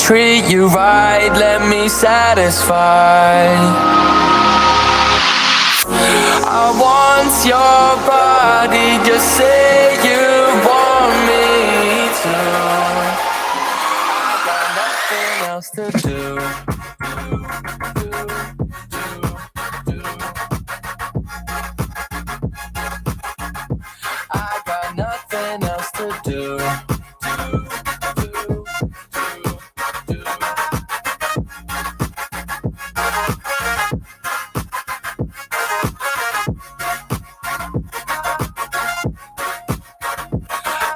treat you right, let me satisfy. I want your body, just say you want me to. I got nothing else to do. I got nothing else to do.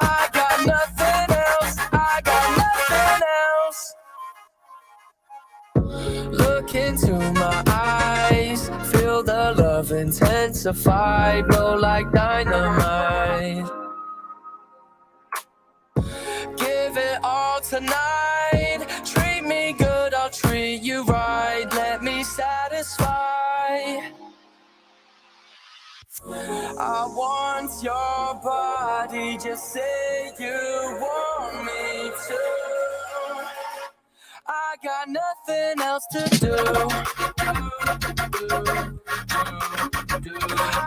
I got nothing else. I got nothing else. Look into my eyes, feel the love intensify, blow like dynamite. Give it all tonight. Treat me good, I'll treat you right. Let me satisfy. I want your body, just say you want me to. I got nothing else to do.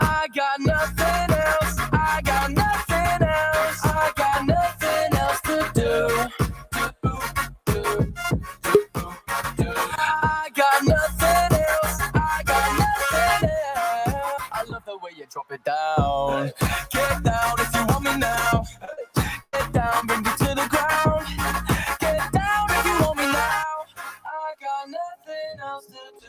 I got nothing else. I got nothing else. I got nothing else to do. I got nothing else. I got nothing else. I love the way you drop it down. Get down if you want me now. Get down, bring me to the ground. Get down if you want me now. I got nothing else to do.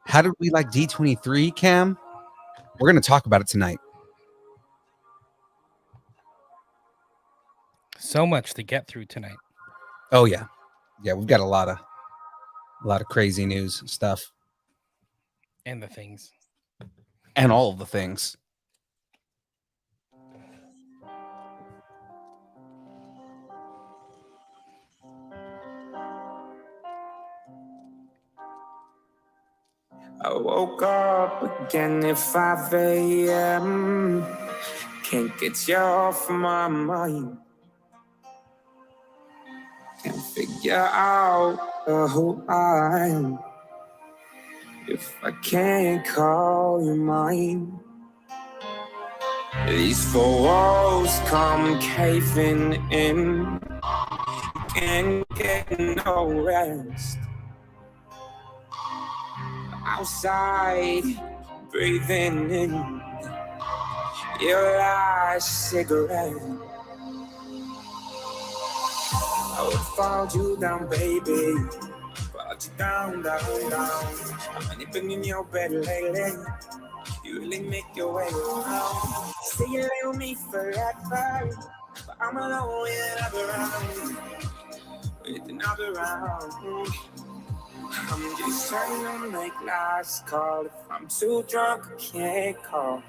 How did we like D23, Cam? We're going to talk about it tonight. So much to get through tonight. Oh yeah. Yeah, we've got a lot of crazy news and stuff. And the things. And all of the things. I woke up again at 5 a.m. Can't get you off my mind. Can't figure out who I am if I can't call you mine. These four walls come caving in. Can't get no rest. Outside, breathing in your last cigarette. I would fall you down, baby. Fall you down, down, down. I've been in your bed lately. You really make your way around. Say you lay with me forever, but I'm alone with another round. With another round. I'm just trying to make last call. If I'm too drunk, I can't call.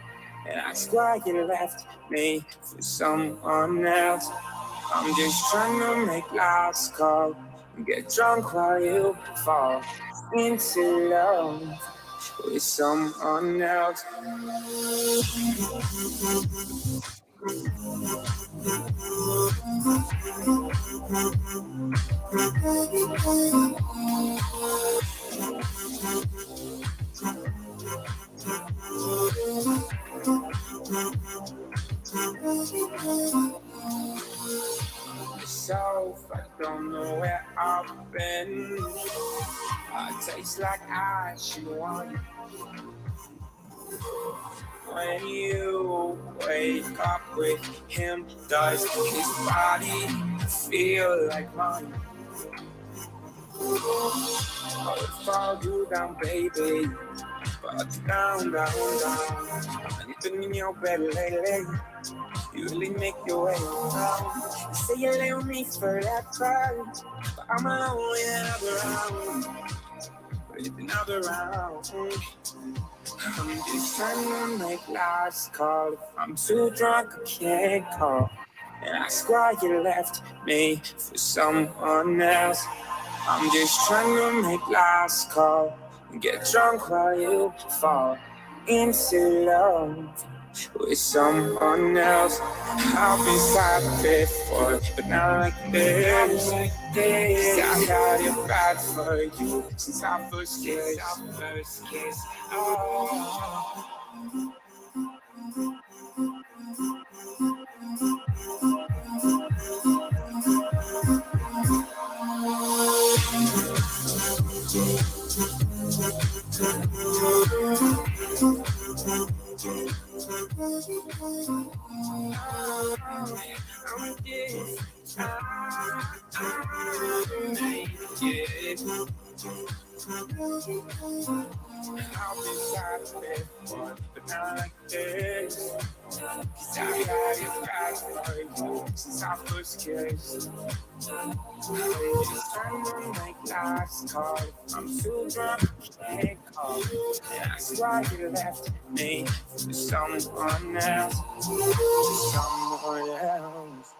And ask why you left me for someone else. I'm just trying to make last call. And get drunk while you fall into love with someone else. Myself, I don't know where I've been. I taste like ash and wine. When you wake up with him, does his body feel like mine? I would fall you down, baby. Fall you down, down, down. I've been in your bed lately. You really make your way around. You say you lay with me forever, but I'm alone with another round. With another round. I'm just trying to make last call. If I'm too drunk, I can't call. And ask why you left me for someone else. I'm just trying to make last call. And get drunk while you fall into love with someone else. I've been sad before, but not like this. 'Cause I got it bad for you since our first kiss. Oh. I'll be sad before, but not like this. 'Cause I got it bad for you since our first kiss. Just turn on my last call. I'm too drunk, can't call. That's why you left me for someone else. Someone else.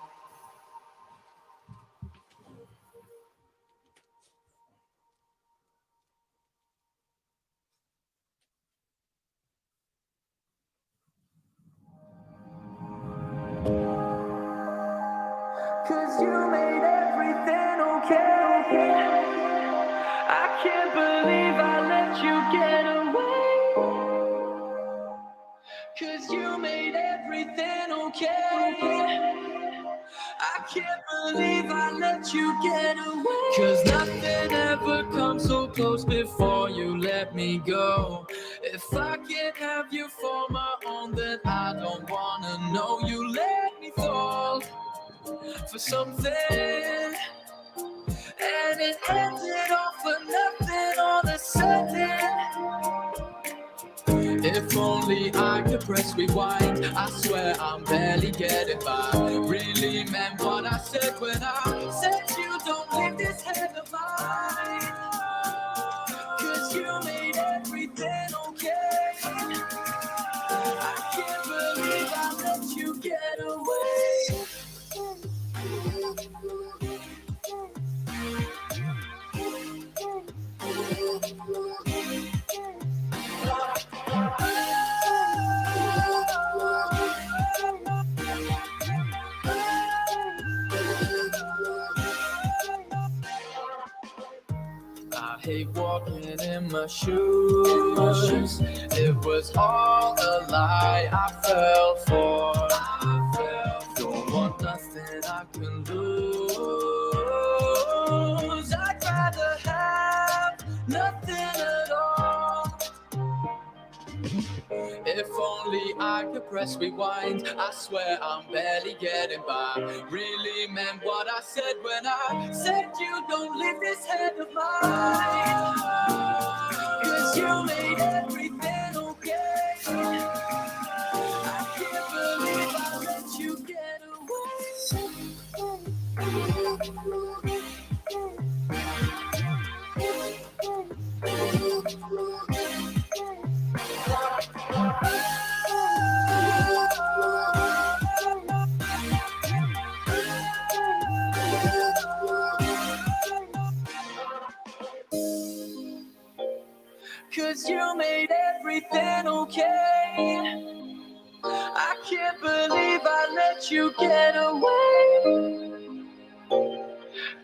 Cause you made everything okay. I can't believe I let you get away. Cause you made everything okay. I can't believe I let you get away. Cause nothing ever comes so close before you let me go. If I can't have you for my own, then I don't wanna know you let me fall for something, and it ended all for nothing all of a sudden. If only I could press rewind, I swear I'm barely getting by. Really meant what I said when I said you don't leave this head of mine. Cause you made everything okay. I can't believe I let you get away. I hate walking in my shoes. It was all a lie I fell for. Don't want nothing I can lose. I'd rather have nothing at all. If only I could press rewind, I swear I'm barely getting by. Really meant what I said when I said you don't leave this head of mine. Cause you made everything okay. I can't believe I let you get Cause you made everything okay. I can't believe I let you get away.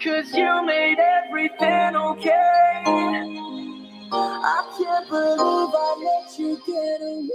Cause you made everything okay. I can't believe I let you get away.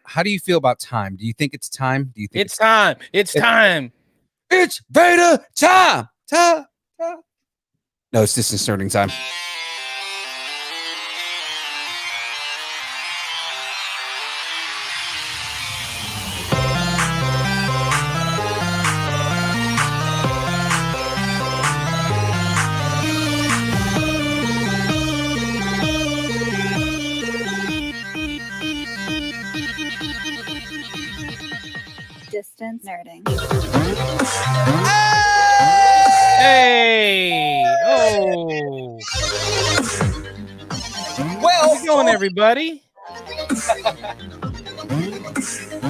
How do you feel about time? Do you think it's time? Do you think It's time. It's time. It's beta time? Time. No, it's distance starting time. Distance nerding. Hey! Oh! Well, How's it going, everybody?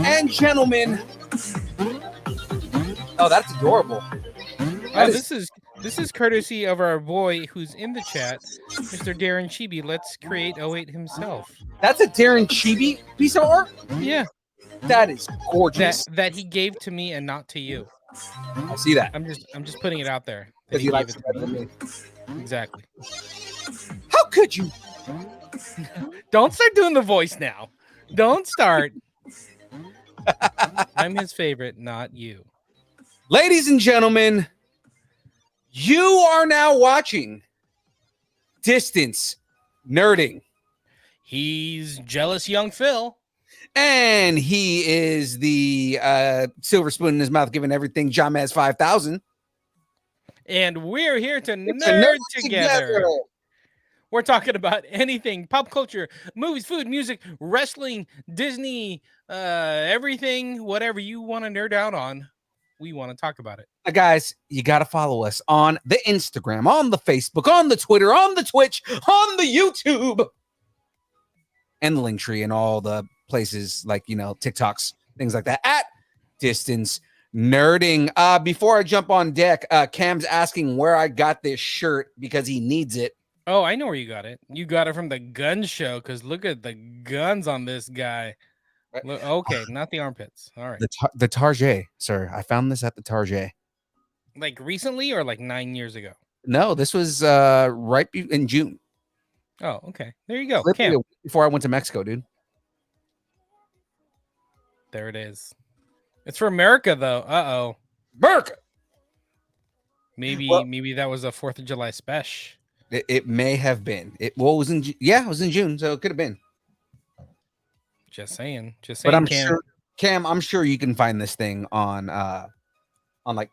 and gentlemen. Oh, that's adorable. Oh, this is courtesy of our boy who's in the chat, Mr. Darren Chibi. Let's create 08 himself. That's a Darren Chibi piece of art? Yeah. That is gorgeous. That he gave to me and not to you. I see that. I'm just putting it out there. Because he likes it better than me. Exactly. How could you? Don't start doing the voice now. Don't start. I'm his favorite, not you. Ladies and gentlemen, you are now watching Distance Nerding. He's jealous young Phil. And he is the silver spoon in his mouth, giving everything Jamez 5000. And we're here to nerd together. We're talking about anything pop culture, movies, food, music, wrestling, Disney, everything, whatever you want to nerd out on. We want to talk about it. Guys, you got to follow us on the Instagram, on the Facebook, on the Twitter, on the Twitch, on the YouTube, and the link tree and all the places like, TikToks, things like that at Distance Nerding. Before I jump on deck, Cam's asking where I got this shirt because he needs it. Oh, I know where you got it. You got it from the gun show because look at the guns on this guy. Look, okay, not the armpits. All right. The Target, sir. I found this at the Target. Like recently or like 9 years ago? No, this was in June. Oh, okay. There you go. Literally a week before I went to Mexico, dude. There it is. It's for America, though. Uh-oh. Burke. Maybe that was a 4th of July special. It may have been. It was in it was in June, so it could have been. Just saying. But I'm Cam. sure, Cam, I'm sure you can find this thing on like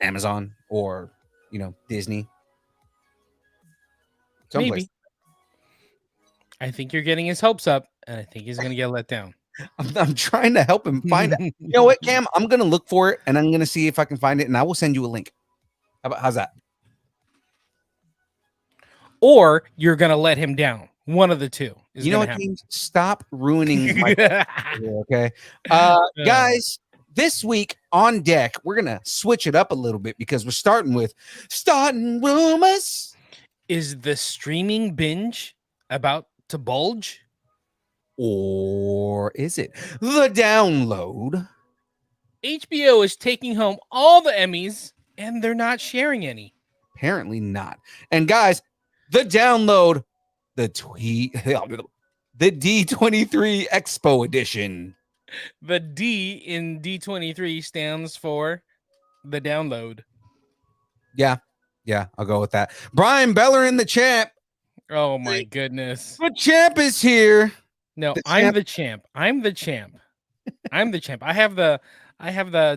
Amazon or Disney. Someplace. Maybe. I think you're getting his hopes up, and I think he's gonna get let down. I'm trying to help him find it. You know what, Cam? I'm gonna look for it and I'm gonna see if I can find it, and I will send you a link. How's that? Or you're gonna let him down. One of the two. You know what, James? Stop ruining my okay. Guys, this week on deck, we're gonna switch it up a little bit because we're starting rumors. Is the streaming binge about to bulge? Or is it the download? HBO is taking home all the Emmys and they're not sharing any. Apparently not. And guys, the download, the D23 Expo edition. The D in D23 stands for the download. Yeah, I'll go with that. Brian Beller in the champ. Oh my goodness. The champ is here. No, I'm the champ. I'm the champ. I'm the champ. I have the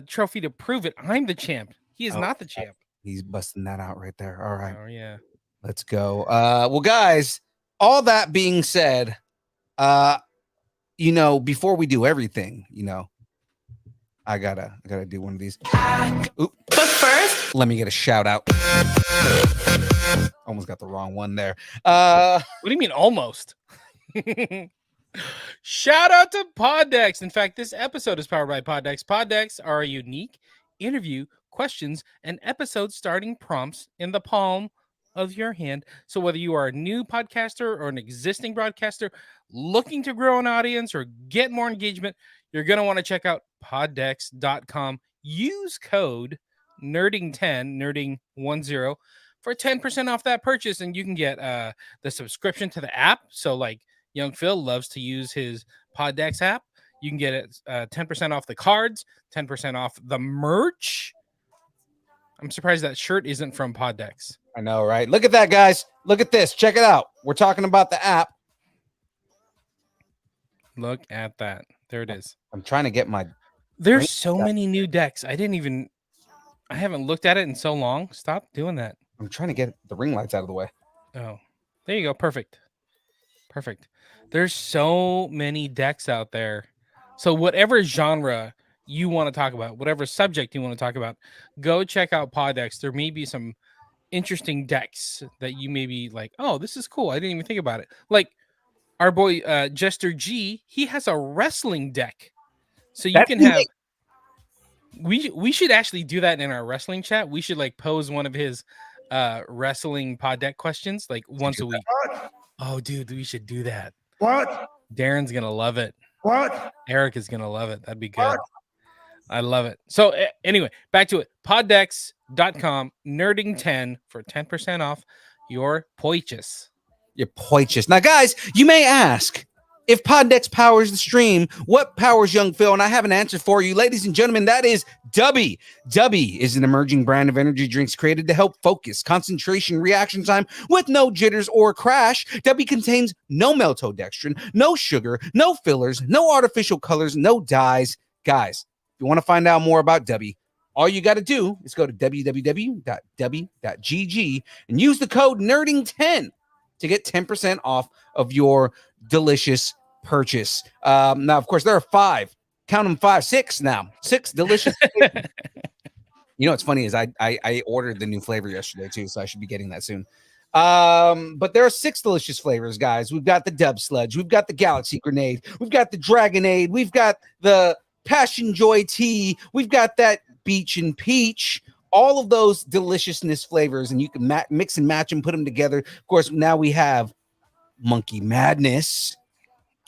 trophy to prove it. I'm the champ. He is not the champ. He's busting that out right there. All right. Oh yeah. Let's go. Well, guys, all that being said, before we do everything, I gotta do one of these. But first, let me get a shout out. Almost got the wrong one there. What do you mean almost? Shout out to Poddex. In fact, this episode is powered by Poddex. Poddex are a unique interview, questions, and episode starting prompts in the palm of your hand. So whether you are a new podcaster or an existing broadcaster looking to grow an audience or get more engagement, you're going to want to check out poddex.com. Use code nerding10, nerding10 for 10% off that purchase, and you can get the subscription to the app. So like Young Phil loves to use his Poddex app. You can get it 10% off the cards, 10% off the merch. I'm surprised that shirt isn't from Poddex. I know, right? Look at that, guys. Look at this. Check it out. We're talking about the app. Look at that. There it is. I'm trying to get my... There's so many new decks. I haven't looked at it in so long. Stop doing that. I'm trying to get the ring lights out of the way. Oh, there you go. Perfect. There's so many decks out there. So whatever genre you want to talk about, whatever subject you want to talk about, go check out Poddex. There may be some interesting decks that you may be like, oh, this is cool. I didn't even think about it. Like our boy Jester G, he has a wrestling deck. So you can have... We should actually do that in our wrestling chat. We should like pose one of his wrestling pod deck questions like once a week. Oh, dude, we should do that. What? Darren's gonna love it. What? Eric is gonna love it. That'd be good. I love it. So anyway, back to it. Poddex.com, nerding10 for 10% off your purchase. Your purchase. Now, guys, you may ask, if Poddex powers the stream, what powers Young Phil? And I have an answer for you, ladies and gentlemen. That is Dubby. Dubby is an emerging brand of energy drinks created to help focus, concentration, reaction time with no jitters or crash. Dubby contains no maltodextrin, no sugar, no fillers, no artificial colors, no dyes. Guys, if you want to find out more about Dubby, all you got to do is go to www.dubby.gg and use the code nerding10 to get 10% off of your delicious purchase. Now, of course, there are six delicious. You know what's funny is I ordered the new flavor yesterday too, so I should be getting that soon. But there are 6 delicious flavors, guys. We've got the Dub Sludge, we've got the Galaxy Grenade, we've got the Dragonade, we've got the Passion Joy Tea, we've got that Beach and Peach. All of those deliciousness flavors, and you can mix and match and put them together. Of course, now we have Monkey Madness.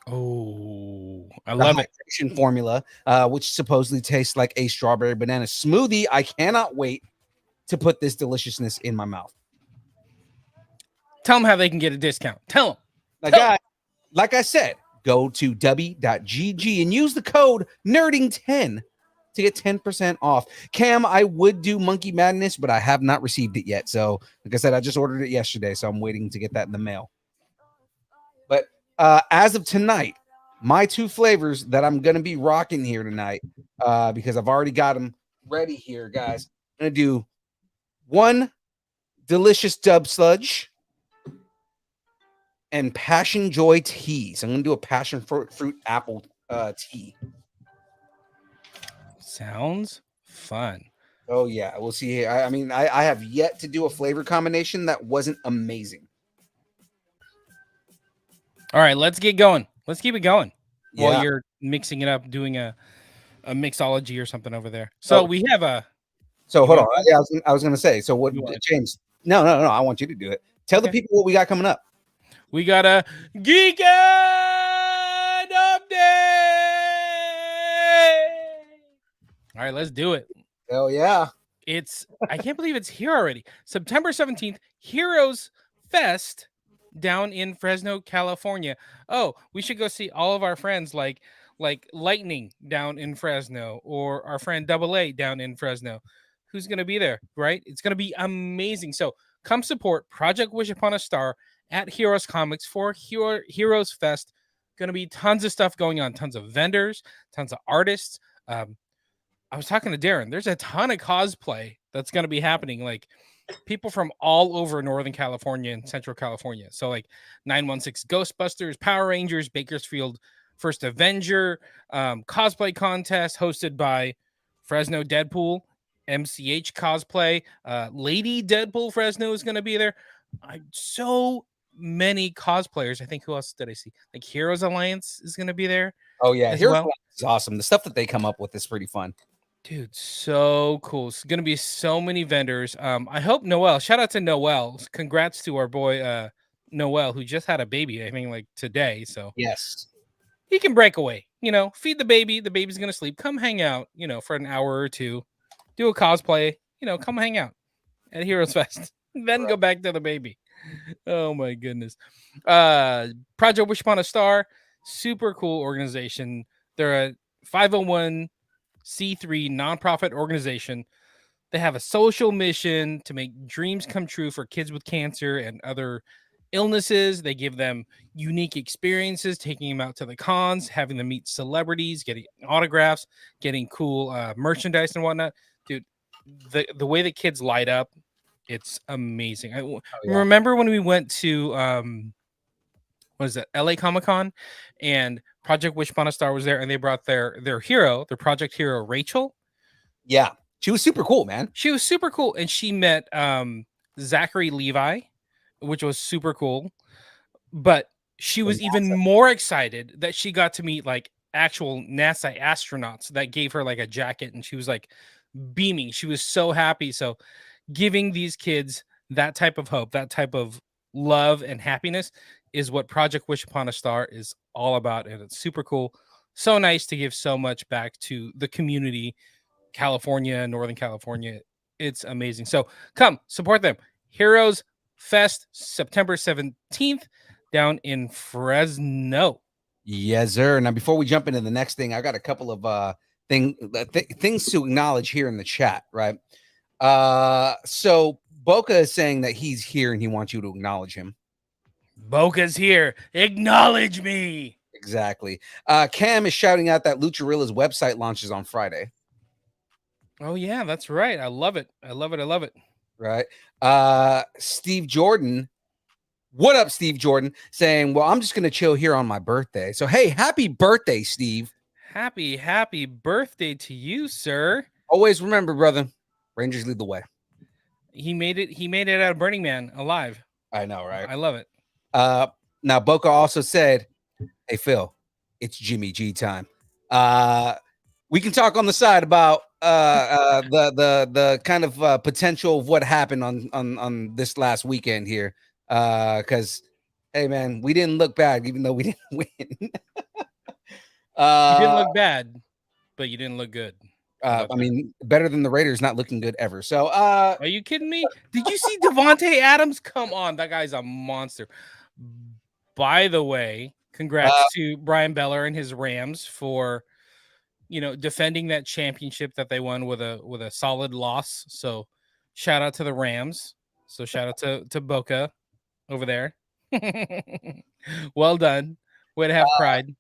Oh, I love it. Formula, which supposedly tastes like a strawberry banana smoothie. I cannot wait to put this deliciousness in my mouth. Tell them how they can get a discount. Tell them. Guys, like I said, go to w.gg and use the code nerding10 to get 10% off. Cam, I would do Monkey Madness, but I have not received it yet. So, like I said, I just ordered it yesterday, so I'm waiting to get that in the mail. But as of tonight, my 2 flavors that I'm going to be rocking here tonight, because I've already got them ready here, guys. I'm going to do one delicious dub sludge and passion joy tea. So I'm going to do a passion fruit apple tea. Sounds fun. Oh, yeah. We'll see. I mean, I have yet to do a flavor combination that wasn't amazing. All right, let's get going. Let's keep it going while Yeah. you're mixing it up, doing a mixology or something over there. So we have a. So You hold on. want- Yeah, I was going to say. So what, You want- James? No. I want you to do it. Tell the Okay. people what we got coming up. We got a Geek Ed update. All right, let's do it. Hell yeah. I can't believe it's here already. September 17th, Heroes Fest down in Fresno, California. Oh, we should go see all of our friends like Lightning down in Fresno, or our friend Double A down in Fresno. Who's going to be there, right? It's going to be amazing. So come support Project Wish Upon a Star at Heroes Comics for Heroes Fest. Going to be tons of stuff going on, tons of vendors, tons of artists. I was talking to Darren. There's a ton of cosplay that's going to be happening. Like people from all over Northern California and Central California. So like 916 Ghostbusters, Power Rangers, Bakersfield First Avenger, cosplay contest hosted by Fresno Deadpool, MCH cosplay, Lady Deadpool Fresno is going to be there. So many cosplayers. I think who else did I see? Like Heroes Alliance is going to be there. Oh yeah, as Heroes well. Alliance is awesome. The stuff that they come up with is pretty fun. Dude, so cool. It's going to be so many vendors. I hope Noel, shout out to Noel. Congrats to our boy Noel, who just had a baby, I think like today. So Yes. he can break away, feed the baby. The baby's going to sleep. Come hang out, for an hour or two. Do a cosplay, come hang out at Heroes Fest. Then go back to the baby. Oh my goodness. Project Wish Upon a Star, super cool organization. They're a 501c3 nonprofit organization. They have a social mission to make dreams come true for kids with cancer and other illnesses. They give them unique experiences, taking them out to the cons, having them meet celebrities, getting autographs, getting cool merchandise and whatnot. Dude, the way the kids light up, it's amazing. Remember when we went to what is it, LA Comic-Con, and Project Wish Upon a Star was there, and they brought their hero, their project hero, Rachel. Yeah, she was super cool, man. She was super cool, and she met Zachary Levi, which was super cool. But she was even more excited that she got to meet like actual NASA astronauts that gave her like a jacket, and she was like beaming. She was so happy. So giving these kids that type of hope, that type of love and happiness is what Project Wish Upon a Star is all about. And it's super cool. So nice to give so much back to the community, California, Northern California. It's amazing. So come support them. Heroes Fest, September 17th, down in Fresno. Yes, sir. Now, before we jump into the next thing, I got a couple of things to acknowledge here in the chat, right? So Boca is saying that he's here and he wants you to acknowledge him. Boca's here. Acknowledge me. Exactly. Cam is shouting out that Lucharilla's website launches on Friday. Oh, yeah, that's right. I love it. I love it. Right. Steve Jordan. What up, Steve Jordan? Saying, well, I'm just going to chill here on my birthday. So, hey, happy birthday, Steve. Happy birthday to you, sir. Always remember, brother, Rangers lead the way. He made it out of Burning Man alive. I know, right? I love it. Now Boca also said, hey, Phil, it's Jimmy G time. We can talk on the side about the kind of potential of what happened on this last weekend here. Because hey, man, we didn't look bad, even though we didn't win. You didn't look bad, but you didn't look good. I mean, better than the Raiders not looking good ever. So, are you kidding me? Did you see Devontae Adams? Come on, that guy's a monster. By the way, Congrats to Brian Beller and his Rams for, defending that championship that they won with a solid loss. So shout out to the Rams. So shout out to Boca over there. Well done. Way to have pride.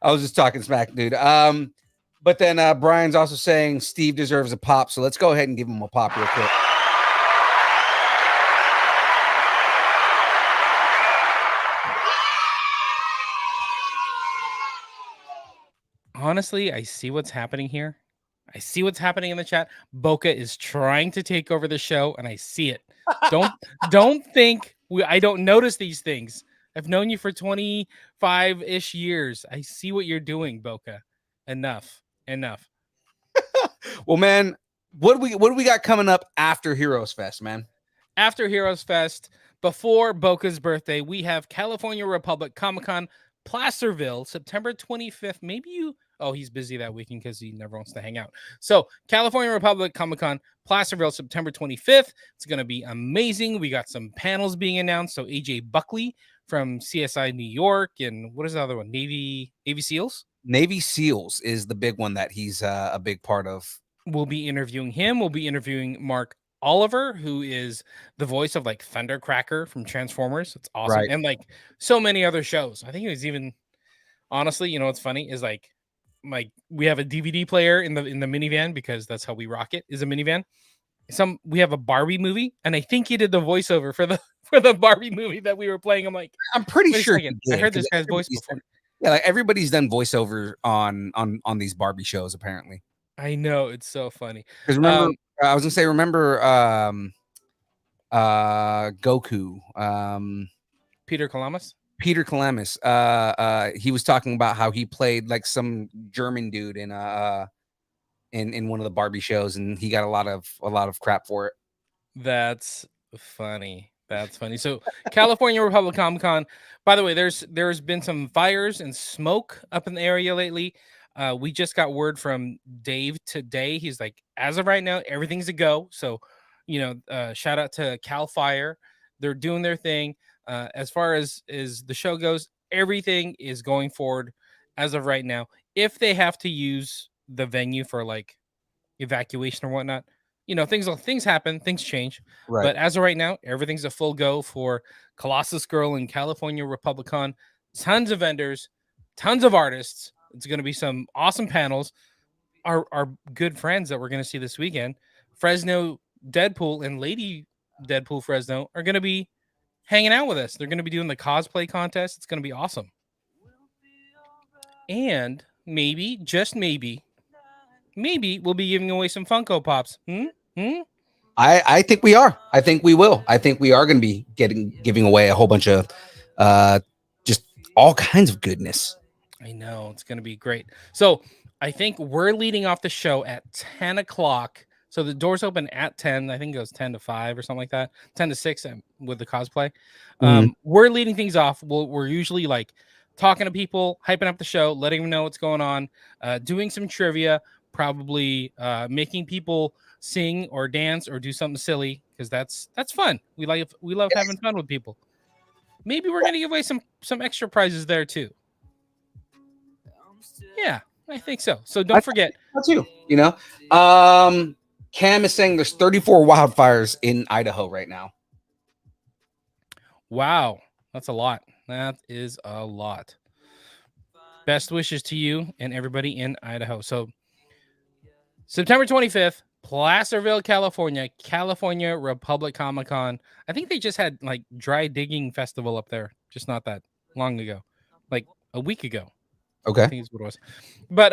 I was just talking smack, dude. But then Brian's also saying Steve deserves a pop, so let's go ahead and give him a pop real quick. Honestly, I see what's happening here. I see what's happening in the chat. Boca is trying to take over the show, and I see it. Don't think I don't notice these things. I've known you for 25-ish years. I see what you're doing, Boca. Enough. Well, man, what do we got coming up after Heroes Fest, man? After Heroes Fest, before Boca's birthday, we have California Republic Comic-Con Placerville, September 25th. He's busy that weekend because he never wants to hang out. So California Republic Comic-Con Placerville, September 25th. It's going to be amazing. We got some panels being announced. So AJ Buckley from CSI New York, and what is the other one? Navy SEALs? Navy SEALs is the big one that he's a big part of. We'll be interviewing him. We'll be interviewing Mark Oliver, who is the voice of like Thundercracker from Transformers. It's awesome. Right. And like so many other shows. I think it was even, honestly, what's funny is like we have a DVD player in the minivan because that's how we rock it, is a minivan. We have a Barbie movie, and I think he did the voiceover for the Barbie movie that we were playing. I'm like, I'm pretty wait a sure second, I heard this guy's voice before. Yeah, like everybody's done voiceover on these Barbie shows, apparently. I know, it's so funny. Because remember, I was gonna say, Goku, Peter Kalamis. Peter Kalamis, he was talking about how he played like some German dude in one of the Barbie shows, and he got a lot of crap for it. That's funny. So California Republic Comic Con. By the way, there's been some fires and smoke up in the area lately. We just got word from Dave today. He's like, as of right now, everything's a go. So, shout out to Cal Fire. They're doing their thing. As far as the show goes, everything is going forward as of right now. If they have to use the venue for like evacuation or whatnot, things happen, things change. Right. But as of right now, everything's a full go for Colossus Girl and California Republicon. Tons of vendors, tons of artists. It's going to be some awesome panels. Our good friends that we're going to see this weekend, Fresno Deadpool and Lady Deadpool Fresno, are going to be hanging out with us. They're going to be doing the cosplay contest. It's going to be awesome. And maybe, just maybe we'll be giving away some Funko Pops. I think we are. I think we will. I think we are going to be giving away a whole bunch of just all kinds of goodness. I know, it's going to be great. So I think we're leading off the show at 10 o'clock. So the doors open at 10. I think it goes 10 to 5 or something like that. 10 to 6 with the cosplay. We're leading things off. We're usually like talking to people, hyping up the show, letting them know what's going on, doing some trivia, probably making people sing or dance or do something silly, because that's fun. We love having fun with people. Maybe we're going to give away some extra prizes there too. Yeah, I think so. So don't forget. That's you. Cam is saying there's 34 wildfires in Idaho right now. Wow, that's a lot. That is a lot. Best wishes to you and everybody in Idaho. So September 25th, Placerville, California Republic Comic Con. I think they just had like dry digging festival up there, just not that long ago, like a week ago. Okay. I think is what it was. But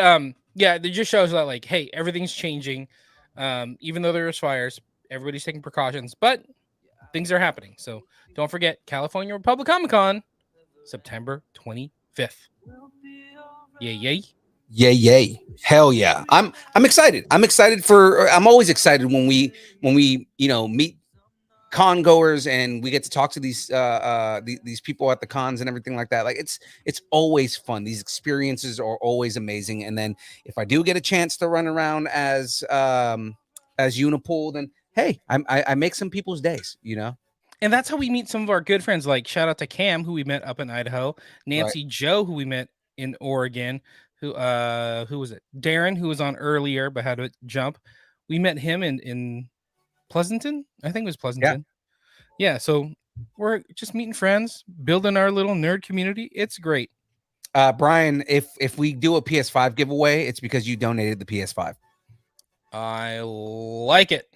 yeah, it just shows that like, hey, everything's changing. Even though there's fires, everybody's taking precautions, but things are happening. So don't forget California Republic Comic Con, September 25th. Yay. Yay. Hell yeah. I'm excited. I'm always excited when we meet con goers and we get to talk to these people at the cons and everything like that. Like it's always fun. These experiences are always amazing. And then if I do get a chance to run around as Unipool, then hey, I make some people's days, And that's how we meet some of our good friends. Like shout out to Cam, who we met up in Idaho, Nancy Joe, who we met in Oregon, who was it? Darren, who was on earlier but had to jump. We met him in Pleasanton. I think it was Pleasanton. Yeah, so we're just meeting friends, building our little nerd community. It's great. Brian, if we do a PS5 giveaway, it's because you donated the PS5. I like it.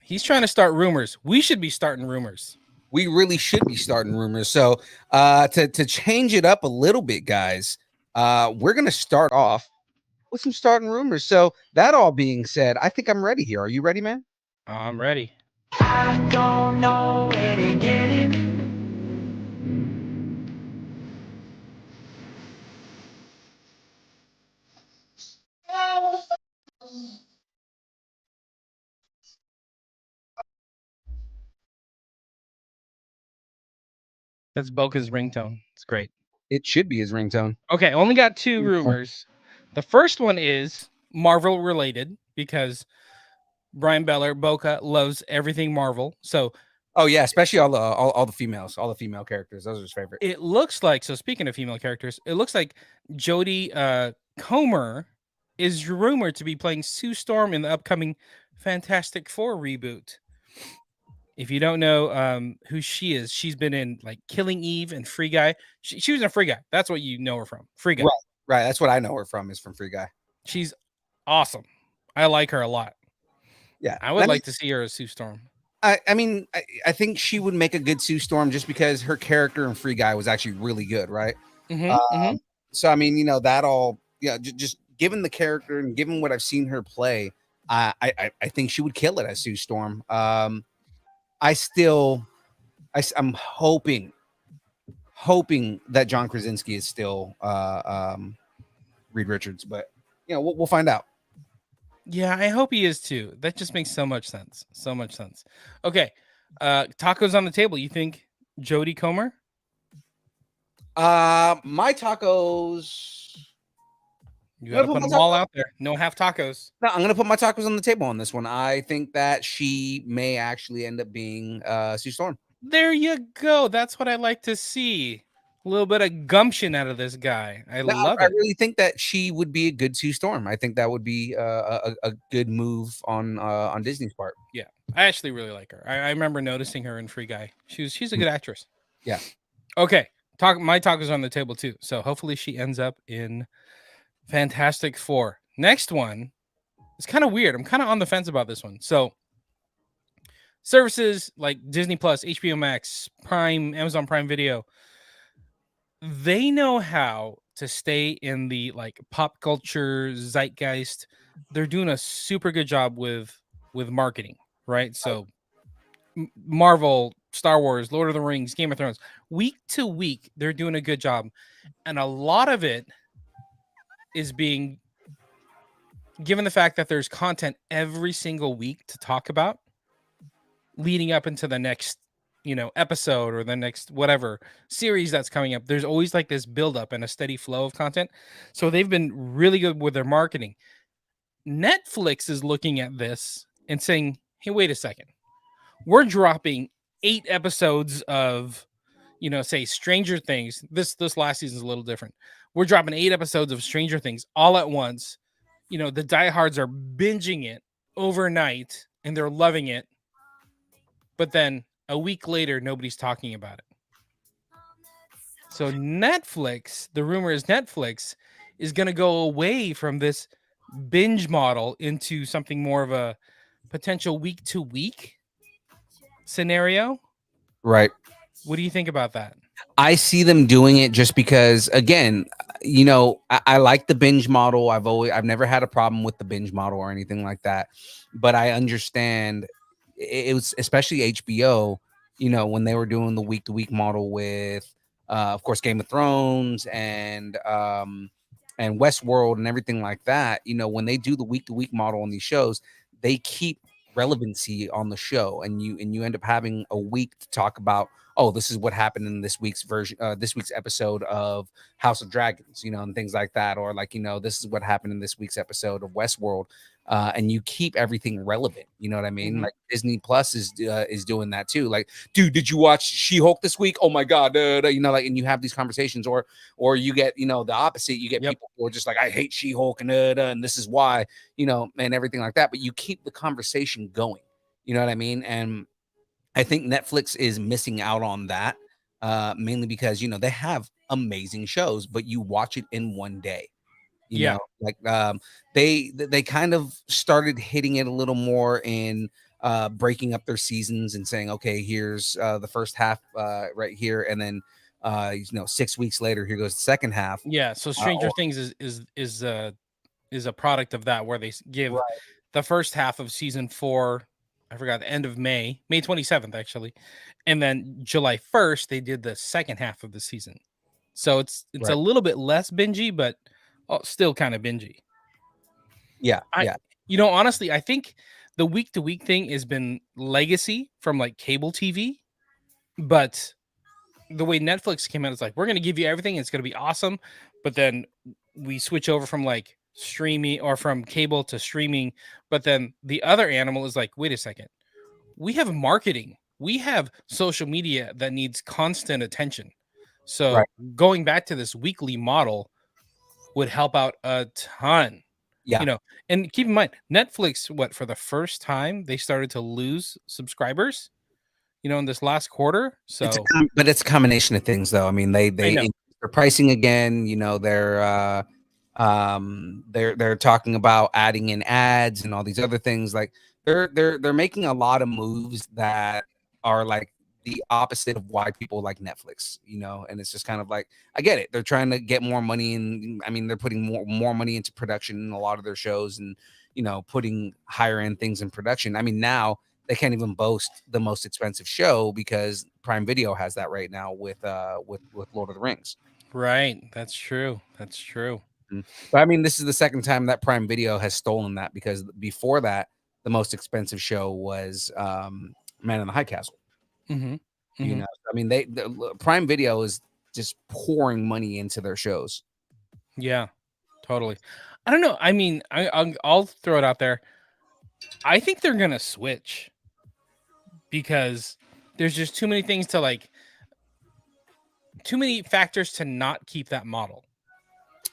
He's trying to start rumors. We should be starting rumors. We really should be starting rumors. So to change it up a little bit, guys, we're gonna start off with some starting rumors. So that all being said, I think I'm ready here. Are you ready, man? I'm ready. I don't know where to get it. That's Boca's ringtone. It's great. It should be his ringtone. Okay, only got 2 rumors. The first one is Marvel related because Brian Beller, Boca, loves everything Marvel. So Oh yeah, especially all the females, all the female characters. Those are his favorite. it looks like, so speaking of female characters, it looks like Jodie Comer is rumored to be playing Sue Storm in the upcoming Fantastic Four reboot. If you don't know who she is, she's been in like Killing Eve and Free Guy. She was in Free Guy. That's what you know her from. Free Guy. Right. That's what I know her from, is from Free Guy. She's awesome. I like her a lot. Yeah. I would like to see her as Sue Storm. I mean, I think she would make a good Sue Storm just because her character in Free Guy was actually really good, right? So I mean, you know, that all, yeah, just given the character and given what I've seen her play, I think she would kill it as Sue Storm. I'm hoping that John Krasinski is still Reed Richards, but you know, we'll find out. Yeah, I hope he is too. That just makes so much sense. So much sense. Okay. Tacos on the table. You think Jodie Comer? My tacos. You gotta put them all out there. No half tacos. No, I'm gonna put my tacos on the table on this one. I think that she may actually end up being Sue Storm. There you go. That's what I like to see. A little bit of gumption out of this guy. I love it. I really think that she would be a good Sue Storm. I think that would be a good move on Disney's part. Yeah, I actually really like her. I remember noticing her in Free Guy. She's a good actress. Yeah. Okay. My tacos on the table too. So hopefully she ends up in Fantastic Four. Next one is kind of weird. I'm kind of on the fence about this one. So services like Disney Plus, HBO Max, Prime, Amazon Prime Video, they know how to stay in the like pop culture zeitgeist. They're doing a super good job with marketing, right? So Marvel, Star Wars, Lord of the Rings, Game of Thrones, week to week, they're doing a good job. And a lot of it is being given the fact that there's content every single week to talk about leading up into the next, episode or the next whatever series that's coming up. There's always like this buildup and a steady flow of content. So they've been really good with their marketing. Netflix is looking at this and saying, hey, wait a second. We're dropping 8 episodes of, say Stranger Things. This last season is a little different. We're dropping 8 episodes of Stranger Things all at once. The diehards are binging it overnight and they're loving it. But then a week later, nobody's talking about it. So Netflix, the rumor is Netflix is going to go away from this binge model into something more of a potential week to week scenario. Right. What do you think about that? I see them doing it just because, again, I like the binge model. I've never had a problem with the binge model or anything like that, but I understand it was especially HBO, when they were doing the week to week model with, of course, Game of Thrones and Westworld and everything like that. When they do the week to week model on these shows, they keep relevancy on the show, and you end up having a week to talk about oh, this is what happened in this week's version, this week's episode of House of Dragons, and things like that, or like this is what happened in this week's episode of Westworld, and you keep everything relevant. You know what I mean? Like Disney Plus is doing that too. Like, dude, did you watch She-Hulk this week? Oh my god, like, and you have these conversations, or you get the opposite. You get people who are just like, I hate She-Hulk and this is why, and everything like that. But you keep the conversation going. You know what I mean? And I think Netflix is missing out on that, mainly because they have amazing shows, but you watch it in one day. Like they kind of started hitting it a little more in breaking up their seasons and saying, okay, here's the first half right here, and then 6 weeks later, here goes the second half. Yeah. So Stranger Things is a product of that, where they give the first half of season 4. I forgot, the end of May 27th, actually. And then July 1st, they did the second half of the season. So it's a little bit less bingey, but still kind of bingey. Yeah. Honestly, I think the week to week thing has been legacy from like cable TV, but the way Netflix came out is like, we're going to give you everything. It's going to be awesome. But then we switch over from like streaming or from cable to streaming. But then the other animal is like, wait a second, we have marketing, we have social media that needs constant attention. So going back to this weekly model would help out a ton. And keep in mind, Netflix, for the first time they started to lose subscribers, in this last quarter. So but it's a combination of things, though. I mean, they increased their pricing again. They're talking about adding in ads and all these other things. Like they're making a lot of moves that are like the opposite of why people like Netflix, and it's just kind of like, I get it. They're trying to get more money, and I mean, they're putting more money into production in a lot of their shows, and putting higher end things in production. I mean, now they can't even boast the most expensive show because Prime Video has that right now with Lord of the Rings. Right. That's true. But I mean, this is the second time that Prime Video has stolen that, because before that, the most expensive show was Man in the High Castle. I mean, the Prime Video is just pouring money into their shows. Yeah, totally. I don't know. I mean, I'll throw it out there. I think they're gonna switch because there's just too many things to like, too many factors to not keep that model.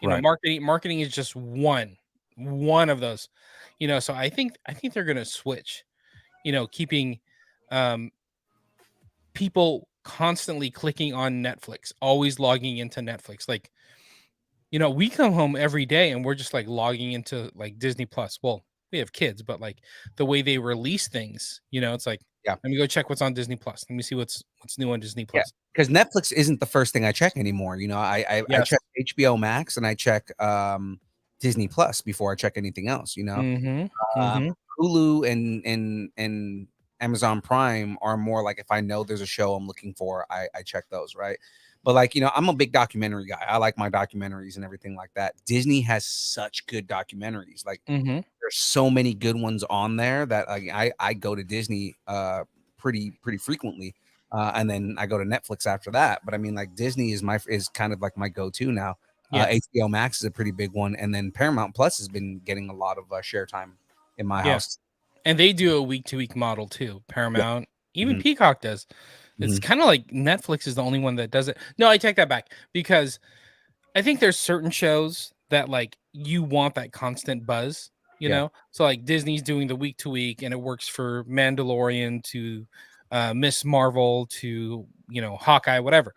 Marketing is just one of those. So I think they're gonna switch. Keeping people constantly clicking on Netflix, always logging into Netflix. Like, we come home every day and we're just like logging into like Disney Plus. Well, we have kids, but like the way they release things, it's like, let me go check what's on Disney Plus. Let me see what's new on Disney Plus. Because Netflix isn't the first thing I check anymore. I check HBO Max and I check Disney Plus before I check anything else. Hulu and Amazon Prime are more like, if I know there's a show I'm looking for, I check those, right? But like, I'm a big documentary guy. I like my documentaries and everything like that. Disney has such good documentaries. Like there's so many good ones on there that I go to Disney pretty frequently. And then I go to Netflix after that. But I mean, like Disney is kind of like my go-to now. HBO Max is a pretty big one. And then Paramount Plus has been getting a lot of share time in my house. And they do a week-to-week model too. Paramount, even Peacock does. It's kind of like Netflix is the only one that does it. No, I take that back, because I think there's certain shows that like you want that constant buzz, know? So like Disney's doing the week-to-week, and it works for Mandalorian to Miss Marvel to, Hawkeye, whatever.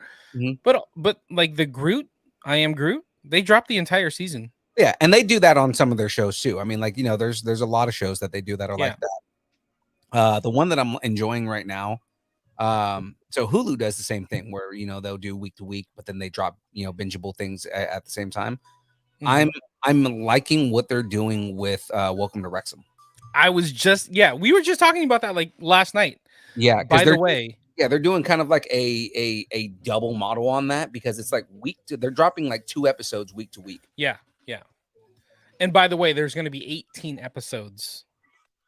But like the Groot, I Am Groot, they dropped the entire season. Yeah, and they do that on some of their shows too. I mean, like, there's a lot of shows that they do that are like that. The one that I'm enjoying right now, so Hulu does the same thing where, they'll do week to week, but then they drop, bingeable things at the same time. I'm liking what they're doing with Welcome to Wrexham. We were just talking about that like last night. Yeah, by the way. Yeah, they're doing kind of like a double model on that, because it's like they're dropping like 2 episodes week to week. Yeah. And by the way, there's going to be 18 episodes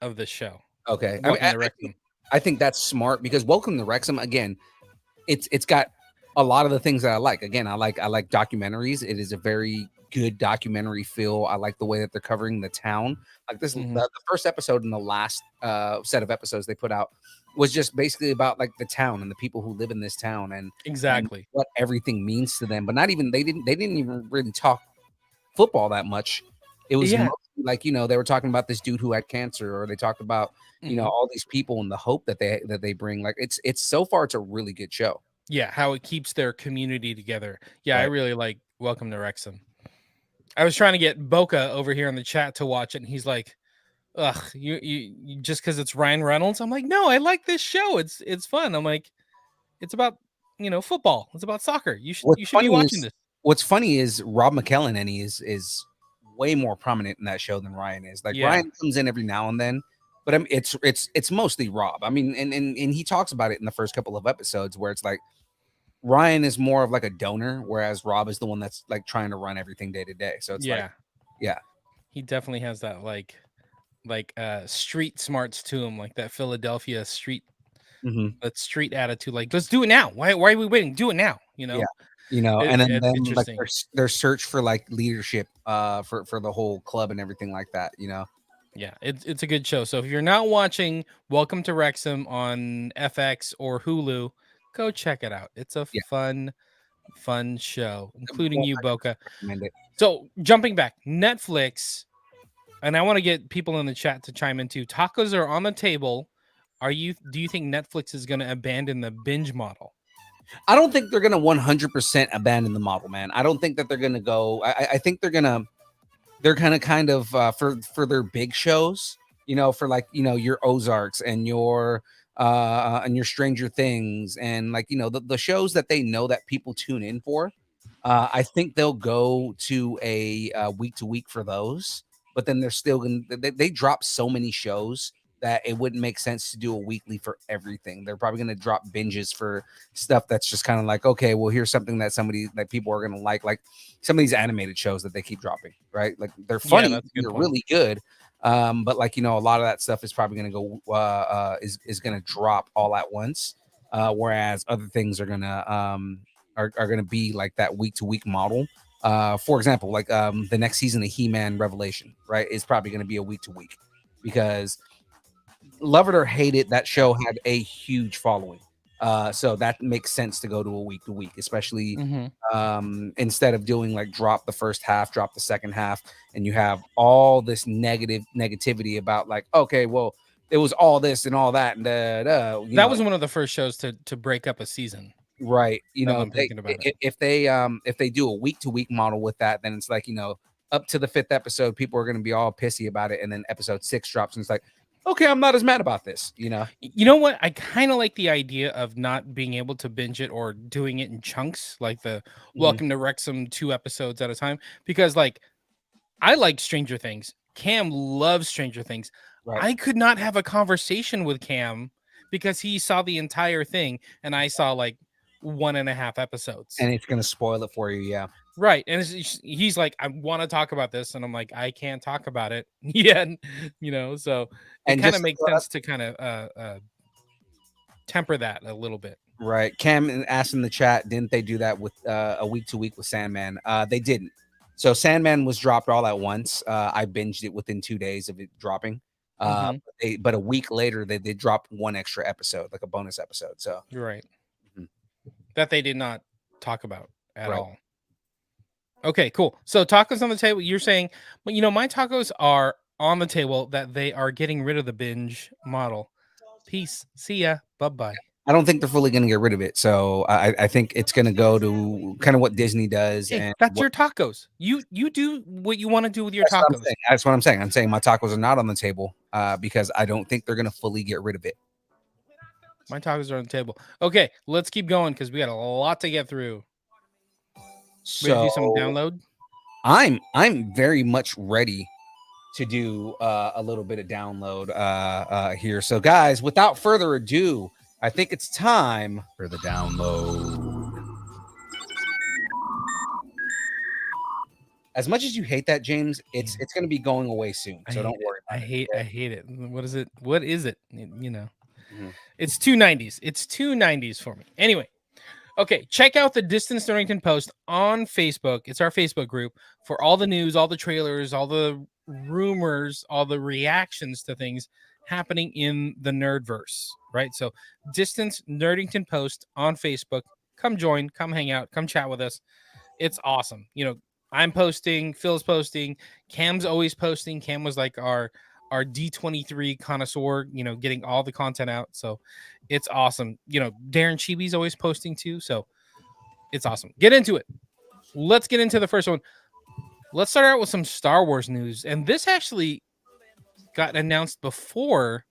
of this show. Okay. I think I think that's smart, because Welcome to Wrexham, again, it's got a lot of the things that I like. Again, I like documentaries. It is a very good documentary feel. I like the way that they're covering the town. Like this, the first episode and the last set of episodes they put out was just basically about like the town and the people who live in this town and Exactly. what everything means to them. But not even they didn't even really talk football that much. It was Yeah. mostly like, you know, they were talking about this dude who had cancer, or they talked about, you know, all these people and the hope that they bring. Like it's so far it's a really good show. Yeah, how it keeps their community together. Yeah, I Right. really like Welcome to Wrexham. I was trying to get Boca over here in the chat to watch it, and he's like, "Ugh, you just because it's Ryan Reynolds." I'm like, "No, I like this show. It's fun." I'm like, "It's about football. It's about soccer. You should be watching this." What's funny is Rob McElhenney is way more prominent in that show than Ryan is. Like Yeah. Ryan comes in every now and then, but it's mostly Rob. I mean, and he talks about it in the first couple of episodes where it's like Ryan is more of like a donor, whereas Rob is the one that's like trying to run everything day to day. So it's like, yeah, he definitely has that like street smarts to him, like that Philadelphia street that street attitude. Like, let's do it now. Why are we waiting? Do it now. yeah, you know, and then like interesting. their search for like leadership for the whole club and everything like that, you know. Yeah, it's a good show. So if you're not watching Welcome to Wrexham on FX or Hulu, go check it out. It's a fun show, including you, Boca. Recommend it. So jumping back, Netflix, and I want to get people in the chat to chime in too. Tacos are on the table. Do you think Netflix is going to abandon the binge model? I don't think they're gonna 100% abandon the model, man. I don't think that they're gonna go. I think they're gonna kind of for their big shows, you know, for like, you know, your Ozarks and your Stranger Things and like, you know, the shows that they know that people tune in for. I think they'll go to a week to week for those, but then they're still gonna they drop so many shows that it wouldn't make sense to do a weekly for everything. They're probably going to drop binges for stuff that's just kind of like, okay, well, here's something that people are going to like some of these animated shows that they keep dropping, right? Like they're funny, they're really good. But like, you know, a lot of that stuff is probably going to go, is going to drop all at once. Whereas other things are going to be like that week to week model. For example, like the next season of He-Man Revelation, right, is probably going to be a week to week because love it or hate it, that show had a huge following. So that makes sense to go to a week to week, especially instead of doing like drop the first half, drop the second half, and you have all this negativity about like, okay, well, it was all this and all that, and that was one of the first shows to break up a season. Right. You know, if they do a week to week model with that, then it's like, you know, up to the 5th episode, people are going to be all pissy about it, and then episode 6 drops, and it's like, okay, I'm not as mad about this, you know. You know what? I kind of like the idea of not being able to binge it or doing it in chunks, like the Welcome to Wrexham 2 episodes at a time, because like I like Stranger Things. Cam loves Stranger Things. Right. I could not have a conversation with Cam because he saw the entire thing and I saw like 1.5 episodes. And it's gonna spoil it for you, yeah. Right. And he's like, I want to talk about this. And I'm like, I can't talk about it yet, you know, so it kind of makes sense to kind of temper that a little bit. Right. Cam asked in the chat, didn't they do that with a week to week with Sandman? They didn't. So Sandman was dropped all at once. I binged it within 2 days of it dropping. But a week later, they did drop one extra episode, like a bonus episode. So you're right. That they did not talk about at all. Okay, cool. So tacos on the table. You're saying, well, you know, my tacos are on the table that they are getting rid of the binge model. Peace. See ya. Bye-bye. I don't think they're fully going to get rid of it. So I think it's going to go to kind of what Disney does. Hey, and that's your tacos. You do what you want to do with your tacos. That's what I'm saying. I'm saying my tacos are not on the table because I don't think they're going to fully get rid of it. My tacos are on the table. Okay, let's keep going because we got a lot to get through. So ready to do some download? I'm very much ready to do a little bit of download here. So guys, without further ado, I think it's time for the download. As much as you hate that, James, it's going to be going away soon. So don't worry. I hate it. What is it? You know, it's 290s. It's 290s for me. Anyway, Okay, check out the Distance Norrington post on Facebook. It's our Facebook group for all the news, all the trailers, all the rumors, all the reactions to things happening in the Nerdverse, right? So, Distance Nerdington post on Facebook. Come join, come hang out, come chat with us. It's awesome. I'm posting, Phil's posting, Cam's always posting. Cam was like our D23 connoisseur, getting all the content out. So it's awesome. Darren Chibi's always posting too. So it's awesome. Get into it. Let's get into the first one. Let's start out with some Star Wars news. And this actually got announced before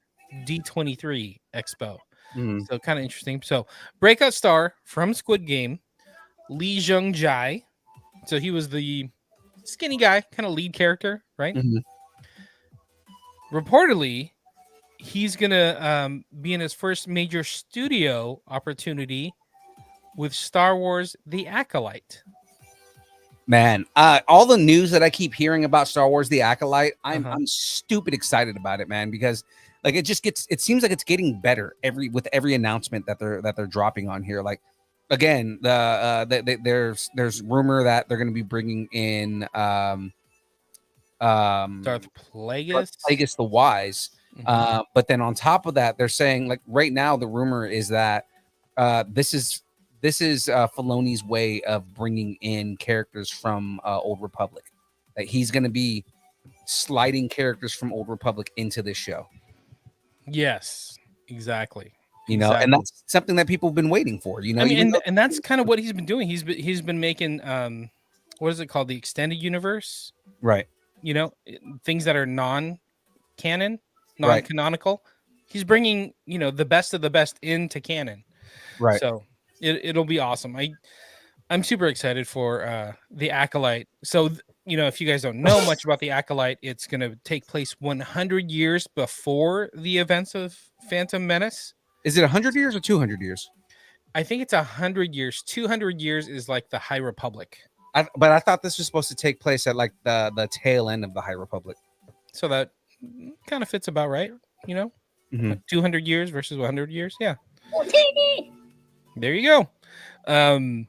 D23 Expo. So kind of interesting. So breakout star from Squid Game, Lee Jung Jae. So he was the skinny guy, kind of lead character, right? Reportedly, he's gonna be in his first major studio opportunity with Star Wars: The Acolyte. Man, all the news that I keep hearing about Star Wars: The Acolyte, I'm stupid excited about it, man, because like it seems like it's getting better with every announcement that they're dropping on here. Like again, there's rumor that they're going to be bringing in Darth Plagueis the Wise. But then on top of that, they're saying like right now the rumor is that this is Filoni's way of bringing in characters from Old Republic. That he's going to be sliding characters from Old Republic into this show. Yes, exactly. And that's something that people have been waiting for. I mean, and that's kind of what he's been doing. He's been making what is it called? The extended universe, right? Things that are non-canon, non-canonical. He's bringing the best of the best into canon, right? So it'll be awesome. I'm super excited for the Acolyte. So if you guys don't know much about the Acolyte, it's going to take place 100 years before the events of Phantom Menace. Is it 100 years or 200 years? I think it's 100 years. 200 years is like the High Republic. But I thought this was supposed to take place at like the tail end of the High Republic. So that kind of fits about right, 200 years versus 100 years. Yeah. There you go.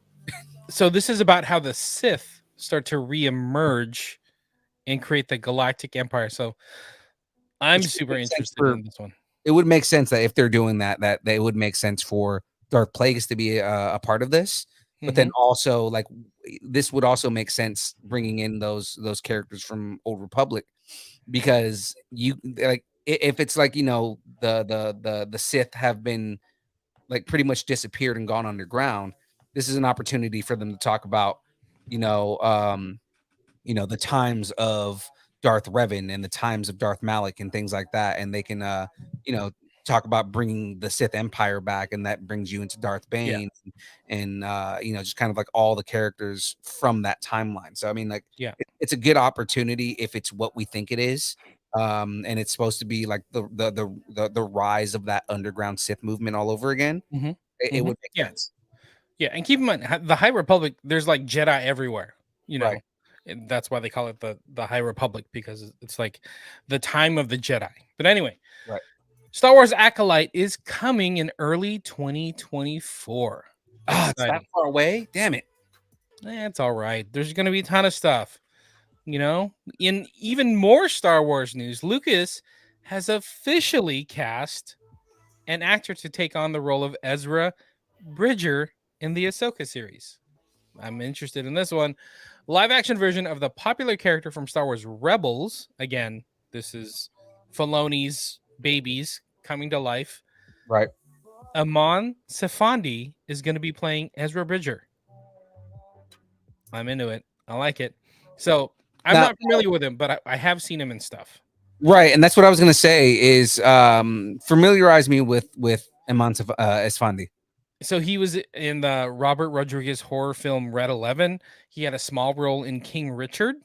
So this is about how the Sith start to reemerge and create the Galactic Empire. So I'm super interested in this one. It would make sense that if they're doing that it would make sense for Darth Plagueis to be a part of this. But then also like this would also make sense bringing in those characters from Old Republic, because you like if it's like the Sith have been like pretty much disappeared and gone underground. This is an opportunity for them to talk about the times of Darth Revan and the times of Darth Malak and things like that, and they can talk about bringing the Sith Empire back, and that brings you into Darth Bane and just kind of like all the characters from that timeline. So I mean, like, it's a good opportunity if it's what we think it is, and it's supposed to be like the rise of that underground Sith movement all over again. It would make sense. Yeah, and keep in mind the High Republic. There's like Jedi everywhere, Right. And that's why they call it the High Republic, because it's like the time of the Jedi. But anyway, right. Star Wars Acolyte is coming in early 2024. It's that far away? Damn it. It's all right. There's going to be a ton of stuff. In even more Star Wars news, Lucas has officially cast an actor to take on the role of Ezra Bridger in the Ahsoka series. I'm interested in this one. Live action version of the popular character from Star Wars Rebels. Again, this is Filoni's babies coming to life. Right. Amon Safandi is going to be playing Ezra Bridger. I'm into it. I like it. So I'm not familiar with him, but I have seen him in stuff. Right, and that's what I was going to say is familiarize me with Amon Safandi. So he was in the Robert Rodriguez horror film Red 11. He had a small role in King Richard.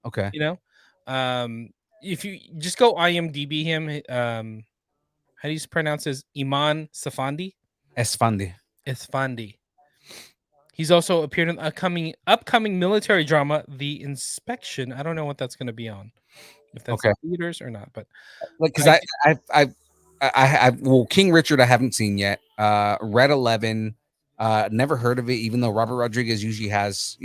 Okay. If you just go IMDb him, how do you pronounce his Iman Safandi? Esfandi. He's also appeared in the upcoming military drama, The Inspection. I don't know what that's going to be on, if that's in theaters or not. But like, because I King Richard I haven't seen yet. Red 11, Never heard of it, even though Robert Rodriguez usually has,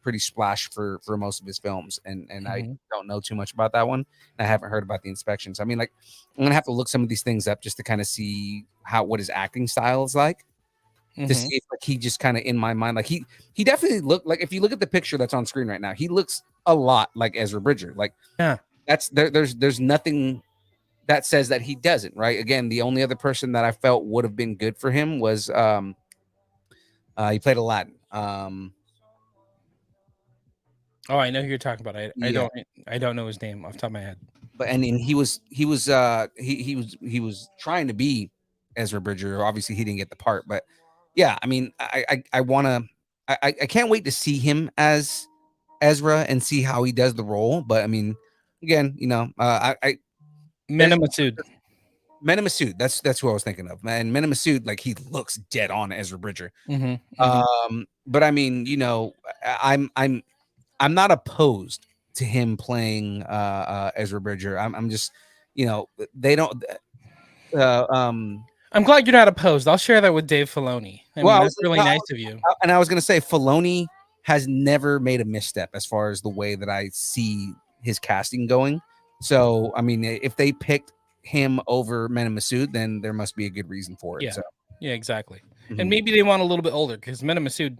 pretty splash for most of his films, and I don't know too much about that one. And I haven't heard about The Inspection. So I mean, like, I'm gonna have to look some of these things up just to kind of see what his acting style is like, to see if like he just kind of in my mind, like he definitely looked like, if you look at the picture that's on screen right now, he looks a lot like Ezra Bridger. Like, Yeah, that's there's nothing that says that he doesn't, right? Again, the only other person that I felt would have been good for him was he played Aladdin. Oh, I know who you're talking about. I Yeah. don't know his name off the top of my head. But and he was trying to be Ezra Bridger. Obviously, he didn't get the part, but yeah, I mean, I want to, I can't wait to see him as Ezra and see how he does the role. But I mean, again, Mena Massoud. Mena Massoud, that's who I was thinking of, man. Mena Massoud, like, he looks dead on Ezra Bridger. But I mean, I'm not opposed to him playing Ezra Bridger. I'm just, they don't. I'm glad you're not opposed. I'll share that with Dave Filoni. I mean, that's really nice of you. And I was gonna say, Filoni has never made a misstep as far as the way that I see his casting going. So I mean, if they picked him over Mena Massoud, then there must be a good reason for it. Yeah, so. yeah, exactly. And maybe they want a little bit older, because Mena Massoud,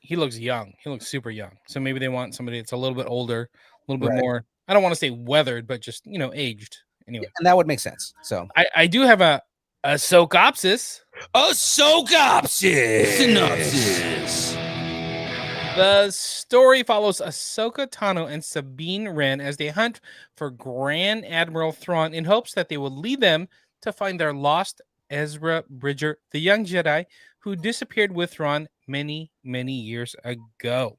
he looks young. He looks super young. So maybe they want somebody that's a little bit older, a little bit more. I don't want to say weathered, but just aged. Anyway, and that would make sense. So I do have a synopsis. Synopsis. The story follows Ahsoka Tano and Sabine Wren as they hunt for Grand Admiral Thrawn in hopes that they will lead them to find their lost Ezra Bridger, the young Jedi who disappeared with Thrawn many, many years ago.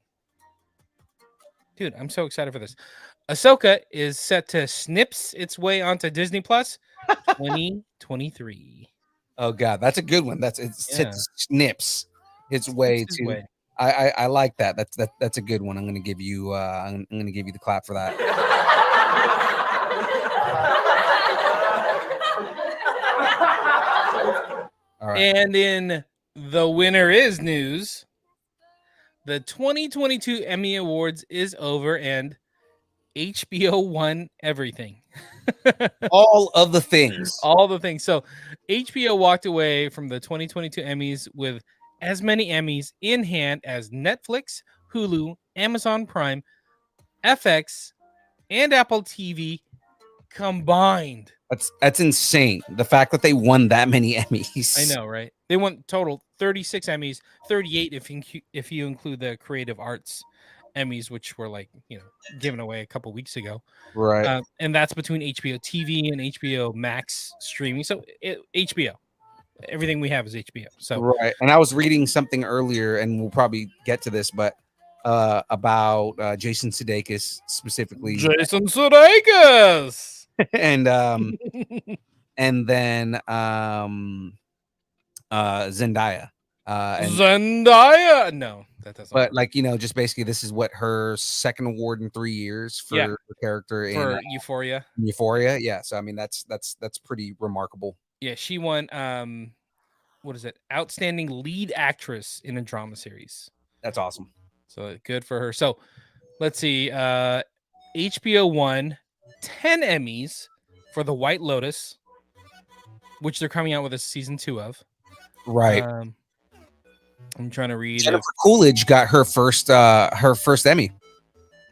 Dude, I'm so excited for this. Ahsoka is set to snips its way onto Disney Plus 2023. Oh God, that's a good one. It snips its way Snips its to. way. I like that. That's a good one. I'm gonna give you the clap for that. All right. And in the winner is news, the 2022 Emmy Awards is over and HBO won everything. All of the things. All the things. So HBO walked away from the 2022 Emmys with as many Emmys in hand as Netflix, Hulu, Amazon Prime, FX, and Apple TV combined. That's insane. The fact that they won that many Emmys. I know, right? They won total 36 Emmys, 38 if you include the creative arts Emmys, which were given away a couple weeks ago. Right. And that's between HBO TV and HBO Max streaming. So HBO, everything we have is HBO. So right. And I was reading something earlier, and we'll probably get to this, but about Jason Sudeikis specifically. Jason Sudeikis. and and then Zendaya. Zendaya. No, that doesn't. But just basically, this is what her second award in 3 years for her character for in Euphoria. Euphoria, yeah. So I mean, that's pretty remarkable. Yeah, she won. What is it? Outstanding lead actress in a drama series. That's awesome. So good for her. So let's see. HBO won 10 Emmys for The White Lotus, which they're coming out with a season 2 of. Right. I'm trying to read. Jennifer Coolidge got her first Emmy.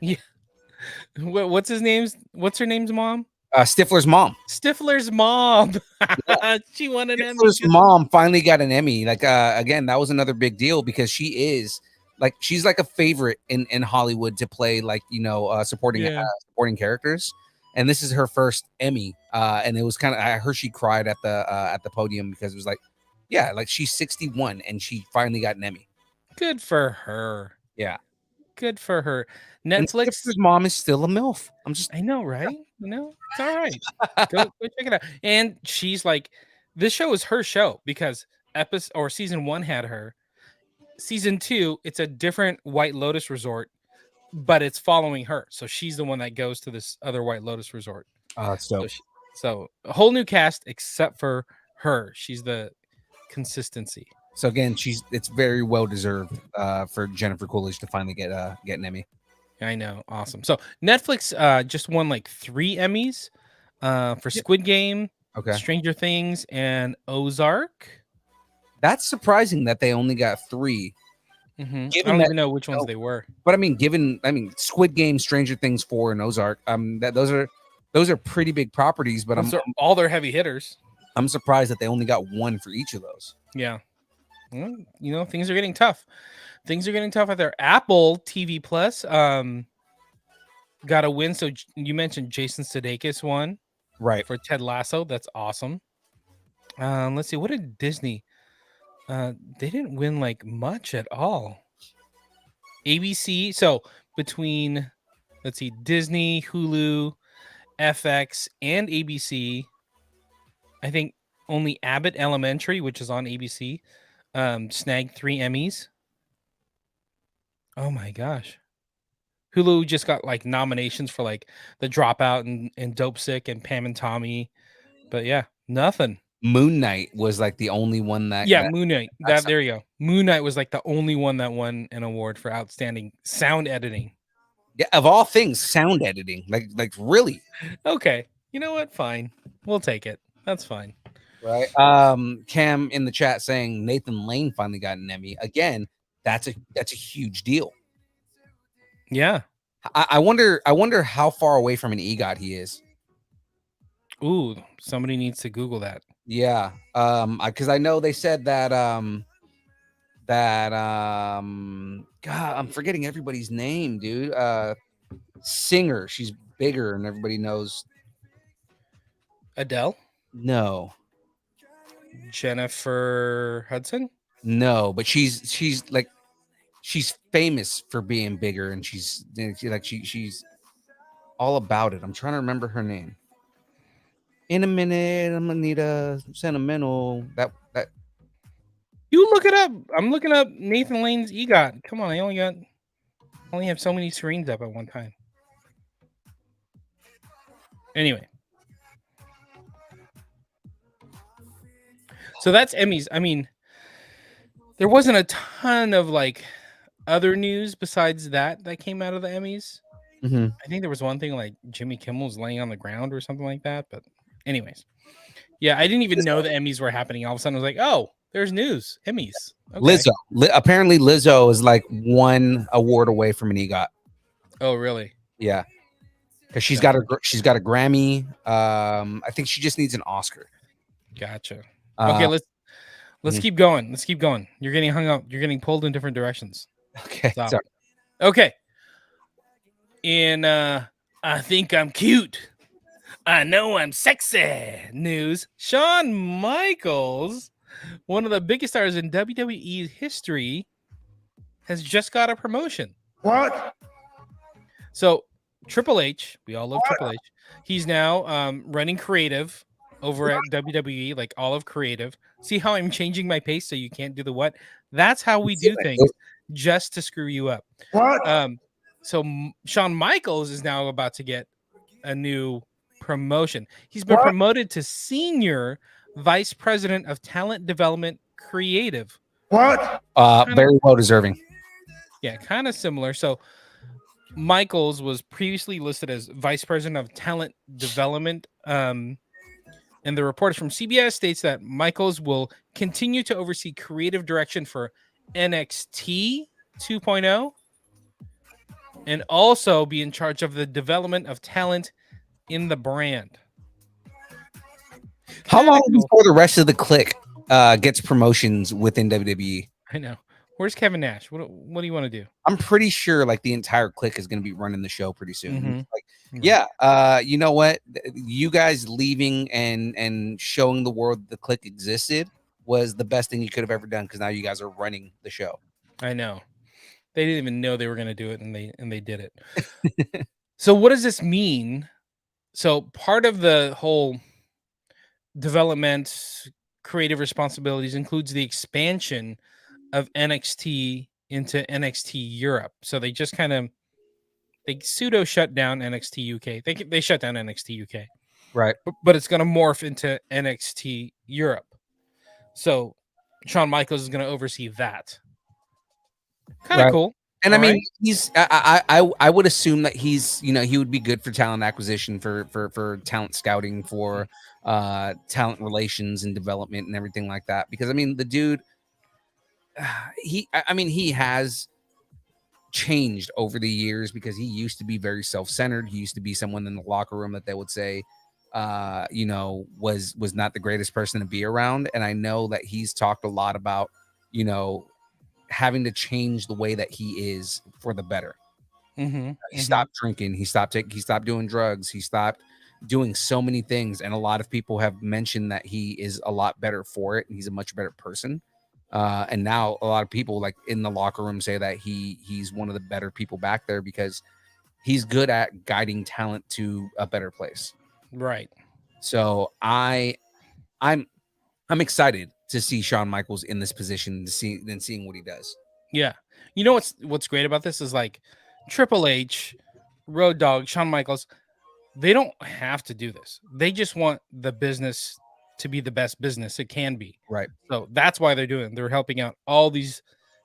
Yeah. What's her name's mom? Stifler's mom. Stifler's mom. Yeah. She won an Emmy. Stifler's mom finally got an Emmy. Again, that was another big deal because she's like a favorite in Hollywood to play supporting characters. And this is her first Emmy. And it was I heard she cried at the podium because it was she's 61 and she finally got an Emmy. Good for her. Yeah. Good for her. Netflix. His mom is still a MILF. I know, right? It's all right. Go check it out. And she's this show is her show because season 1 had her. Season 2, it's a different White Lotus resort, but it's following her. So she's the one that goes to this other White Lotus resort. Oh, that's dope. So a whole new cast except for her. She's the consistency. So again, it's very well deserved for Jennifer Coolidge to finally get an Emmy. I know, awesome. So Netflix just won like 3 Emmys for Squid Game, Okay, Stranger Things, and Ozark. that's surprising that they only got 3. I Given don't that- even know which ones they were. But I mean, Squid Game, Stranger Things 4, and Ozark. Those are pretty big properties. But Those are all their heavy hitters. I'm surprised that they only got 1 for each of those. Yeah. Well, you know, things are getting tough. Things are getting tough out there. Apple TV Plus got a win. So you mentioned Jason Sudeikis won Right. for Ted Lasso. That's awesome. Let's see. What did Disney? They didn't win like much at all. ABC. So between, let's see, Disney, Hulu, FX, and ABC, I think only Abbott Elementary, which is on ABC, snagged 3 Emmys. Oh my gosh. Hulu just got like nominations for like The Dropout and Dope Sick and Pam and Tommy. But yeah, nothing. Moon Knight was like the only one that. Yeah, Moon Knight. There you go. Moon Knight was like the only one that won an award for outstanding sound editing. Yeah, of all things, sound editing. Like really. Okay. You know what? Fine. We'll take it. That's fine. Right. Cam in the chat saying Nathan Lane finally got an Emmy. Again, that's a huge deal. Yeah. I wonder how far away from an EGOT he is. Ooh, somebody needs to Google that. Yeah. Because I know they said that God, I'm forgetting everybody's name, dude. Singer, she's bigger and everybody knows. Adele? No. Jennifer Hudson? No, but she's famous for being bigger, and she's all about it. I'm trying to remember her name. In a minute, I'm gonna need a sentimental. That You look it up. I'm looking up Nathan Lane's EGOT. Come on, I only have so many screens up at one time. Anyway. So that's Emmys. I mean, there wasn't a ton of like other news besides that came out of the Emmys. Mhm. I think there was one thing like Jimmy Kimmel's laying on the ground or something like that. But anyways, yeah, I didn't even know the Emmys were happening. All of a sudden, I was like, oh, there's news. Emmys. Okay. Lizzo. Apparently, Lizzo is like 1 award away from an EGOT. Oh, really? Yeah, because she's got a Grammy. I think she just needs an Oscar. Gotcha. Okay, let's keep going. Let's keep going. You're getting hung up. You're getting pulled in different directions. Okay. Stop. Sorry. Okay. In I think I'm cute. I know I'm sexy news. Shawn Michaels, one of the biggest stars in WWE history, has just got a promotion. What? So Triple H, we all love Triple H. He's now running creative over at WWE, like all of creative. See how I'm changing my pace so you can't do the what? That's how we do things, just to screw you up. What? So Shawn Michaels is now about to get a new promotion. He's been promoted to Senior Vice President of Talent Development Creative. What? Very well deserving. Yeah, kind of similar. So Michaels was previously listed as Vice President of Talent Development. And the report from CBS states that Michaels will continue to oversee creative direction for NXT 2.0 and also be in charge of the development of talent in the brand. How long before the rest of the clique gets promotions within WWE? I know. Where's Kevin Nash? What do you want to do? I'm pretty sure like the entire clique is going to be running the show pretty soon. Mhm. Like, yeah, you know what? You guys leaving and showing the world the clique existed was the best thing you could have ever done because now you guys are running the show. I know. They didn't even know they were going to do it, and they did it. So what does this mean? So part of the whole development, creative responsibilities includes the expansion of NXT into NXT Europe. So they just they pseudo shut down NXT UK. They shut down NXT UK. Right. But it's going to morph into NXT Europe. So Shawn Michaels is going to oversee that. Kind of Right. cool. And I All mean, right. he's I would assume that he's, you know, he would be good for talent acquisition, for talent scouting, for talent relations and development and everything like that. Because I mean, the dude, I mean, he has changed over the years, because he used to be very self-centered. He used to be someone in the locker room that they would say, you know, was not the greatest person to be around. And I know that he's talked a lot about, you know, having to change the way that he is for the better. He stopped drinking. He stopped doing drugs. He stopped doing so many things. And a lot of people have mentioned that he is a lot better for it. And he's a much better person. And now a lot of people, like in the locker room, say that he's one of the better people back there, because he's good at guiding talent to a better place. Right. So I'm excited to see Shawn Michaels in this position, to seeing what he does. Yeah. You know what's great about this is like Triple H, Road Dogg, Shawn Michaels, they don't have to do this. They just want the business to be the best business it can be. Right. So that's why they're doing it. They're helping out all these,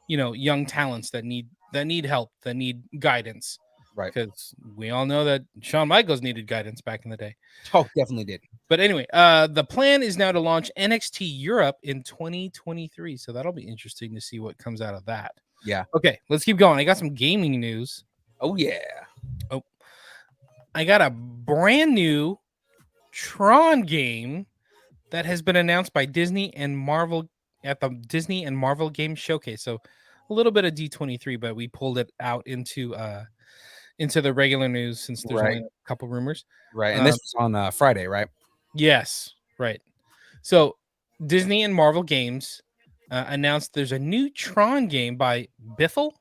you know, young talents that need help, that need guidance. Right. Because we all know that Shawn Michaels needed guidance back in the day. Oh, definitely did. But anyway, the plan is now to launch NXT Europe in 2023. So that'll be interesting to see what comes out of that. Yeah. Okay, let's keep going. I got some gaming news. Oh yeah. Oh, I got a brand new Tron game that has been announced by Disney and Marvel at the Disney and Marvel Game Showcase. So a little bit of D23, but we pulled it out into the regular news since there's Right. only a couple rumors. Right. And this was on Friday, right? Yes, right. So Disney and Marvel Games announced there's a new Tron game by Biffle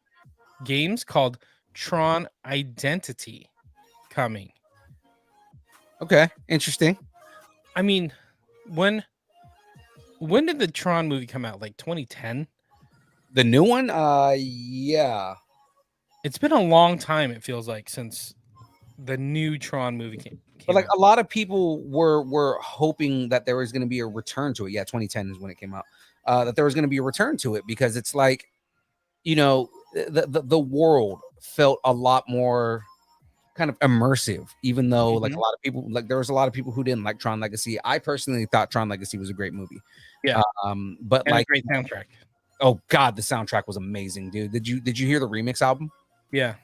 Games called Tron Identity coming. Okay. Interesting. I mean, when did the Tron movie come out? Like 2010? The new one? Yeah. It's been a long time, it feels like, since the new Tron movie came But like out. a lot of people were hoping that there was going to be a return to it. Yeah, 2010 is when it came out. That there was going to be a return to it, because it's like, you know, the world felt a lot more kind of immersive, even though like a lot of people, like there was a lot of people who didn't like Tron Legacy. I personally thought Tron Legacy was a great movie. Yeah. But And like, a great soundtrack. oh god, the soundtrack was amazing, dude. Did you hear the remix album? Yeah.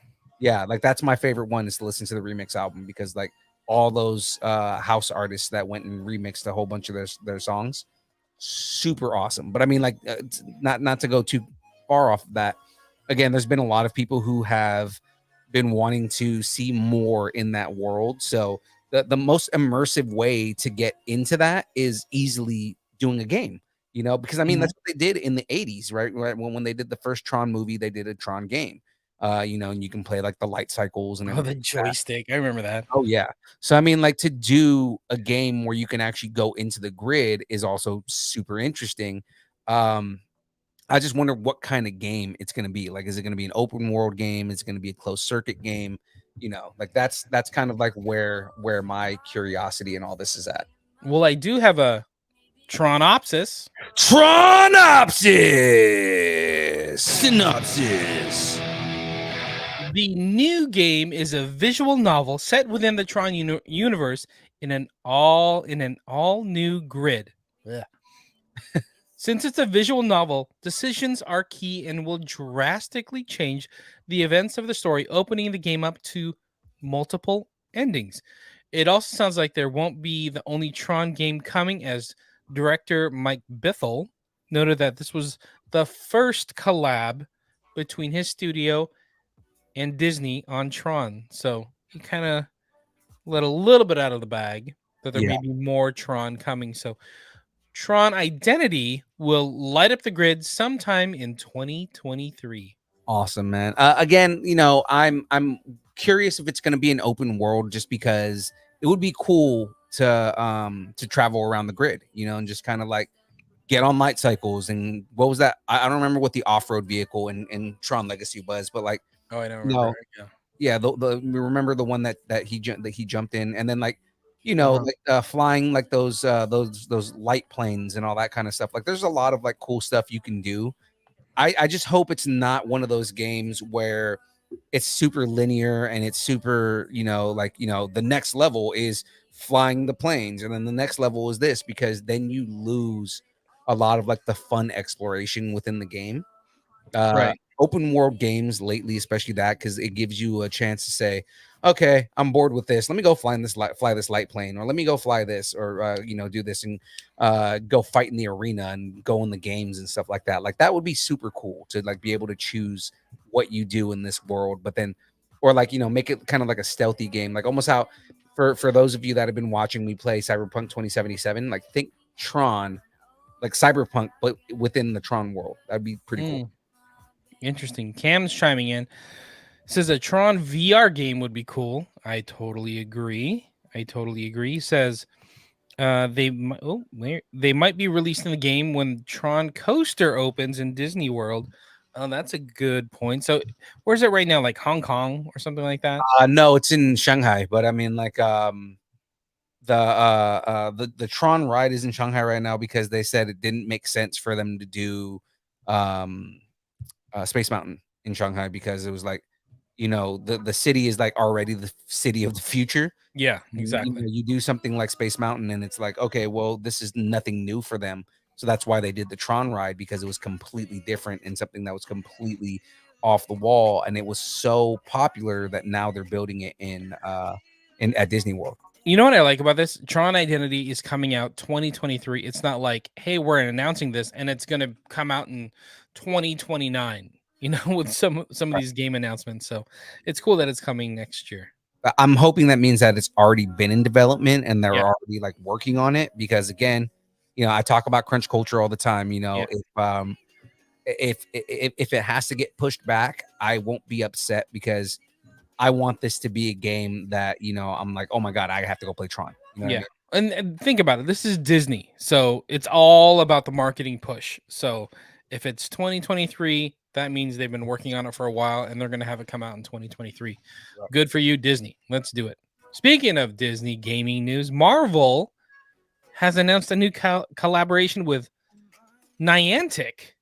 Yeah, like that's my favorite one, is to listen to the remix album, because like all those house artists that went and remixed a whole bunch of their songs, super awesome. But I mean, like not to go too far off of that. Again, there's been a lot of people who have been wanting to see more in that world. So the most immersive way to get into that is easily doing a game, you know, because I mean, that's what they did in the 80s, right? When they did the first Tron movie, they did a Tron game. You know, and you can play like the light cycles and Oh, the everything like that. joystick. I remember that. Oh yeah. So I mean, like to do a game where you can actually go into the grid is also super interesting. I just wonder what kind of game it's going to be. Like, is it going to be an open world game? Is it going to be a closed circuit game? You know, like that's kind of like where my curiosity and all this is at. Well, I do have a Tronopsis. Tronopsis synopsis. The new game is a visual novel set within the Tron universe in an all new grid. Ugh. Since it's a visual novel, decisions are key and will drastically change the events of the story, opening the game up to multiple endings. It also sounds like there won't be the only Tron game coming, as director Mike Bithell noted that this was the first collab between his studio and Disney on Tron. So he kind of let a little bit out of the bag that there may be more Tron coming. So Tron Identity will light up the grid sometime in 2023. Awesome, man. Again, you know, I'm curious if it's going to be an open world, just because it would be cool to travel around the grid, you know, and just kind of like get on light cycles. And what was that? I don't remember what the off-road vehicle in Tron Legacy was, but like, oh, I don't remember. Yeah, the remember the one that he jumped in, and then like you know, Uh-huh. like flying like those light planes and all that kind of stuff. Like there's a lot of like cool stuff you can do. I just hope it's not one of those games where it's super linear and it's super, like, the next level is flying the planes and then the next level is this, because then you lose a lot of like the fun exploration within the game. Right. Open world games lately, especially that, because it gives you a chance to say, okay, I'm bored with this. Let me go fly this light plane, or let me go fly this, or do this and go fight in the arena and go in the games and stuff like that. Like that would be super cool to like be able to choose what you do in this world, but then, or like make it kind of like a stealthy game, like almost how for those of you that have been watching me play Cyberpunk 2077, like think Tron, like Cyberpunk, but within the Tron world. That'd be pretty cool. Interesting. Cam's chiming in. Says a Tron VR game would be cool. I totally agree. He says they might be releasing the game when Tron Coaster opens in Disney World. Oh, that's a good point. So where's it right now? Like Hong Kong or something like that? No, it's in Shanghai, but I mean like the Tron ride is in Shanghai right now because they said it didn't make sense for them to do Space Mountain in Shanghai, because it was like, the city is like already the city of the future. Yeah, exactly. You do something like Space Mountain and it's like, okay, well, this is nothing new for them. So that's why they did the Tron ride, because it was completely different and something that was completely off the wall. And it was so popular that now they're building it in at Disney World. You know what I like about this? Tron Identity is coming out 2023. It's not like, hey, we're announcing this and it's going to come out in 2029, with some of these game announcements. So it's cool that it's coming next year. I'm hoping that means that it's already been in development and they're Yeah. already like working on it, because again, I talk about crunch culture all the time. Yeah. If it has to get pushed back, I won't be upset, because I want this to be a game that, I'm like, oh my God, I have to go play Tron. You know what I mean? And think about it. This is Disney. So it's all about the marketing push. So if it's 2023, that means they've been working on it for a while and they're going to have it come out in 2023. Right. Good for you, Disney. Let's do it. Speaking of Disney gaming news, Marvel has announced a new collaboration with Niantic.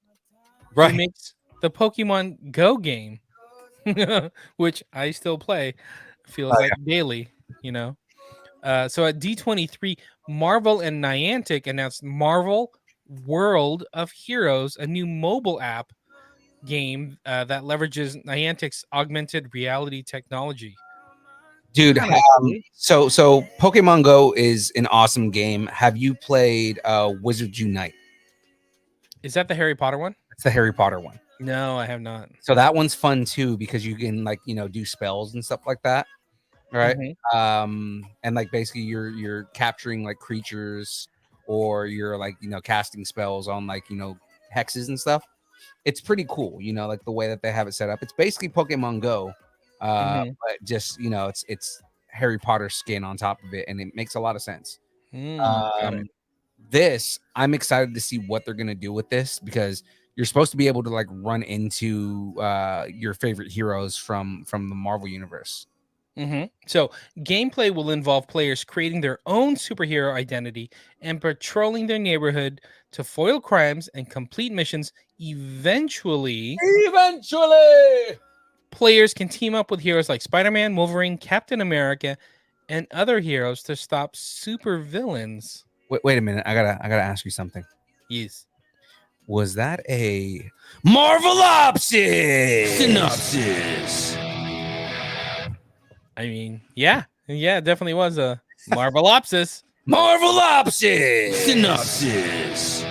Right. Who makes the Pokemon Go game, which I still play. Feels like daily, So at D23, Marvel and Niantic announced Marvel World of Heroes, a new mobile app game that leverages Niantic's augmented reality technology. Dude, so Pokemon Go is an awesome game. Have you played Wizards Unite? Is that the Harry Potter one? It's the Harry Potter one. No, I have not. So that one's fun too, because you can like, do spells and stuff like that. Right. Mm-hmm. And like basically you're capturing like creatures, or you're like, casting spells on like, hexes and stuff. It's pretty cool, like the way that they have it set up. It's basically Pokemon Go, but just, it's Harry Potter skin on top of it, and it makes a lot of sense. Got it. This, I'm excited to see what they're gonna do with this, because you're supposed to be able to like run into your favorite heroes from the Marvel universe. So gameplay will involve players creating their own superhero identity and patrolling their neighborhood to foil crimes and complete missions. Eventually, players can team up with heroes like Spider-Man, Wolverine, Captain America, and other heroes to stop supervillains. Wait a minute, I gotta ask you something. Yes. Was that a Marvelopsis synopsis? I mean, yeah, it definitely was a Marvelopsis. Marvelopsis synopsis.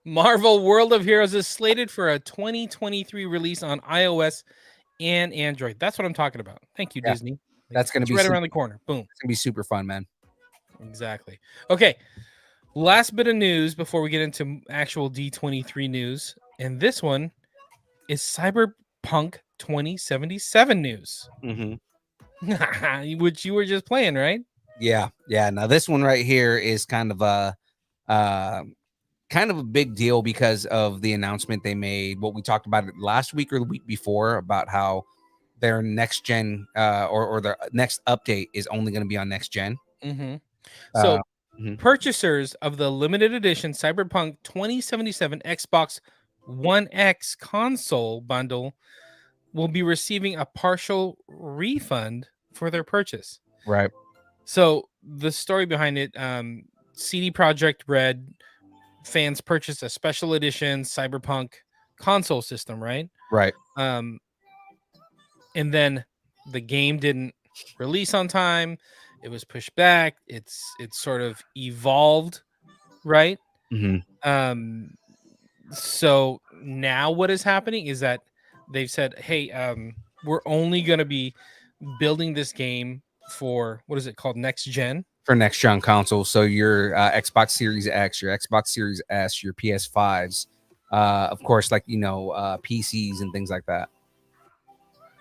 Marvel World of Heroes is slated for a 2023 release on iOS and Android. That's what I'm talking about. Thank you, Disney. That's going to be right around the corner. Boom. It's going to be super fun, man. Exactly. Okay. Last bit of news before we get into actual D23 news. And this one is Cyberpunk 2077 news. Which you were just playing, right? Yeah. Now this one right here is kind of a big deal because of the announcement they made. What we talked about it last week or the week before about how their next gen or their next update is only going to be on next gen. Mm-hmm. So mhm. purchasers of the limited edition Cyberpunk 2077 Xbox One X console bundle will be receiving a partial refund for their purchase. Right. So the story behind it, CD Projekt Red fans purchased a special edition Cyberpunk console system, right? Right. And then the game didn't release on time. It was pushed back. It's sort of evolved, right? Mm-hmm. So now what is happening is that they've said, hey, we're only going to be building this game for, what is it called, next gen? For next gen console. So your Xbox Series X, your Xbox Series S, your PS5s, of course, like, PCs and things like that.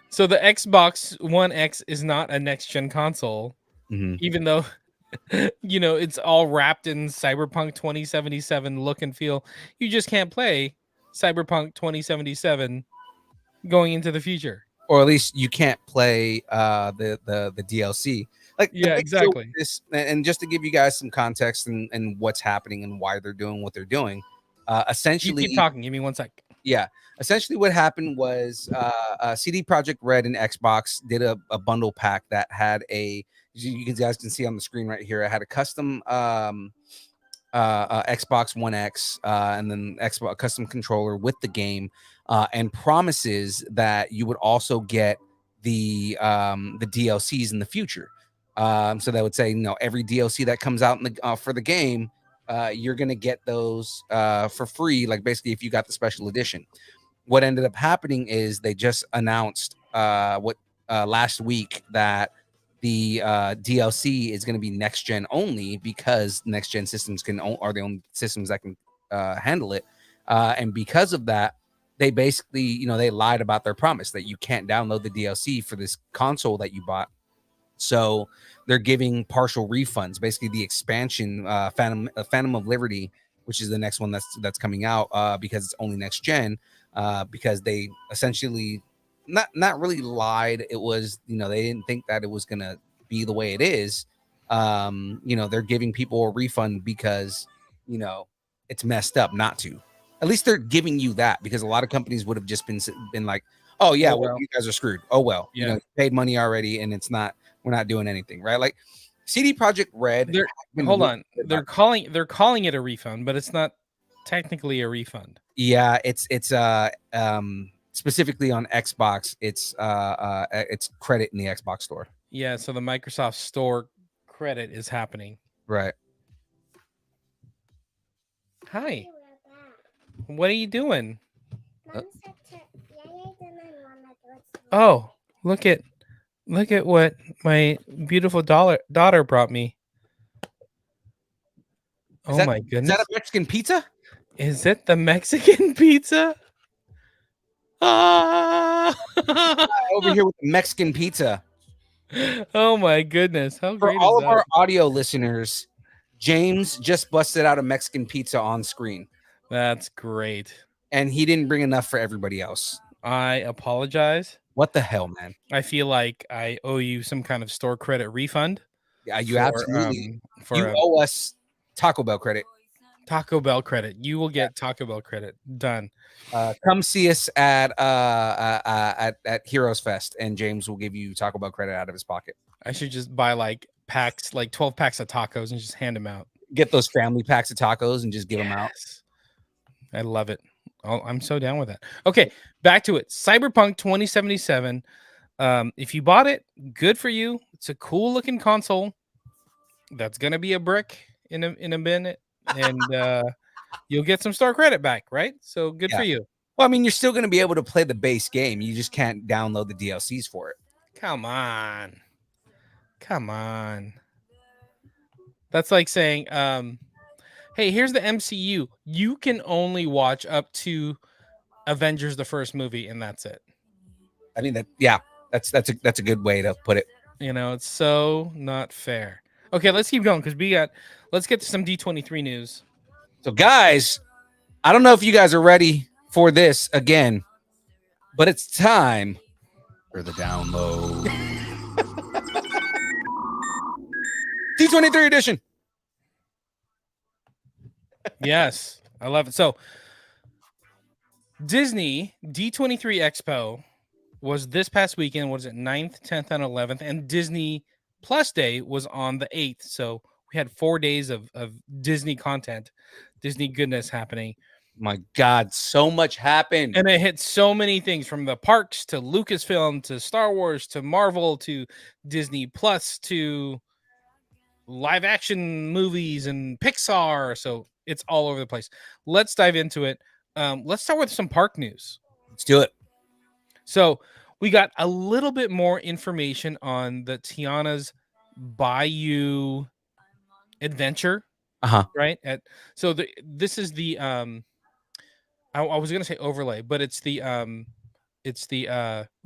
So the Xbox One X is not a next gen console, Mm-hmm. even though it's all wrapped in Cyberpunk 2077 look and feel. You just can't play Cyberpunk 2077 going into the future. Or at least you can't play the DLC. Like, yeah, exactly. This, and just to give you guys some context and what's happening and why they're doing what they're doing, essentially, you keep talking. Give me 1 sec. Yeah, essentially what happened was CD Projekt Red and Xbox did a bundle pack that had you guys can see on the screen right here. It had a custom Xbox One X and then Xbox custom controller with the game, and promises that you would also get the DLCs in the future. So that would say, every DLC that comes out for the game, you're gonna get those for free. Like, basically, if you got the special edition. What ended up happening is they just announced last week that the DLC is going to be next gen only, because next gen systems are the only systems that can handle it, and because of that, they basically they lied about their promise that you can't download the DLC for this console that you bought. So they're giving partial refunds. Basically, the expansion Phantom of Liberty, which is the next one that's coming out, because it's only next gen, because they essentially not really lied. It was, they didn't think that it was gonna be the way it is. They're giving people a refund because it's messed up not to. At least they're giving you that, because a lot of companies would have just been like, oh yeah, well, you guys are screwed. Oh well, Yeah. You paid money already, and we're not doing anything, right? Like, CD Projekt Red. Hold on, they're calling it a refund, but it's not technically a refund. Yeah, it's specifically on Xbox, it's credit in the Xbox store. Yeah, so the Microsoft Store credit is happening. Right. Hi. What are you doing? Oh, look at what my beautiful daughter brought me. My goodness. Is that a Mexican pizza? Is it the Mexican pizza? Ah! Over here with the Mexican pizza. Oh my goodness. How great For all is of our audio listeners, James just busted out a Mexican pizza on screen. That's great. And he didn't bring enough for everybody else. I apologize. What the hell, man? I feel like I owe you some kind of store credit refund. Yeah, you absolutely owe us Taco Bell credit. Taco Bell credit. You will get Taco Bell credit. Done. Come see us at Heroes Fest, and James will give you Taco Bell credit out of his pocket. I should just buy like 12 packs of tacos and just hand them out. Get those family packs of tacos and just give them out. I love it. I'm so down with that. Okay, back to it. Cyberpunk 2077. If you bought it, good for you. It's a cool looking console. That's gonna be a brick in a minute, and you'll get some store credit back, right? So good for you. Well, I mean, you're still gonna be able to play the base game. You just can't download the DLCs for it. Come on. That's like saying, hey, here's the MCU. You can only watch up to Avengers the first movie, and that's it. I mean, that's a good way to put it. It's so not fair. Okay, let's keep going, because let's get to some D23 news. So, guys, I don't know if you guys are ready for this again, but it's time For the download. D23 edition. Yes, I love it. So Disney D23 Expo was this past weekend. Was it 9th, 10th, and 11th? And Disney Plus Day was on the 8th. So we had 4 days of Disney content, Disney goodness happening. My God, so much happened. And it hit so many things, from the parks to Lucasfilm to Star Wars to Marvel to Disney Plus to live action movies and Pixar. So it's all over the place. Let's dive into it. Let's start with some park news. Let's do it. So we got a little bit more information on the Tiana's Bayou adventure, right? This is the I was gonna say overlay, but it's the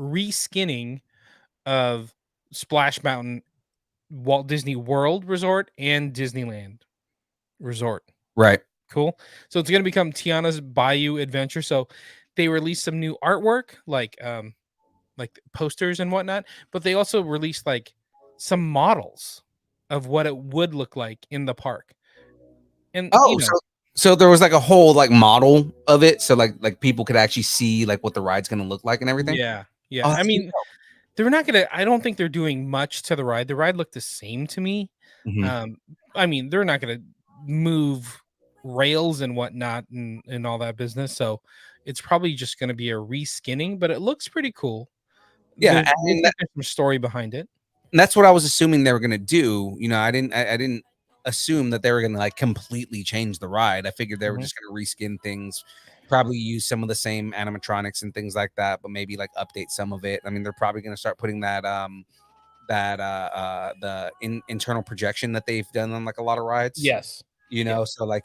reskinning of Splash Mountain, Walt Disney World Resort, and Disneyland Resort. Right. Cool. So it's gonna become Tiana's Bayou Adventure. So they released some new artwork, like posters and whatnot, but they also released like some models of what it would look like in the park. And so there was like a whole like model of it, so like people could actually see like what the ride's gonna look like and everything. Yeah. Oh, I mean, they're not gonna. I don't think they're doing much to the ride. The ride looked the same to me. Mhm. I mean, they're not gonna move rails and whatnot and all that business. So it's probably just gonna be a reskinning, but it looks pretty cool. Yeah, There's some story behind it. And that's what I was assuming they were gonna do. You know, I didn't assume that they were gonna like completely change the ride. I figured they were just gonna reskin things, probably use some of the same animatronics and things like that, but maybe like update some of it. I mean, they're probably gonna start putting that the internal projection that they've done on like a lot of rides. Yes. You know, so like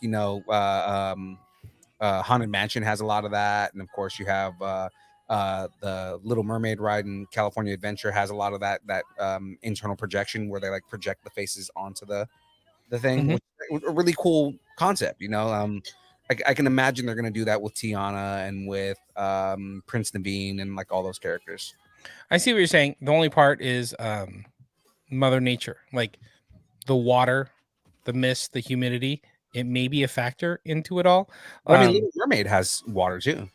Haunted Mansion has a lot of that, and of course you have the Little Mermaid ride in California Adventure has a lot of that internal projection where they like project the faces onto the thing. Which, a really cool concept, you know. I can imagine they're gonna do that with Tiana and with Prince Naveen and like all those characters. I see what you're saying. The only part is Mother Nature, like the water, the mist, the humidity. It may be a factor into it all. Well, I mean, Little Mermaid has water too.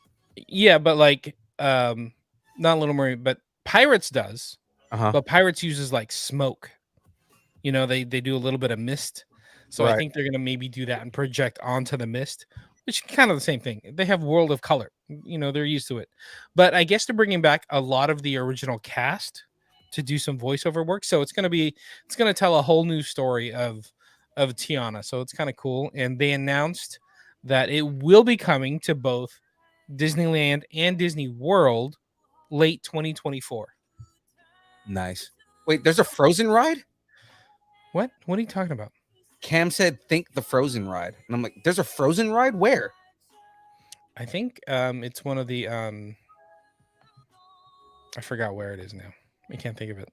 Yeah, but like not Little Mermaid, but Pirates does. But Pirates uses like smoke. You know, they do a little bit of mist. So I think they're gonna maybe do that and project onto the mist, which is kind of the same thing. They have World of Color. You know, they're used to it. But I guess they're bringing back a lot of the original cast to do some voiceover work. So it's gonna tell a whole new story of Tiana. So it's kind of cool. And they announced that it will be coming to both Disneyland and Disney World late 2024. Nice. Wait, there's a Frozen ride? What are you talking about? Cam said think the Frozen ride. And I'm like, there's a Frozen ride? Where? I think it's one of the I forgot where it is now. I can't think of it.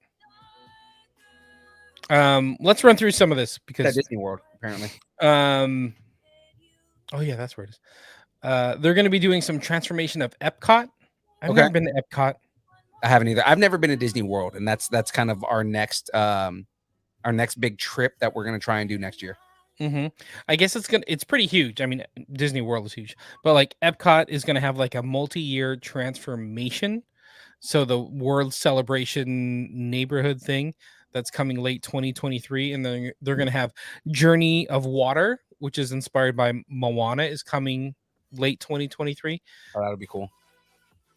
Let's run through some of this because at Disney World, apparently. Oh yeah, that's where it is. They're going to be doing some transformation of Epcot. I've never been to Epcot. I haven't either. I've never been to Disney World, and that's kind of our next big trip that we're going to try and do next year. I guess it's pretty huge. I mean, Disney World is huge, but like Epcot is going to have like a multi-year transformation. So the World Celebration neighborhood thing that's coming late 2023, and then they're going to have Journey of Water, which is inspired by Moana, is coming late 2023. Oh, that'll be cool.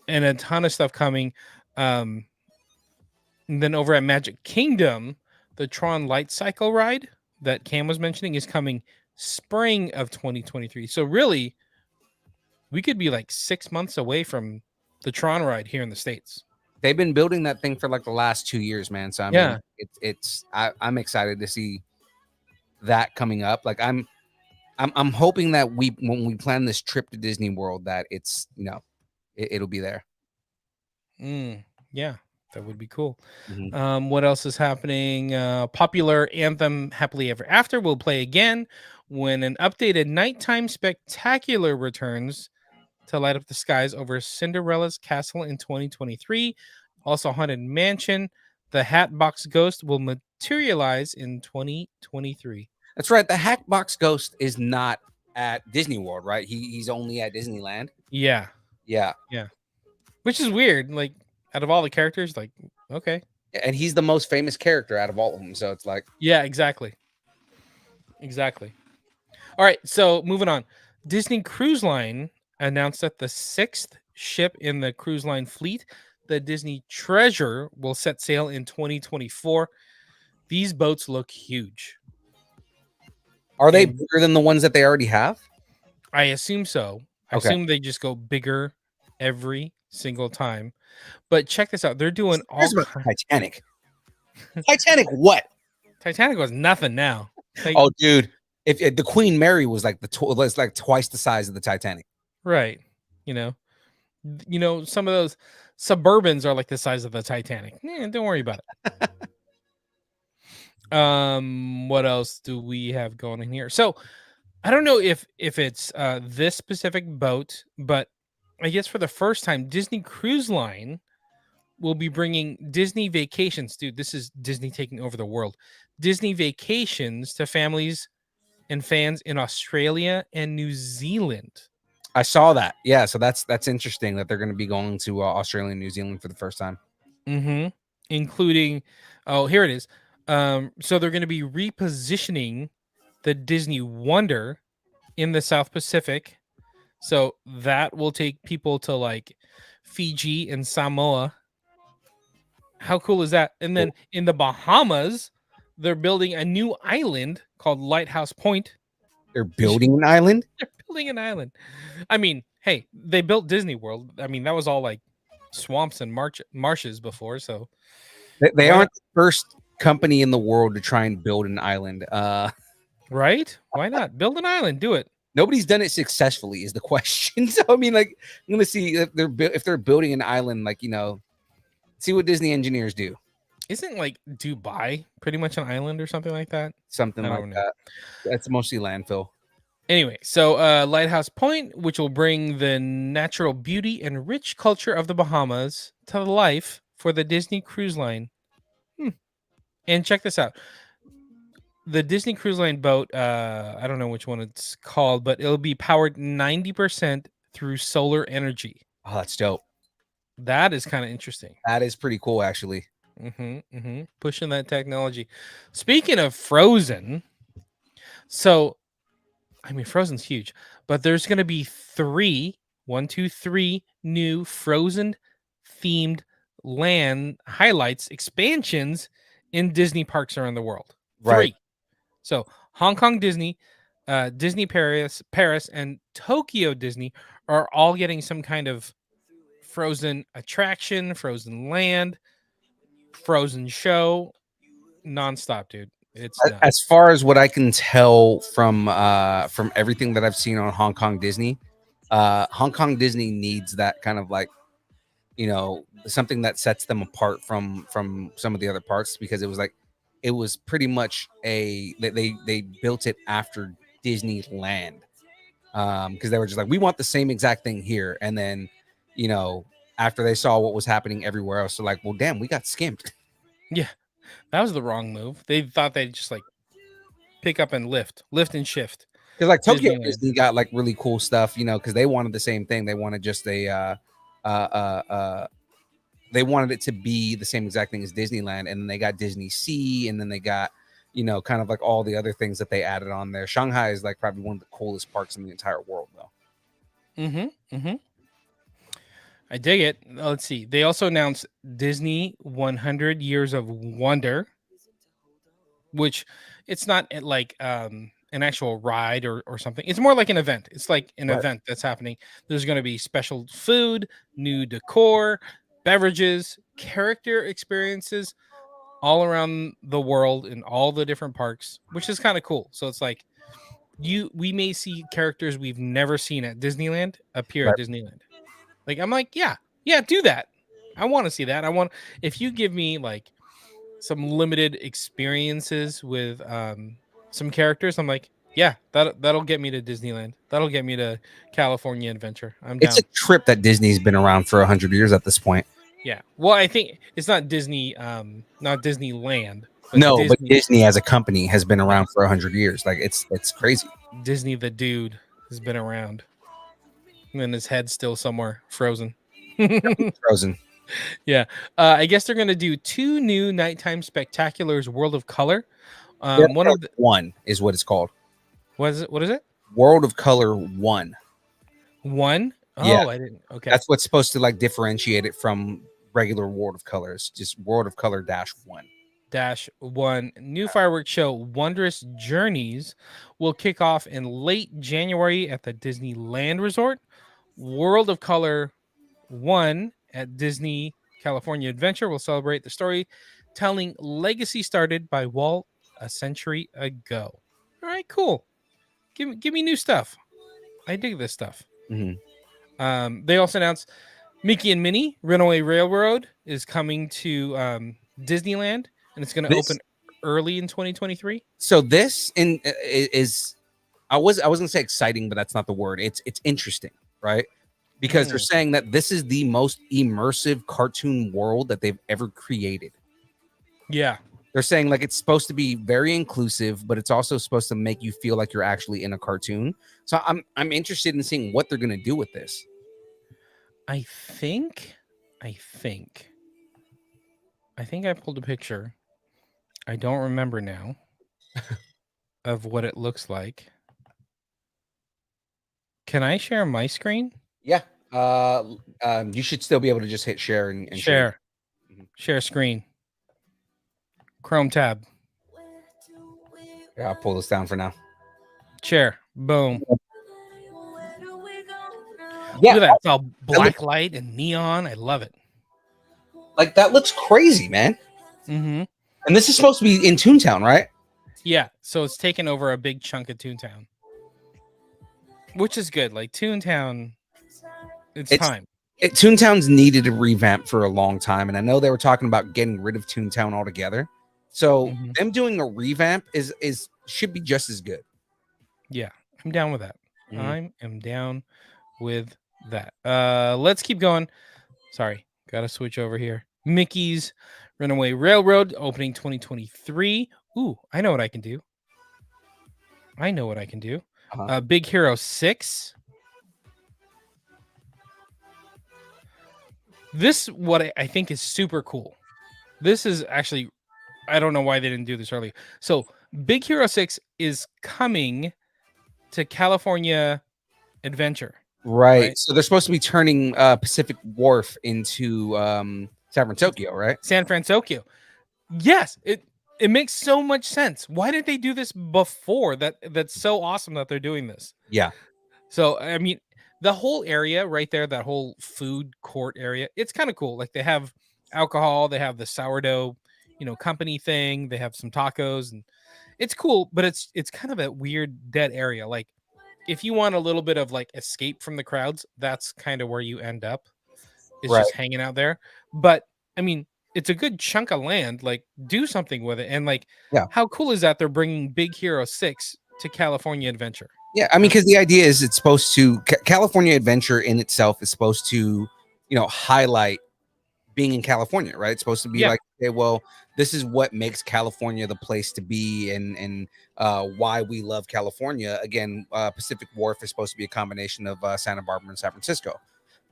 And a ton of stuff coming. And then over at Magic Kingdom, the Tron Light Cycle ride that Cam was mentioning is coming spring of 2023. So really, we could be like 6 months away from the Tron ride here in the States. They've been building that thing for like the last 2 years, man. So I mean, I'm excited to see that coming up. Like I'm hoping that when we plan this trip to Disney World, that it's, you know, it'll be there. Yeah, that would be cool. What else is happening? Popular anthem Happily Ever After will play again when an updated nighttime spectacular returns to light up the skies over Cinderella's castle in 2023. Also, Haunted Mansion, the Hatbox Ghost will materialize in 2023. That's right. The Hackbox Ghost is not at Disney World, right? He's only at Disneyland. Yeah, Yeah. which is weird. Like, out of all the characters, like, okay. And he's the most famous character out of all of them. So it's like, Yeah, exactly. All right, so moving on. Disney Cruise Line announced that the 6th ship in the cruise line fleet, the Disney Treasure, will set sail in 2024. These boats look huge. are they And bigger than the ones that they already have? I assume so. I Okay. assume they just go bigger every single time. But check this out. They're doing all Here's about kinds. Titanic. Titanic, what? Titanic was nothing now. Like, Oh, dude. If the Queen Mary was like was like twice the size of the Titanic. right. You know, some of those Suburbans are like the size of the Titanic. Don't worry about it. What else do we have going in here? So I don't know if it's this specific boat, but I guess for the first time, Disney Cruise Line will be bringing Disney Vacations. Dude, this is Disney taking over the world. Disney Vacations to families and fans in Australia and New Zealand. I saw that. Yeah, so that's interesting that they're going to be going to Australia and New Zealand for the first time. Mm-hmm. Including, oh, here it is. So they're going to be repositioning the Disney Wonder in the South Pacific. So that will take people to like Fiji and Samoa. How cool is that? And then in the Bahamas, they're building a new island called Lighthouse Point. They're building an island? They're building an island. I mean, hey, they built Disney World. I mean, that was all like swamps and marshes before. So They aren't the first company in the world to try and build an island. Right? Why not build an island? Do it. Nobody's done it successfully is the question. So I mean, like, I'm gonna see if they're building an island, like, you know, see what Disney engineers do. Isn't like Dubai pretty much an island or something like that? Something I like don't know. that. That's mostly landfill. Anyway, so Lighthouse Point, which will bring the natural beauty and rich culture of the Bahamas to life for the Disney Cruise Line. And check this out. The Disney Cruise Line boat, I don't know which one it's called, but it'll be powered 90% through solar energy. Oh, that's dope. That is kind of interesting. That is pretty cool, actually. Pushing that technology. Speaking of Frozen, so I mean, Frozen's huge, but there's going to be three new Frozen themed land highlights, expansions in Disney parks around the world. Right. 3. So Hong Kong Disney, Disney Paris, and Tokyo Disney are all getting some kind of Frozen attraction, Frozen land, Frozen show, nonstop, dude. It's nuts. As far as what I can tell from everything that I've seen on Hong Kong Disney needs that kind of, like, you know, something that sets them apart from some of the other parts, because it was pretty much they built it after Disneyland, because they were just like, we want the same exact thing here, and then, you know, after they saw what was happening everywhere else, they're like, well, damn, we got skimped. Yeah, that was the wrong move. They thought they'd just like pick up and lift and shift. Because like Tokyo Disneyland. Disney got like really cool stuff, you know, because they wanted the same thing. They wanted just they wanted it to be the same exact thing as Disneyland, and then they got Disney Sea, and then they got, you know, kind of like all the other things that they added on there. Shanghai is like probably one of the coolest parks in the entire world, though. I dig it. Let's see. They also announced Disney 100 Years of Wonder, which it's not like an actual ride or something. It's more like an event. It's like an event that's happening. There's going to be special food, new decor, beverages, character experiences all around the world in all the different parks, which is kind of cool. So it's like we may see characters we've never seen at Disneyland appear at Disneyland. Like, I'm like, yeah, do that. I want to see that. If you give me like some limited experiences with some characters, I'm like, yeah, that'll get me to Disneyland. That'll get me to California Adventure. I'm down. It's a trip that Disney's been around for 100 years at this point. Yeah. Well, I think it's not Disney, not Disneyland, but No, but Disney. Disney as a company has been around for 100 years. Like it's crazy. Disney the dude has been around. And then his head's still somewhere frozen. Frozen. Yeah. I guess they're gonna do 2 new nighttime spectaculars, World of Color. One of the One is what it's called. what is it? World of Color 1. One? Yeah. Oh, I didn't. Okay. That's what's supposed to like differentiate it from regular World of Colors. Just World of Color -1. -1 new fireworks show Wondrous Journeys will kick off in late January at the Disneyland Resort. World of Color 1 at Disney California Adventure will celebrate the storytelling legacy started by Walt a century ago. All right, cool. Give me new stuff. I dig this stuff. They also announced Mickey and Minnie Runaway Railroad is coming to Disneyland, and it's going to open early in 2023. So this is I was gonna say exciting, but that's not the word. It's interesting, right? Because they're saying that this is the most immersive cartoon world that they've ever created. Yeah. They're saying like it's supposed to be very inclusive, but it's also supposed to make you feel like you're actually in a cartoon. So I'm interested in seeing what they're gonna do with this. I think I pulled a picture. I don't remember now of what it looks like. Can I share my screen? Yeah. You should still be able to just hit share and Share. Share screen. Chrome tab. Yeah, I'll pull this down for now. Share. Boom. Yeah, Look at that. It's all black light and neon. I love it. Like that looks crazy, man. Mm-hmm. And this is supposed to be in Toontown, right? Yeah. So it's taken over a big chunk of Toontown, which is good. Like Toontown, it's time. Toontown's needed a revamp for a long time, and I know they were talking about getting rid of Toontown altogether. So them doing a revamp is should be just as good. Yeah, I'm down with that. I am down with that. Let's keep going. Sorry, gotta switch over here. Mickey's Runaway Railroad opening 2023. Ooh, I know what I can do. Big Hero 6. This what I think is super cool. This is actually, I don't know why they didn't do this earlier. So Big Hero 6 is coming to California Adventure. Right. So they're supposed to be turning Pacific Wharf into San Francisco, right? San Francisco. Yes, it makes so much sense. Why did they do this before? That's so awesome that they're doing this. Yeah. So I mean, the whole area right there, that whole food court area, it's kind of cool. Like they have alcohol, they have the sourdough, company thing, they have some tacos, and it's cool, but it's kind of a weird dead area. Like if you want a little bit of like escape from the crowds, that's kind of where you end up. It's just hanging out there. But I mean, it's a good chunk of land. Like do something with it. And like, how cool is that they're bringing Big Hero 6 to California Adventure? Yeah, I mean, because the idea is it's supposed to California Adventure in itself is supposed to, highlight being in California, right? It's supposed to be like, okay, well, this is what makes California the place to be, and why we love California. Again, Pacific Wharf is supposed to be a combination of Santa Barbara and San Francisco.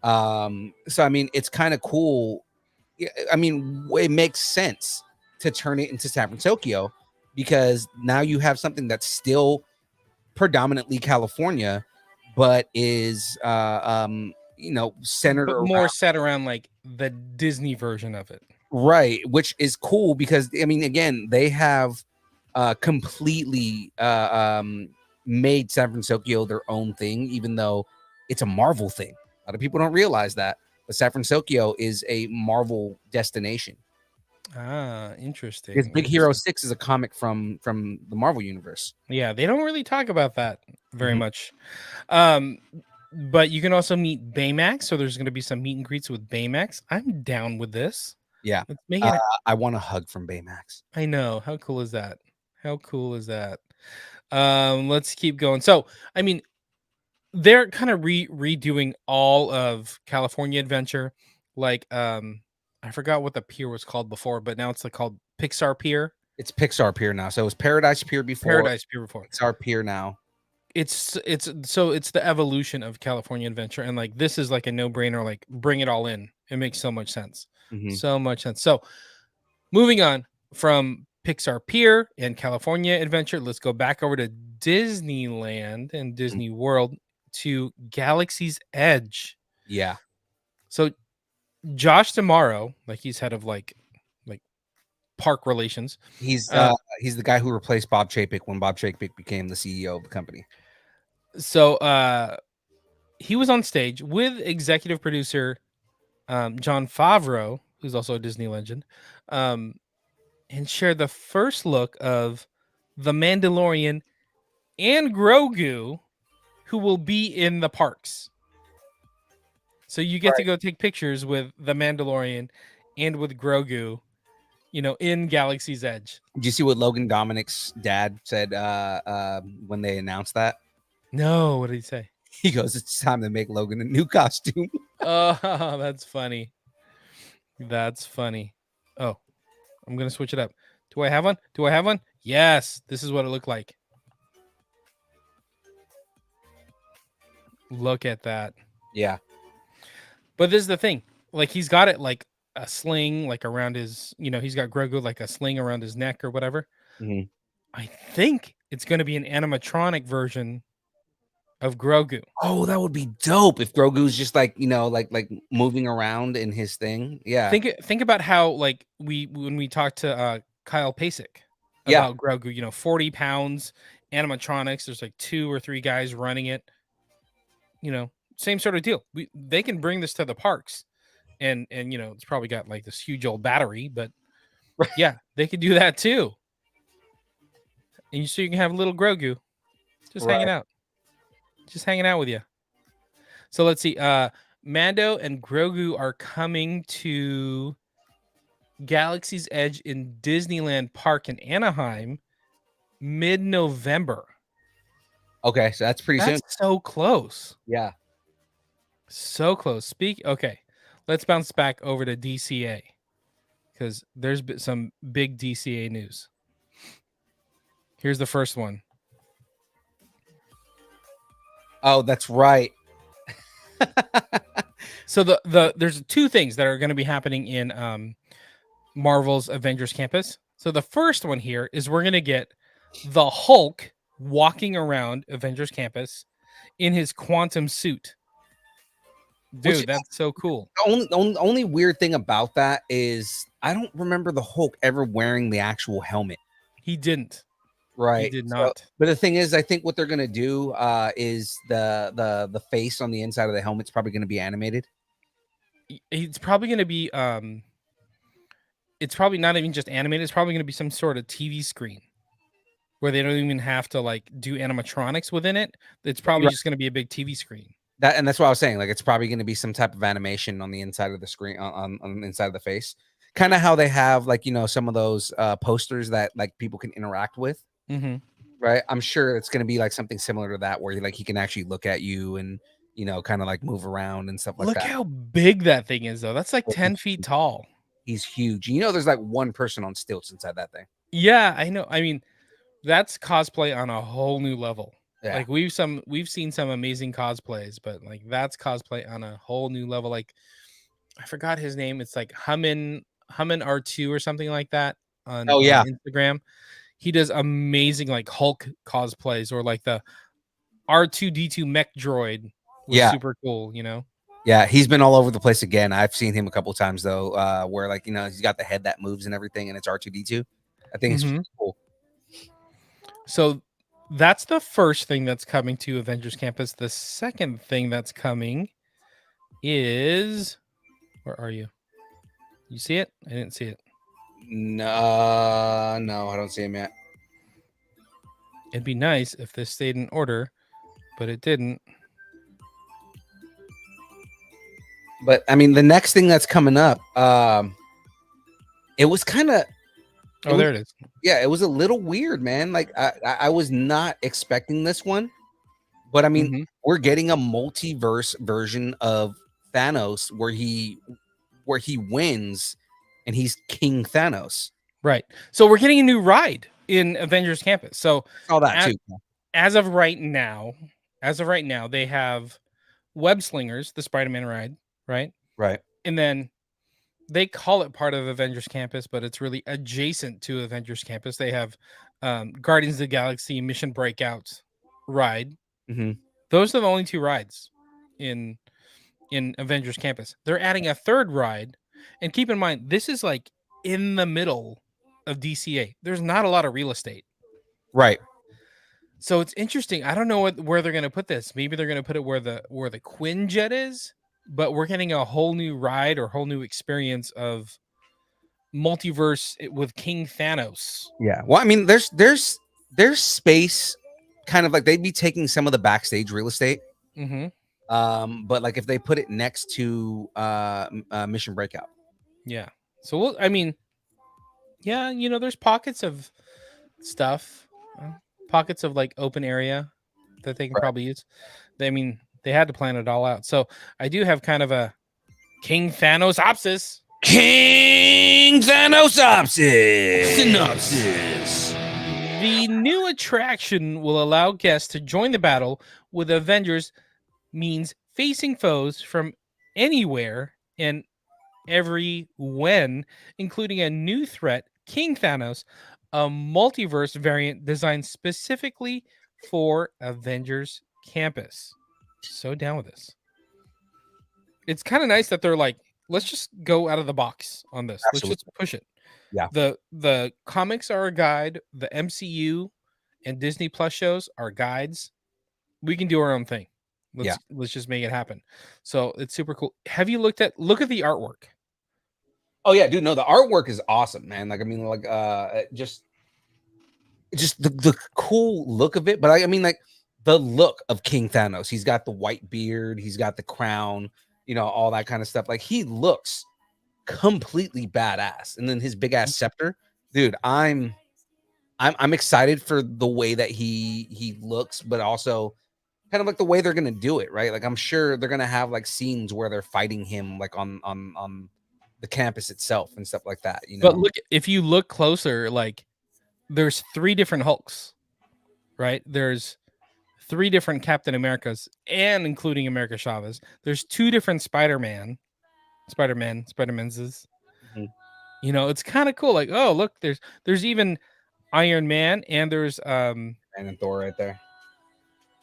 So I mean, it's kind of cool. I mean, it makes sense to turn it into San Francisco because now you have something that's still predominantly California, but is centered more set around like the Disney version of it, right? Which is cool because I mean, again, they have completely made San Francisco their own thing, even though it's a Marvel thing. A lot of people don't realize that, but San Francisco is a Marvel destination. Interesting. Because Big Hero 6 is a comic from the Marvel universe. Yeah, they don't really talk about that very much. But you can also meet Baymax, so there's going to be some meet and greets with Baymax. I'm down with this. Yeah, I want a hug from Baymax. I know. How cool is that? Let's keep going. So, I mean, they're kind of redoing all of California Adventure. Like, I forgot what the pier was called before, but now it's like called Pixar Pier. It's Pixar Pier now. So it was Paradise Pier before. Paradise Pier before. Pixar Pier now. It's the evolution of California Adventure, and like this is like a no-brainer. Like bring it all in. It makes so much sense. Mhm. So much sense. So moving on from Pixar Pier and California Adventure, let's go back over to Disneyland and Disney World to Galaxy's Edge. Yeah. So Josh Tomorrow, like he's head of like park relations. He's the guy who replaced Bob Chapek when Bob Chapek became the CEO of the company. So he was on stage with executive producer Jon Favreau, who's also a Disney legend, and shared the first look of the Mandalorian and Grogu, who will be in the parks. So you get to go take pictures with the Mandalorian and with Grogu, in Galaxy's Edge. Did you see what Logan Dominic's dad said when they announced that? No, what did he say? He goes, "It's time to make Logan a new costume." Oh, that's funny. That's funny. Oh, I'm going to switch it up. Do I have one? Yes, this is what it looked like. Look at that. Yeah. But this is the thing. Like he's got it like a sling like around his, he's got Grogu like a sling around his neck or whatever. Mhm. I think it's going to be an animatronic version of Grogu. Oh, that would be dope if Grogu's just like, like moving around in his thing. Yeah. Think about how like when we talked to Kyle Pasek Yeah. about Grogu, 40 pounds animatronics. There's like 2 or 3 guys running it. Same sort of deal. They can bring this to the parks, and it's probably got like this huge old battery, but yeah, they could do that too. And so you can have little Grogu just hanging out with you. So let's see. Mando and Grogu are coming to Galaxy's Edge in Disneyland Park in Anaheim mid-November. Okay, so that's pretty soon. That's so close. Yeah. So close. Okay, let's bounce back over to DCA because there's been some big DCA news. Here's the first one. Oh, that's right. So there's 2 things that are going to be happening in Marvel's Avengers Campus. So the first one here is we're going to get the Hulk walking around Avengers Campus in his quantum suit. Dude, that's so cool. The only weird thing about that is I don't remember the Hulk ever wearing the actual helmet. He didn't. Right. He did not. But the thing is, I think what they're gonna do is the face on the inside of the helmet's probably gonna be animated. It's probably gonna be it's probably not even just animated, it's probably gonna be some sort of TV screen where they don't even have to like do animatronics within it. It's probably just gonna be a big TV screen. That's what I was saying. Like it's probably gonna be some type of animation on the inside of the screen on the inside of the face. Kind of how they have like some of those posters that like people can interact with. Mm-hmm. Right. I'm sure it's going to be like something similar to that where like he can actually look at you and, kind of like move around and stuff like that. Look how big that thing is, though. That's like 10 feet tall. He's huge. There's like one person on stilts inside that thing. Yeah, I know. I mean, that's cosplay on a whole new level. Yeah. Like we've seen some amazing cosplays, but like that's cosplay on a whole new level. Like I forgot his name. It's like Hummin R2 or something like that on Instagram. He does amazing like Hulk cosplays or like the R2D2 mech droid was super cool, Yeah, he's been all over the place again. I've seen him a couple times though, where like he's got the head that moves and everything, and it's R2D2. I think it's really cool. So that's the first thing that's coming to Avengers Campus. The second thing that's coming is where are you? You see it? I didn't see it. No, I don't see him yet. It'd be nice if this stayed in order, but it didn't. But I mean, the next thing that's coming up, it was kind of. Oh, there it is. Yeah, it was a little weird, man. Like I was not expecting this one, but I mean, we're getting a multiverse version of Thanos where he where he wins and he's King Thanos. Right. So we're getting a new ride in Avengers Campus. So All that too. as of right now, they have Web Slingers, the Spider-Man ride, right? Right. And then they call it part of Avengers Campus, but it's really adjacent to Avengers Campus. They have Guardians of the Galaxy Mission Breakout ride. Mhm. Those are the only two rides in Avengers Campus. They're adding a third ride, and keep in mind this is like in the middle of DCA. There's not a lot of real estate. Right. So it's interesting. I don't know where they're going to put this. Maybe they're going to put it where the Quinjet is, but we're getting a whole new ride or whole new experience of multiverse with King Thanos. Yeah. Well, I mean, there's space, kind of like they'd be taking some of the backstage real estate. Mm-hmm. But like if they put it next to Mission Breakout. Yeah. So yeah, there's pockets of stuff, pockets of like open area that they can probably use. They had to plan it all out. So I do have kind of a King Thanosopsis. King Thanosopsis. Synopsis. The new attraction will allow guests to join the battle with Avengers, means facing foes from anywhere and every when, including a new threat, King Thanos, a multiverse variant designed specifically for Avengers Campus. So down with this. It's kind of nice that they're like, let's just go out of the box on this. Absolutely. Let's just push it. Yeah. The comics are a guide. The MCU and Disney Plus shows are guides. We can do our own thing. Let's just make it happen. So it's super cool. Have you look at the artwork? Oh yeah, dude. No, the artwork is awesome, man. Like, I mean, like just the cool look of it. But I mean, like the look of King Thanos. He's got the white beard, he's got the crown, all that kind of stuff. Like he looks completely badass. And then his big ass scepter, dude. I'm excited for the way that he looks, but also kind of like the way they're gonna do it, right? Like I'm sure they're gonna have like scenes where they're fighting him like on the campus itself and stuff like that. But if you look closer, like there's 3 different Hulks, right? There's 3 different Captain Americas, and including America Chavez. There's 2 different Spider-Men's. Mhm. It's kind of cool. Like, oh look, there's even Iron Man, and there's And then Thor right there.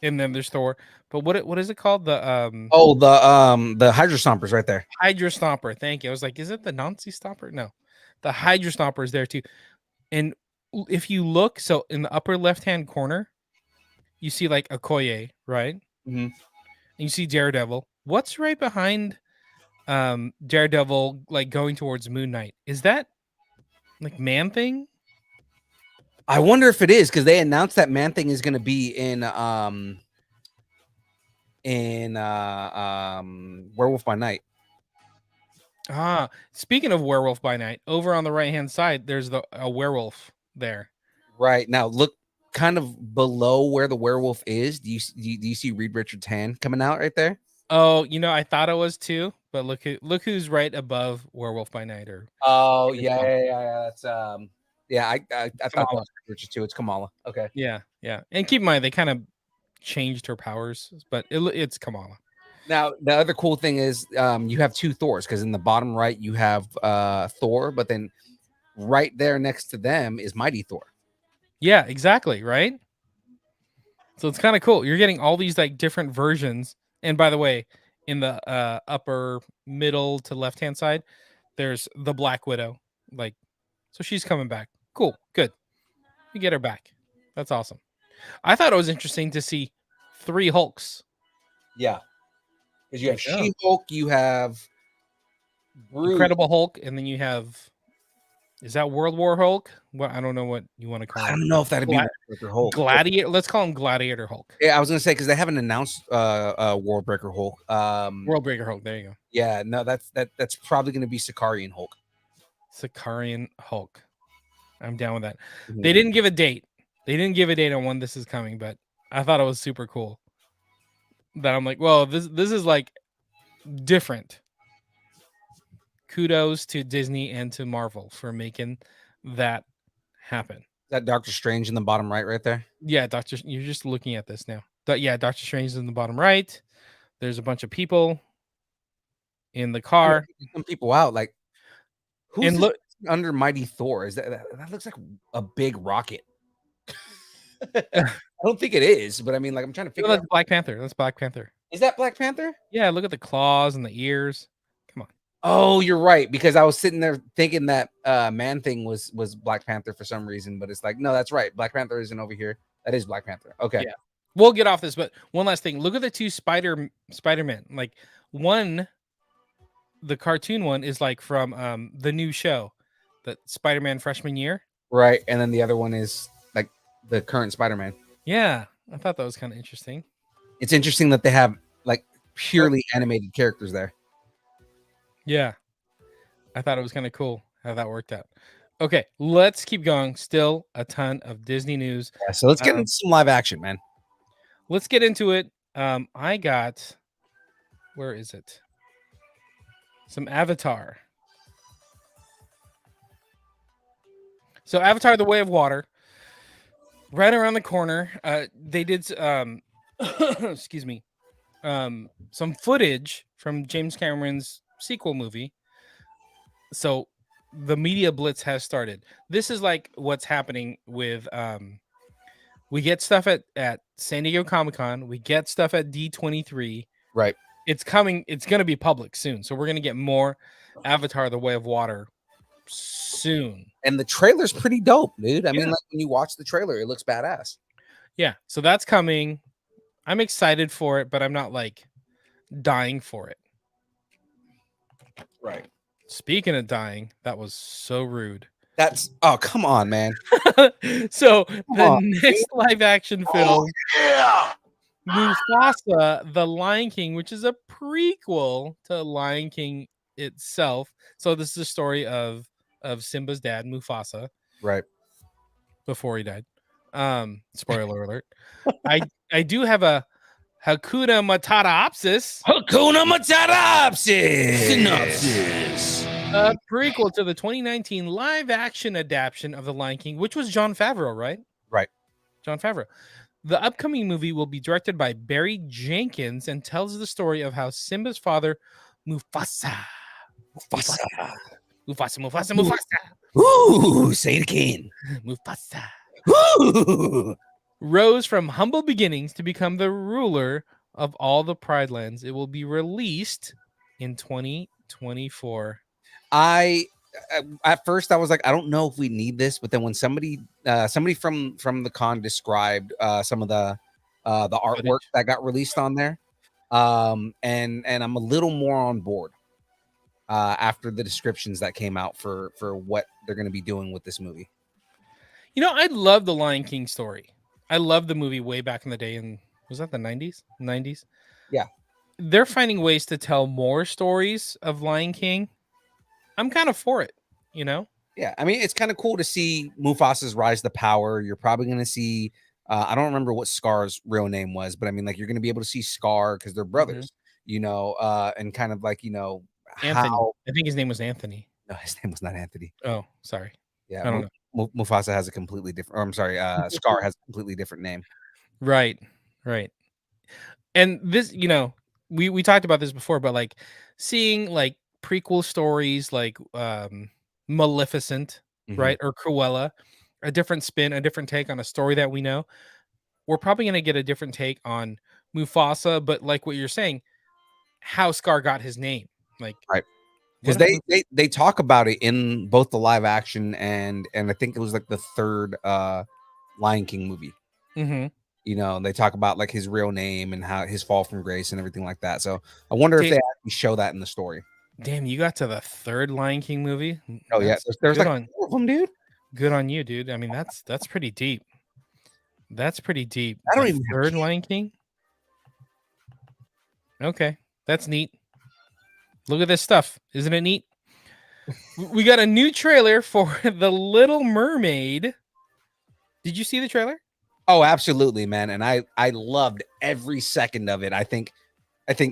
And then there's Thor. But what is it called? The the Hydra Stompers right there. Hydra Stomper. Thank you. I was like, is it the Nazi Stomper? No, the Hydra Stomper is there too. And if you look, so in the upper left-hand corner, you see like Okoye, right? Mm-hmm. And you see Daredevil. What's right behind Daredevil, like going towards Moon Knight? Is that like Man Thing? I wonder if it is, because they announced that Man Thing is going to be in Werewolf by Night. Speaking of Werewolf by Night, over on the right-hand side, there's a werewolf there. Right now, look kind of below where the werewolf is. Do you see Reed Richards' hand coming out right there? Oh, I thought it was too, but look who's right above Werewolf by Night. That's I thought that was Richards too. It's Kamala. Okay. Yeah. And keep in mind they kind of changed her powers, but it's Kamala. Now the other cool thing is you have 2 Thors, because in the bottom right you have Thor, but then right there next to them is Mighty Thor. Yeah, exactly. Right. So it's kind of cool. You're getting all these like different versions. And by the way, in the upper middle to left-hand side, there's the Black Widow. Like, so she's coming back. Cool. Good. We get her back. That's awesome. I thought it was interesting to see 3 Hulks. Yeah. Because you have She-Hulk, you have Incredible Hulk, and then you have, is that World War Hulk? Well, I don't know what you want to call it. I don't know if that'd be Hulk. Gladiator. Let's call him Gladiator Hulk. Yeah, I was gonna say, because they haven't announced World Breaker Hulk. World Breaker Hulk. There you go. Yeah, no, that's probably gonna be Sicarian Hulk. Sicarian Hulk. I'm down with that. Mm-hmm. They didn't give a date. They didn't give a date on when this is coming, but I thought it was super cool. That I'm like, well, this is like different. kudos to Disney and to Marvel for making that happen. Is that Doctor Strange in the bottom right there? Yeah, you're just looking at this now. Yeah, Doctor Strange is in the bottom right. There's a bunch of people in the car. Some people out. Like, who's And this look, under Mighty Thor? Is that looks like a big rocket? I don't think it is, but I mean, like, I'm trying to figure out. that's Black Panther. That's Black Panther. Is that Black Panther? Yeah, look at the claws and the ears. Come on. Oh, you're right, because I was sitting there thinking that Man Thing was Black Panther for some reason, but it's like, no, that's right. Black Panther isn't over here. That is Black Panther. Okay. Yeah. We'll get off this, but one last thing. Look at the two Spider-Man. Like one, the cartoon one is like from the new show, the Spider-Man freshman year. Right, and then the other one is like the current Spider-Man. Yeah, I thought that was kind of interesting. It's interesting that they have like purely animated characters there. Yeah, I thought it was kind of cool how that worked out. Okay, let's keep going. Still a ton of Disney news. Yeah, so let's get into some live action, man. Let's get into it. I got, where is it? Some Avatar. So Avatar: The Way of Water, right around the corner. They did excuse me, some footage from James Cameron's sequel movie. So the media blitz has started. This is like what's happening with we get stuff at San Diego Comic-Con, we get stuff at D23. Right. It's coming, it's gonna be public soon. So we're gonna get more Avatar: The Way of Water soon. And the trailer's pretty dope, dude. I mean, like, when you watch the trailer, it looks badass. Yeah, so that's coming. I'm excited for it, but I'm not like dying for it. Right. Speaking of dying, that was so rude. That's come on, man. So the next live action film, Mufasa, The Lion King, which is a prequel to Lion King itself. So this is the story of Simba's dad, Mufasa, Right. before he died. Spoiler alert. I do have a Hakuna Matata-opsis. Hakuna Matata-opsis. Synopsis. A prequel to the 2019 live action adaptation of The Lion King, which was Jon Favreau, right? Right. Jon Favreau. The upcoming movie will be directed by Barry Jenkins and tells the story of how Simba's father, Mufasa. Ooh, say it again. Mufasa. Ooh. Rose from humble beginnings to become the ruler of all the Pride Lands. It will be released in 2024. At first I was like, I don't know if we need this, but then when somebody from the con described some of the artwork that got released on there, and I'm a little more on board after the descriptions that came out for what they're going to be doing with this movie. You know, I love the Lion King story. I love the movie way back in the day. And was that the 90s? Yeah. They're finding ways to tell more stories of Lion King. I'm kind of for it, you know? Yeah. I mean, it's kind of cool to see Mufasa's rise to power. You're probably going to see, I don't remember what Scar's real name was, but I mean, like, you're going to be able to see Scar because they're brothers, you know, and kind of like, you know, Anthony. I think his name was Anthony. No, his name was not Anthony. Oh, sorry. Yeah. I don't know. Mufasa has a completely different, or I'm sorry, Scar has a completely different name. Right. And this, you know, we talked about this before, but like seeing like prequel stories like Maleficent, right, or Cruella, a different spin, a different take on a story that we know. We're probably going to get a different take on Mufasa, but like what you're saying, how Scar got his name, like, right. Because they talk about it in both the live action and I think it was like the third Lion King movie. You know, they talk about like his real name and how his fall from grace and everything like that. So I wonder if they actually show that in the story. Damn, you got to the third Lion King movie. Oh yeah, there's like 4 of them, dude. Good on you, dude. I mean, that's pretty deep. That's pretty deep. I don't even third Lion King. Okay, that's neat. Look at this stuff. Isn't it neat? We got a new trailer for The Little Mermaid. Did you see the trailer? Oh, absolutely, man. And I loved every second of it. I think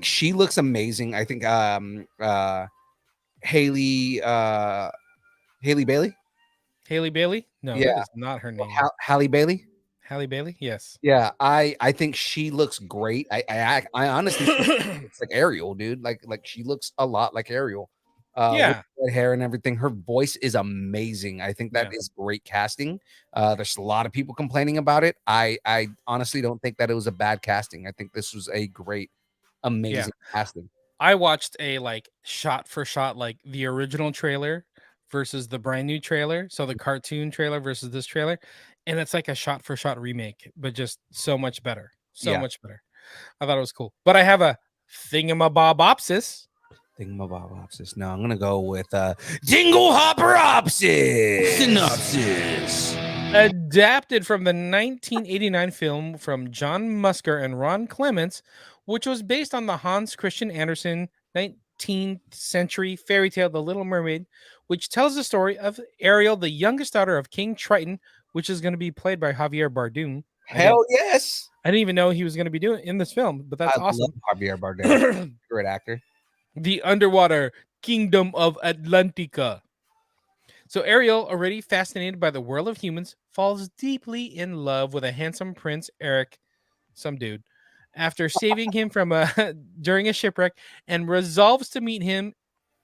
she looks amazing. I think Haley Haley Bailey. Haley Bailey? No, Yeah, that is not her name. Halle Bailey. Halle Bailey? Yes. Yeah, I think she looks great. I honestly think it's like Ariel, dude. Like she looks a lot like Ariel. With Yeah. red hair and everything. Her voice is amazing. I think that Yeah. is great casting. There's a lot of people complaining about it. I honestly don't think that it was a bad casting. I think this was a great, amazing casting. I watched a like shot for shot, like the original trailer versus the brand new trailer. So the cartoon trailer versus this trailer. And it's like a shot for shot remake, but just so much better. So Yeah. much better. I thought it was cool. But I have a thingamabobopsis. Thingamabobopsis. No, I'm gonna go with Jingle Hopperopsis. Synopsis. Adapted from the 1989 film from John Musker and Ron Clements, which was based on the Hans Christian Andersen 19th century fairy tale The Little Mermaid, which tells the story of Ariel, the youngest daughter of King Triton, which is going to be played by Javier Bardem. Hell yes. I didn't even know he was going to be doing in this film, but that's I awesome. love Javier Bardem. Great actor. The underwater kingdom of Atlantica. So Ariel, already fascinated by the world of humans, falls deeply in love with a handsome prince, Eric, some dude, after saving him from during a shipwreck, and resolves to meet him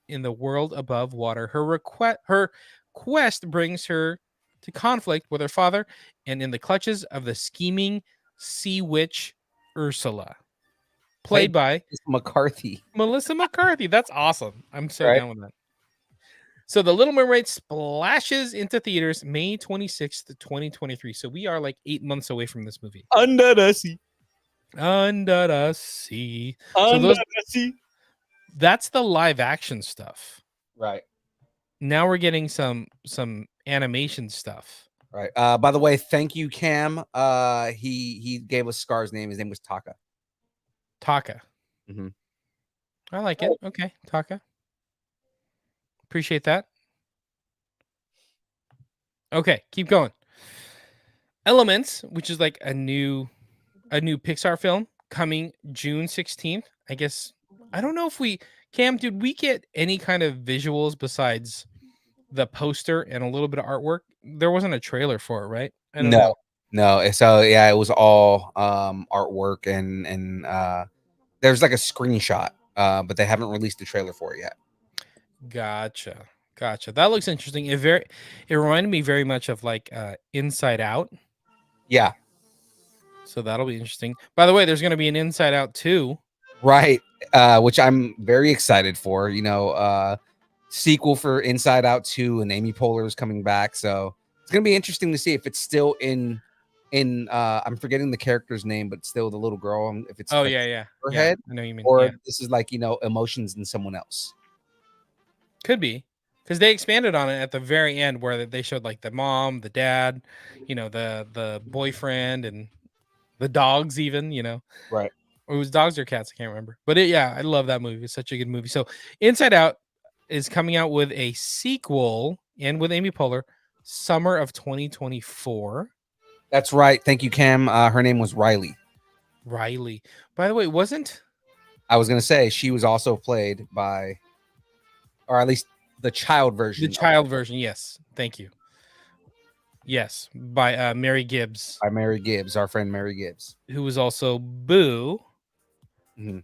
in the world above water. Her quest brings her to conflict with her father and in the clutches of the scheming sea witch Ursula, played by McCarthy. Melissa McCarthy. That's awesome. I'm so Right. down with that. So The Little Mermaid splashes into theaters May 26th, 2023. So we are like 8 months away from this movie. Under the sea. Under the sea. Under those- the sea. That's the live action stuff. Right. Now we're getting some animation stuff. Right. By the way, thank you, Cam. He gave us Scar's name. His name was Taka. Taka. Mhm. I like it. Okay, Taka. Appreciate that. Okay, keep going. Elements, which is like a new Pixar film coming June 16th. I guess I don't know if Cam, did we get any kind of visuals besides the poster and a little bit of artwork? There wasn't a trailer for it, right? I don't know. No. So yeah, it was all artwork and there's like a screenshot, but they haven't released the trailer for it yet. Gotcha. That looks interesting. It reminded me very much of like Inside Out. Yeah. So that'll be interesting. By the way, there's going to be an Inside Out 2. Right. Which I'm very excited for. Sequel for Inside Out 2, and Amy Poehler is coming back. So it's gonna be interesting to see if it's still in I'm forgetting the character's name, but still the little girl. If it's Oh yeah. her Yeah, head, I know you mean. or Yeah. if this is like emotions in someone else. Could be, because they expanded on it at the very end where they showed like the mom, the dad, the boyfriend, and the dogs even. Right. Or it was dogs or cats, I can't remember. But I love that movie. It's such a good movie. So Inside Out is coming out with a sequel and with Amy Poehler, summer of 2024. That's right. Thank you, Cam. Her name was Riley. Riley. By the way, I was gonna say she was also played by, or at least the child version. The child version, yes. Thank you. Yes, by Mary Gibbs. By Mary Gibbs, our friend Mary Gibbs, who was also Boo Mhm.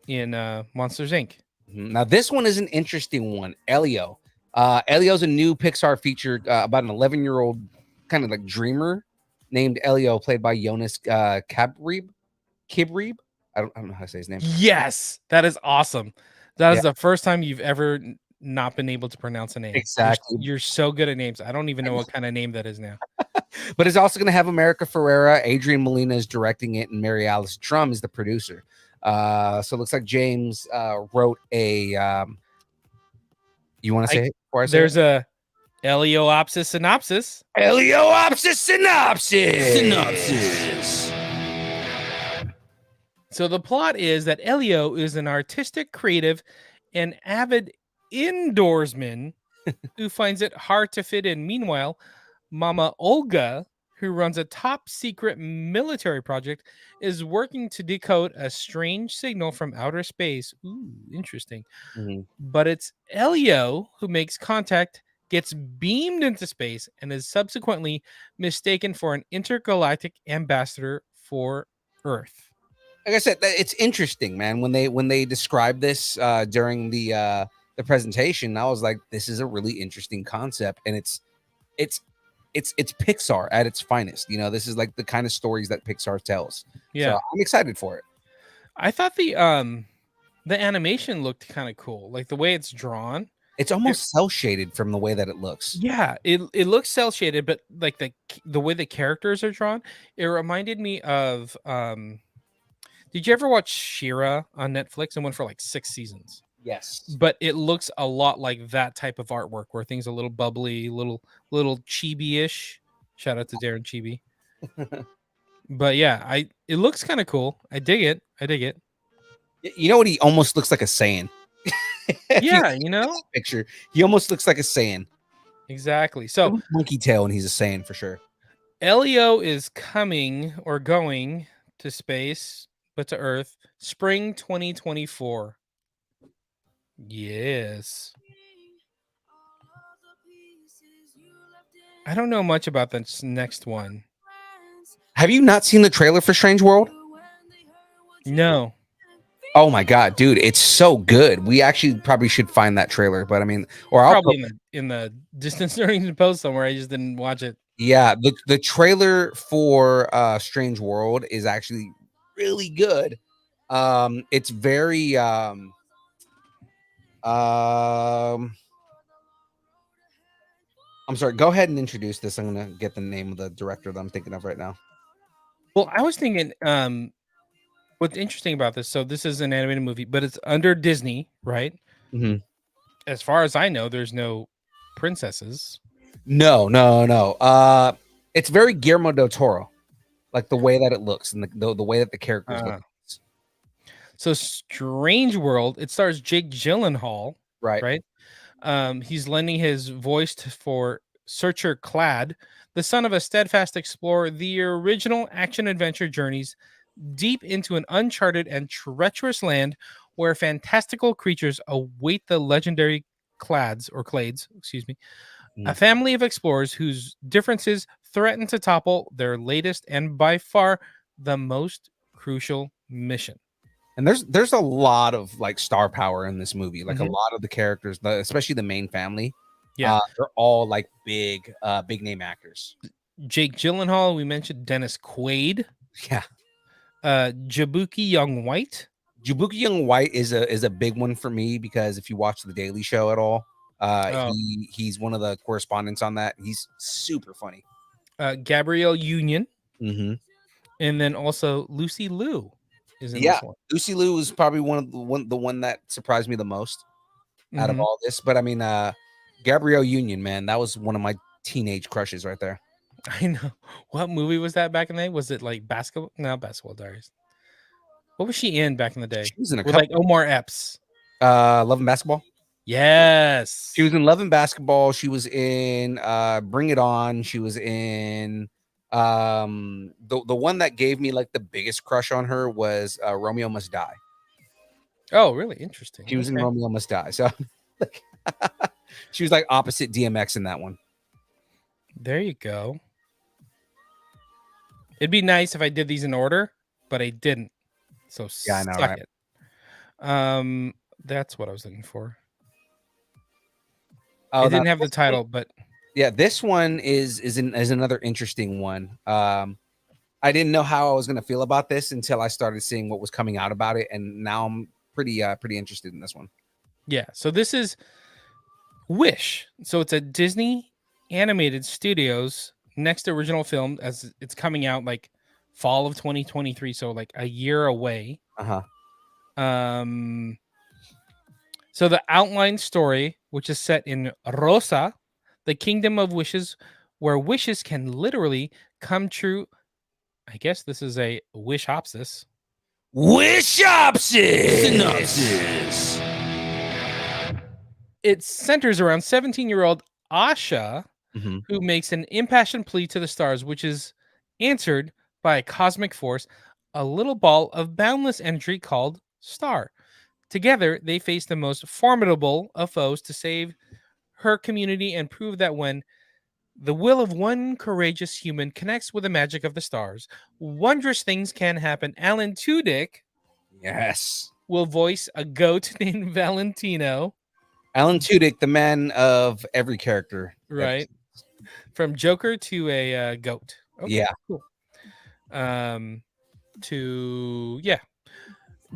in Monsters Inc. Now this one is an interesting one. Elio. Elio's a new Pixar feature about an 11-year-old kind of like dreamer named Elio, played by Jonas Kibrib. I don't know how to say his name. Yes, that is awesome. That is the first time you've ever not been able to pronounce a name. Exactly. You're so good at names. I don't even know what kind of name that is now. But it's also going to have America Ferrera. Adrian Molina is directing it, and Mary Alice Drum is the producer. So it looks like James wrote a. You want to say it before I say There's a Elioopsis synopsis. Elioopsis synopsis. So the plot is that Elio is an artistic, creative, and avid indoorsman who finds it hard to fit in. Meanwhile, Mama Olga, who runs a top secret military project, is working to decode a strange signal from outer space. Ooh, interesting. Mhm. But it's Elio who makes contact, gets beamed into space, and is subsequently mistaken for an intergalactic ambassador for Earth. Like I said, it's interesting, man. When they described this during the presentation, I was like, this is a really interesting concept, and it's Pixar at its finest. You know, this is like the kind of stories that Pixar tells. Yeah. So I'm excited for it. I thought the animation looked kind of cool, like the way it's drawn. It's almost cell shaded from the way that it looks. Yeah, it looks cell shaded, but like the way the characters are drawn, it reminded me of did you ever watch She-Ra on Netflix? It went for like 6 seasons. Yes. But it looks a lot like that type of artwork where things are a little bubbly, little chibi-ish. Shout out to Darren Chibi. But yeah, it looks kind of cool. I dig it. You know what? He almost looks like a Saiyan. If Yeah, see that picture, he almost looks like a Saiyan. exactly. So Monkey tail, and he's a Saiyan for sure. Elio is coming or going to space, but to Earth, spring 2024. Yes. I don't know much about this next one. Have you not seen the trailer for Strange World? No. Oh my god, dude, it's so good. We actually probably should find that trailer, but I mean, or I'll Probably in the distance learning post somewhere. I just didn't watch it. yeah, the trailer for Strange World is actually really good. It's very I'm sorry, go ahead and introduce this. I'm gonna get the name of the director that I'm thinking of right now. Well, I was thinking, what's interesting about this, so this is an animated movie, but it's under Disney, right? Mhm. As far as I know, there's no princesses. No. It's very Guillermo del Toro, like the way that it looks and the way that the characters look. So Strange World, it stars Jake Gyllenhaal, Right. He's lending his voice for Searcher Clad, the son of a steadfast explorer. The original action-adventure journeys deep into an uncharted and treacherous land where fantastical creatures await the legendary Clades, a family of explorers whose differences threaten to topple their latest and by far the most crucial mission. And there's a lot of like star power in this movie. Like Mhm. a lot of the characters, especially the main family, Yeah. they're all like big name actors. Jake Gyllenhaal, we mentioned Dennis Quaid, Yeah. Jabuki Young White. Jabuki Young White is a big one for me because if you watch The Daily Show at all, he's one of the correspondents on that. He's super funny. Gabrielle Union, Mm-hmm. and then also Lucy Liu is in this one. Lucy Liu is probably the one that surprised me the most out of all this. But I mean, Gabrielle Union, man, that was one of my teenage crushes right there. I know. What movie was that back in the day? Was it like Basketball? No, Basketball Diaries. What was she in back in the day? She was in a With couple. like Omar Epps. Love and Basketball. Yes. She was in Love and Basketball. She was in Bring It On. She was in the one that gave me like the biggest crush on her was Romeo Must Die. Oh, really? Interesting. She was in Romeo Must Die. So like, she was like opposite DMX in that one. There you go. It'd be nice if I did these in order, but I didn't. So yeah, I know, suck right? it. That's what I was looking for. Oh, it didn't have the title, but yeah, this one is another interesting one. I didn't know how I was gonna feel about this until I started seeing what was coming out about it, and now I'm pretty interested in this one. Yeah, so this is Wish. So it's a Disney Animated Studios next original film, as it's coming out like fall of 2023, so like a year away. So the outline story, which is set in Rosa, the kingdom of wishes, where wishes can literally come true. I guess this is a wishopsis. Synopsis. It centers around 17-year-old Asha, Mhm. who makes an impassioned plea to the stars, which is answered by a cosmic force, a little ball of boundless energy called Star. Together, they face the most formidable of foes to save her community and prove that when the will of one courageous human connects with the magic of the stars, wondrous things can happen. Alan Tudyk Yes. will voice a goat named Valentino, Alan Tudyk, the man of every character. right? From Joker to a goat. Okay, Yeah. cool. To yeah,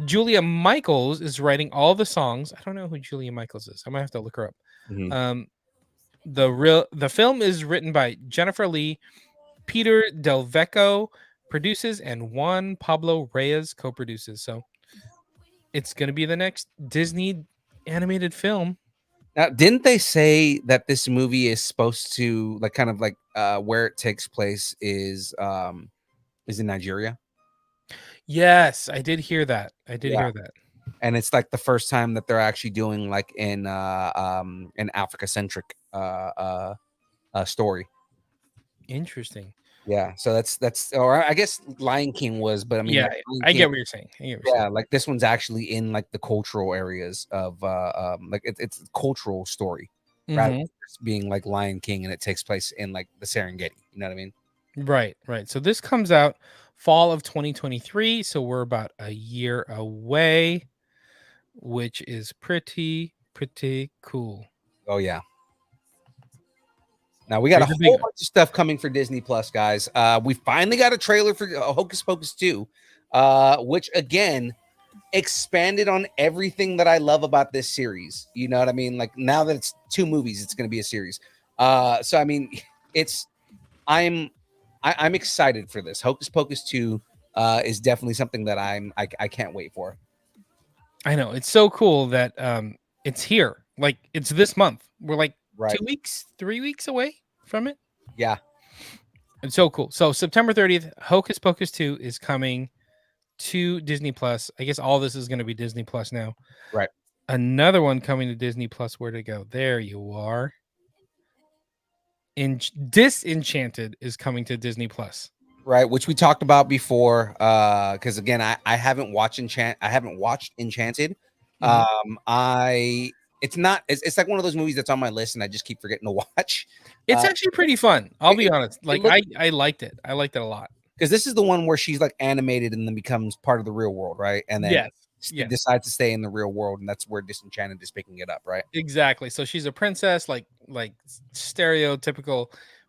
Julia Michaels is writing all the songs. I don't know who Julia Michaels is. I might have to look her up. Mhm. The film is written by Jennifer Lee, Peter Del Vecchio produces, and Juan Pablo Reyes co-produces. So it's going to be the next Disney animated film. Now, didn't they say that this movie is supposed to like kind of like where it takes place is in Nigeria? Yes, I did hear that. I did Yeah. hear that. And it's like the first time that they're actually doing like an Africa centric story. Interesting. Yeah, so that's or I guess Lion King was, but I mean, Yeah, like, Lion I King, get what you're saying. yeah, like this one's actually in like the cultural areas of like it's a cultural story rather Mhm. than just being like Lion King and it takes place in like the Serengeti. You know what I mean? Right, right. So this comes out fall of 2023. So we're about a year away, which is pretty cool. Oh yeah. Now we got a Here's a big whole bunch of stuff coming for Disney Plus, guys. We finally got a trailer for Hocus Pocus 2, which again expanded on everything that I love about this series. You know what I mean? Like now that it's 2 movies, it's going to be a series. So I mean, it's I'm excited for this. Hocus Pocus 2 is definitely something that I can't wait for. I know it's so cool that it's here. Like it's this month. We're like Right. 2 weeks, 3 weeks away from it. Yeah. It's so cool. So September 30th, Hocus Pocus 2 is coming to Disney Plus. I guess all this is going to be Disney Plus now. Right. Another one coming to Disney Plus. Where to go? There you are. Disenchanted is coming to Disney Plus. Right, which we talked about before. Because again, I haven't watched Enchanted. It's not it's like one of those movies that's on my list and I just keep forgetting to watch. It's actually pretty fun. I'll be it- honest. Like I liked it. I liked it a lot. Because this is the one where she's like animated and then becomes part of the real world, right? And then Yes. Yes. decides to stay in the real world, and that's where Disenchanted is picking it up, right? Exactly. So she's a princess, like stereotypical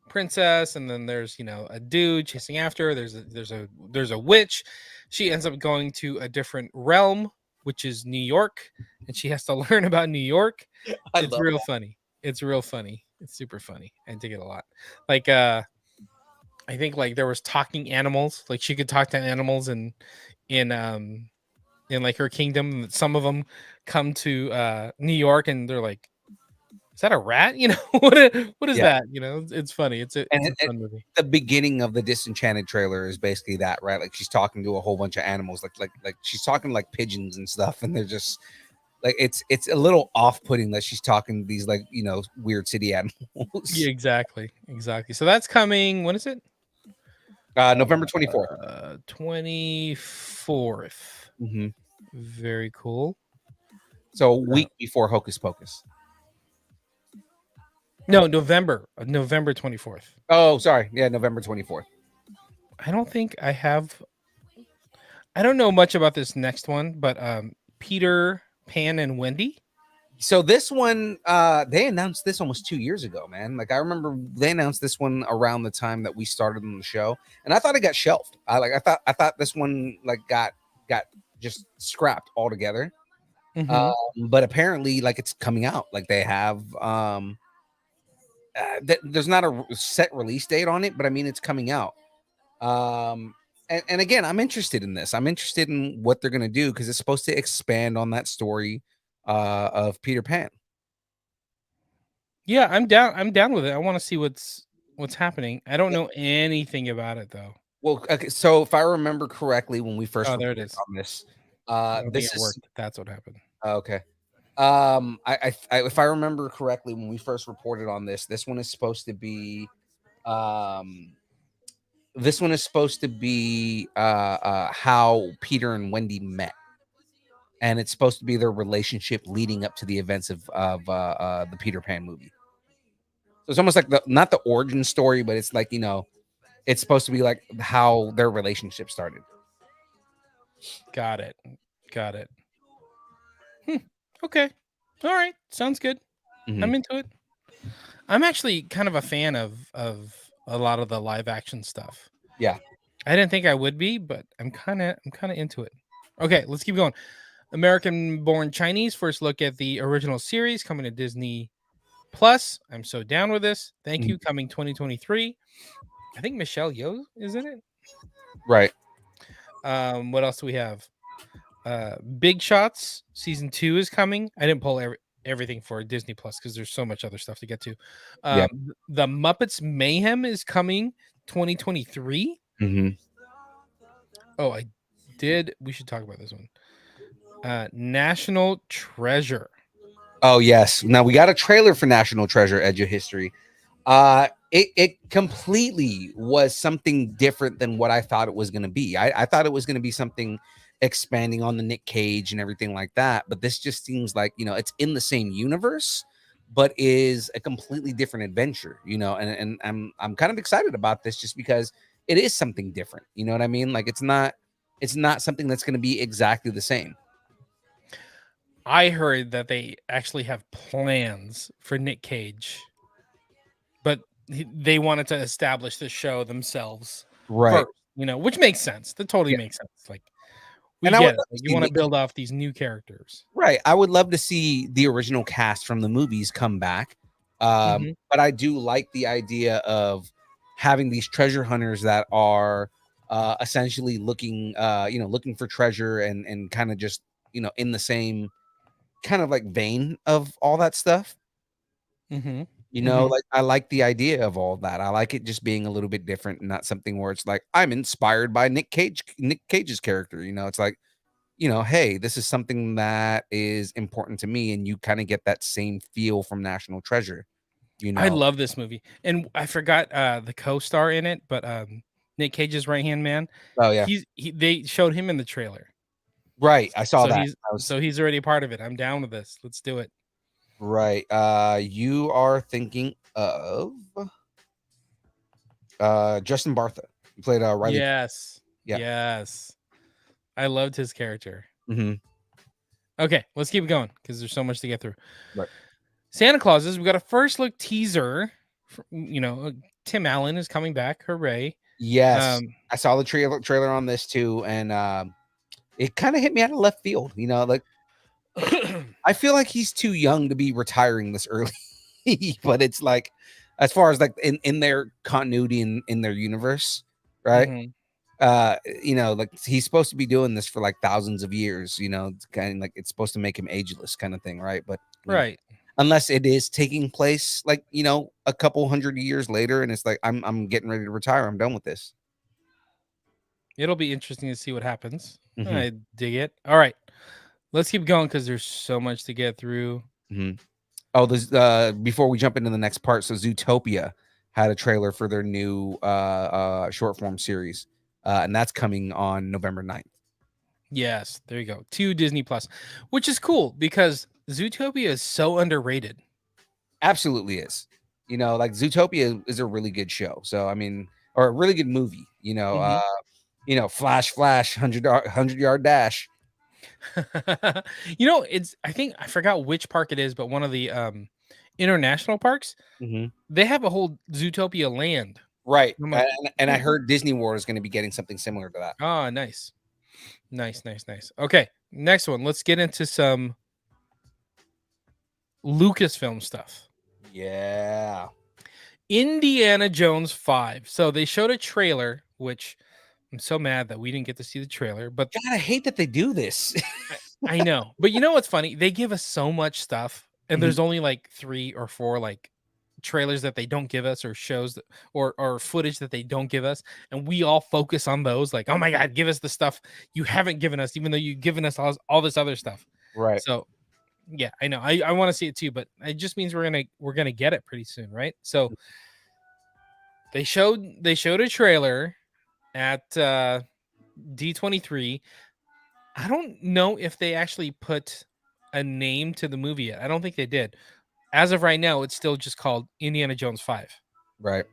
princess, and then there's a dude chasing after her. There's a witch. She ends up going to a different realm, which is New York, and she has to learn about New York. It's real funny. It's real funny. It's super funny. I dig it a lot. Like I think like there was talking animals. Like she could talk to animals in like her kingdom. Some of them come to New York and they're like, is that a rat? What is that? It's funny. It's a fun movie. The beginning of the Disenchanted trailer is basically that, right? Like she's talking to a whole bunch of animals, like she's talking like pigeons and stuff, and they're just like it's a little off-putting that she's talking to these like weird city animals. Yeah, exactly. So that's coming. When is it? November 24th. 24th. Mm-hmm. Very cool. So a week before Hocus Pocus. No, November 24th. Oh, sorry. Yeah, November 24th. I don't think I have. I don't know much about this next one, but Peter Pan and Wendy. So this one, they announced this almost 2 years ago, man. Like I remember they announced this one around the time that we started on the show, and I thought it got shelved. I thought this one like got just scrapped altogether. Mm-hmm. But apparently, like it's coming out. Like they have there's not a set release date on it, but I mean it's coming out. And again, I'm interested in this. I'm interested in what they're gonna do because it's supposed to expand on that story of Peter Pan. Yeah, I'm down with it. I want to see what's happening. I don't know anything about it though. Well, okay, so if I remember correctly, when we first Oh, there it reported is. on this, I don't think this it is worked. That's what happened. okay. If I remember correctly, when we first reported on this one is supposed to be, how Peter and Wendy met, and it's supposed to be their relationship leading up to the events of the Peter Pan movie. So it's almost like not the origin story, but it's like, it's supposed to be like how their relationship started. Got it. Okay. All right. Sounds good. Mhm. I'm into it. I'm actually kind of a fan of a lot of the live action stuff. Yeah. I didn't think I would be, but I'm kind of into it. Okay, let's keep going. American Born Chinese, first look at the original series coming to Disney Plus. I'm so down with this. Thank Mhm. you. Coming 2023. I think Michelle Yeoh is in it. Right. What else do we have? Big Shots season 2 is coming. I didn't pull everything for Disney Plus because there's so much other stuff to get to. Yeah. The Muppets Mayhem is coming 2023. Mm-hmm. Oh, I did. We should talk about this one. National Treasure. Oh yes. Now we got a trailer for National Treasure: Edge of History. It completely was something different than what I thought it was going to be. I thought it was going to be something expanding on the Nick Cage and everything like that, but this just seems like, it's in the same universe, but is a completely different adventure. And I'm kind of excited about this just because it is something different. You know what I mean? Like it's not something that's going to be exactly the same. I heard that they actually have plans for Nick Cage, but they wanted to establish the show themselves Right. first, which makes sense. That totally makes sense. Like, we And I get would it. love Like, to you see want to Nick- build off these new characters. Right. I would love to see the original cast from the movies come back. But I do like the idea of having these treasure hunters that are essentially looking for treasure and kind of just, in the same kind of like vein of all that stuff. Like I like the idea of all that. I like it just being a little bit different and not something where it's like I'm inspired by Nick Cage's character. It's like, hey, this is something that is important to me, and you kind of get that same feel from National Treasure. I love this movie, and I forgot the co-star in it, but Nick Cage's right-hand man. Oh yeah, they showed him in the trailer. Right, I saw So that. he's already part of it. I'm down with this. Let's do it. Right. You are thinking of Justin Bartha. He played Riley. Yes. Yeah. Yes. I loved his character. Mm-hmm. Okay, let's keep it going because there's so much to get through. Right. Santa Clauses. We got a first look teaser. Tim Allen is coming back. Hooray! Yes, I saw the trailer on this too, and it kind of hit me out of left field. Like I feel like he's too young to be retiring this early, but it's like, as far as like in their continuity in their universe, right? Like he's supposed to be doing this for like thousands of years. Kind of like it's supposed to make him ageless, kind of thing, right? But right. Unless it is taking place like, a couple hundred years later, and it's like I'm getting ready to retire. I'm done with this. It'll be interesting to see what happens. I dig it. All right. Let's keep going because there's so much to get through. Oh, there's before we jump into the next part, so Zootopia had a trailer for their new short form series, and that's coming on November 9th. Yes, there you go. To Disney Plus, which is cool because Zootopia is so underrated. Absolutely is. Like Zootopia is a really good show. So I mean, or a really good movie. Flash, 100-yard dash. I forgot which park it is, but one of the international parks, they have a whole Zootopia land. Right. And I heard Disney World is going to be getting something similar to that. Oh, nice. Nice. Okay, next one. Let's get into some Lucasfilm stuff. Yeah. Indiana Jones 5. So they showed a trailer, which I'm so mad that we didn't get to see the trailer. But God, I hate that they do this. I know. But you know what's funny? They give us so much stuff, and there's only like 3 or 4 like trailers that they don't give us, or shows that, or footage that they don't give us, and we all focus on those. Like, oh my God, give us the stuff you haven't given us, even though you've given us all this other stuff. Right. So Yeah, I know. I want to see it too, but it just means we're gonna get it pretty soon, right? So they showed a trailer at D23. I don't know if they actually put a name to the movie yet. I don't think they did. As of right now, it's still just called Indiana Jones 5. Right.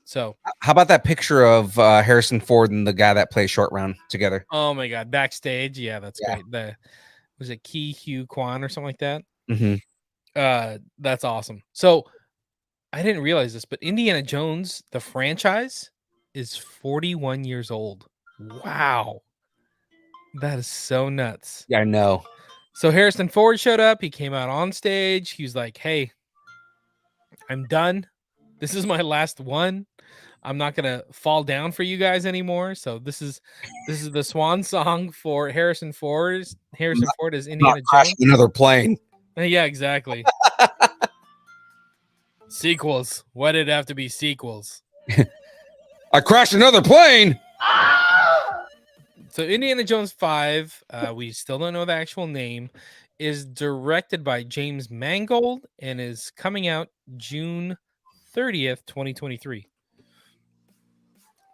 So, How about that picture of Harrison Ford and the guy that plays Short Round together? oh my god, backstage, yeah, that's Yeah. great. Was it Ki Hugh Kwan or something like that? Mm-hmm. That's awesome. So, I didn't realize this, but Indiana Jones, the franchise, is 41 years old. Wow. That is so nuts. Yeah, I know. So Harrison Ford showed up. He came out on stage. He was like, "Hey, I'm done. This is my last one. I'm not gonna fall down for you guys anymore. So this is the swan song for Harrison Ford. Harrison Ford is Indiana Jones. Another plane. Yeah, exactly. Sequels. Why did it have to be sequels? I crashed another plane. So Indiana Jones 5, we still don't know the actual name, is directed by James Mangold and is coming out June 30th, 2023.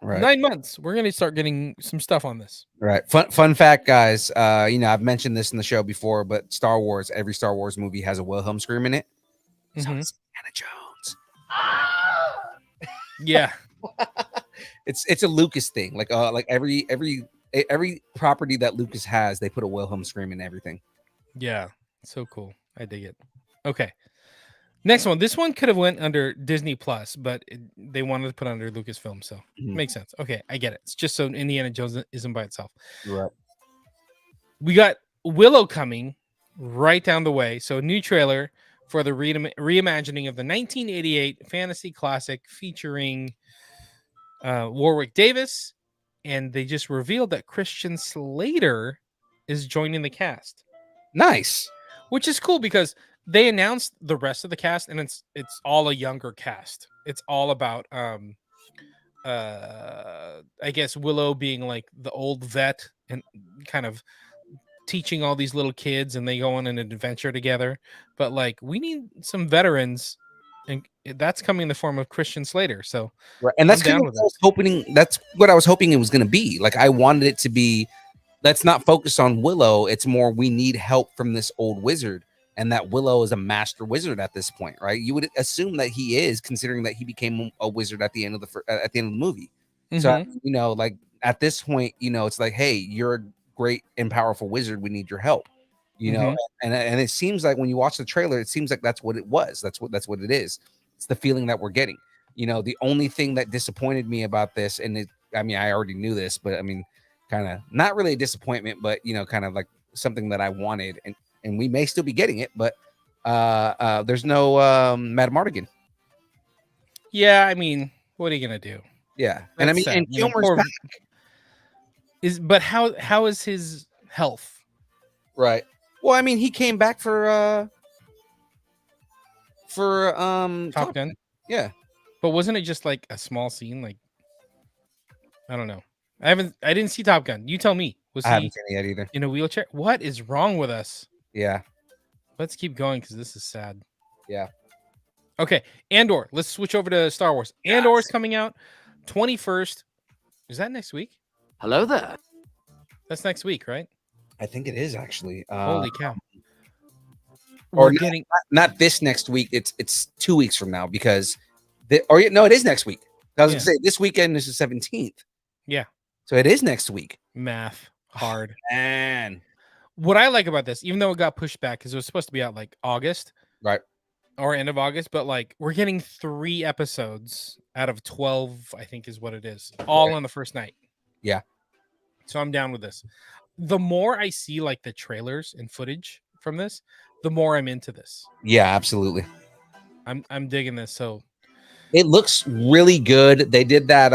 Right. 9 months. We're going to start getting some stuff on this. Right. Fun fact, guys. I've mentioned this in the show before, but Star Wars, every Star Wars movie has a Wilhelm scream in it. So Mhm. it's Indiana Jones. Yeah. It's a Lucas thing. Like every property that Lucas has, they put a Wilhelm scream in everything. Yeah. So cool. I dig it. Okay. Next one. This one could have went under Disney Plus, but they wanted to put under Lucasfilm, so makes sense. Okay, I get it. It's just so Indiana Jones isn't by itself. Right. We got Willow coming right down the way. So a new trailer for the reimagining of the 1988 fantasy classic featuring Warwick Davis, and they just revealed that Christian Slater is joining the cast. Nice. Which is cool because they announced the rest of the cast, and it's all a younger cast. It's all about I guess Willow being like the old vet and kind of teaching all these little kids, and they go on an adventure together. But like, we need some veterans, and that's coming in the form of Christian Slater. So Right. And that's I'm down kind of with what I was hoping. That's what I was hoping it was going to be. Like, I wanted it to be, let's not focus on Willow. It's more, we need help from this old wizard. And that Willow is a master wizard at this point, right? You would assume that he is, considering that he became a wizard at the end of the movie. So like at this point, it's like, hey, you're a great and powerful wizard. We need your help. And it seems like when you watch the trailer, it seems like that's what it was. That's what it is. It's the feeling that we're getting. The only thing that disappointed me about this, and I already knew this, but kind of not really a disappointment, but kind of like something that I wanted, and we may still be getting it, but there's no Mardigan. Yeah, what are you gonna do? Yeah, That's sad. and Kilmer's back. But how is his health? Right. Well, he came back for Top Gun. Yeah. But wasn't it just like a small scene? Like, I don't know. I didn't see Top Gun. You tell me. Was I he haven't seen it yet either. in a wheelchair? What is wrong with us? Yeah. Let's keep going because this is sad. Yeah. Okay, Andor. Let's switch over to Star Wars. Andor is coming out 21st. Is that next week? Hello there. That's next week, right? I think it is actually. Holy cow. Or We're getting not this next week. It's 2 weeks from now because it is next week. I was gonna say this weekend is the 17th. Yeah. So it is next week. Math hard. Man. What I like about this, even though it got pushed back because it was supposed to be out like August, right, or end of August, but like we're getting 3 episodes out of 12, I think is what it is, all on the first night. Yeah. So I'm down with this. The more I see like the trailers and footage from this, the more I'm into this. Yeah, absolutely. I'm digging this. So it looks really good. They did that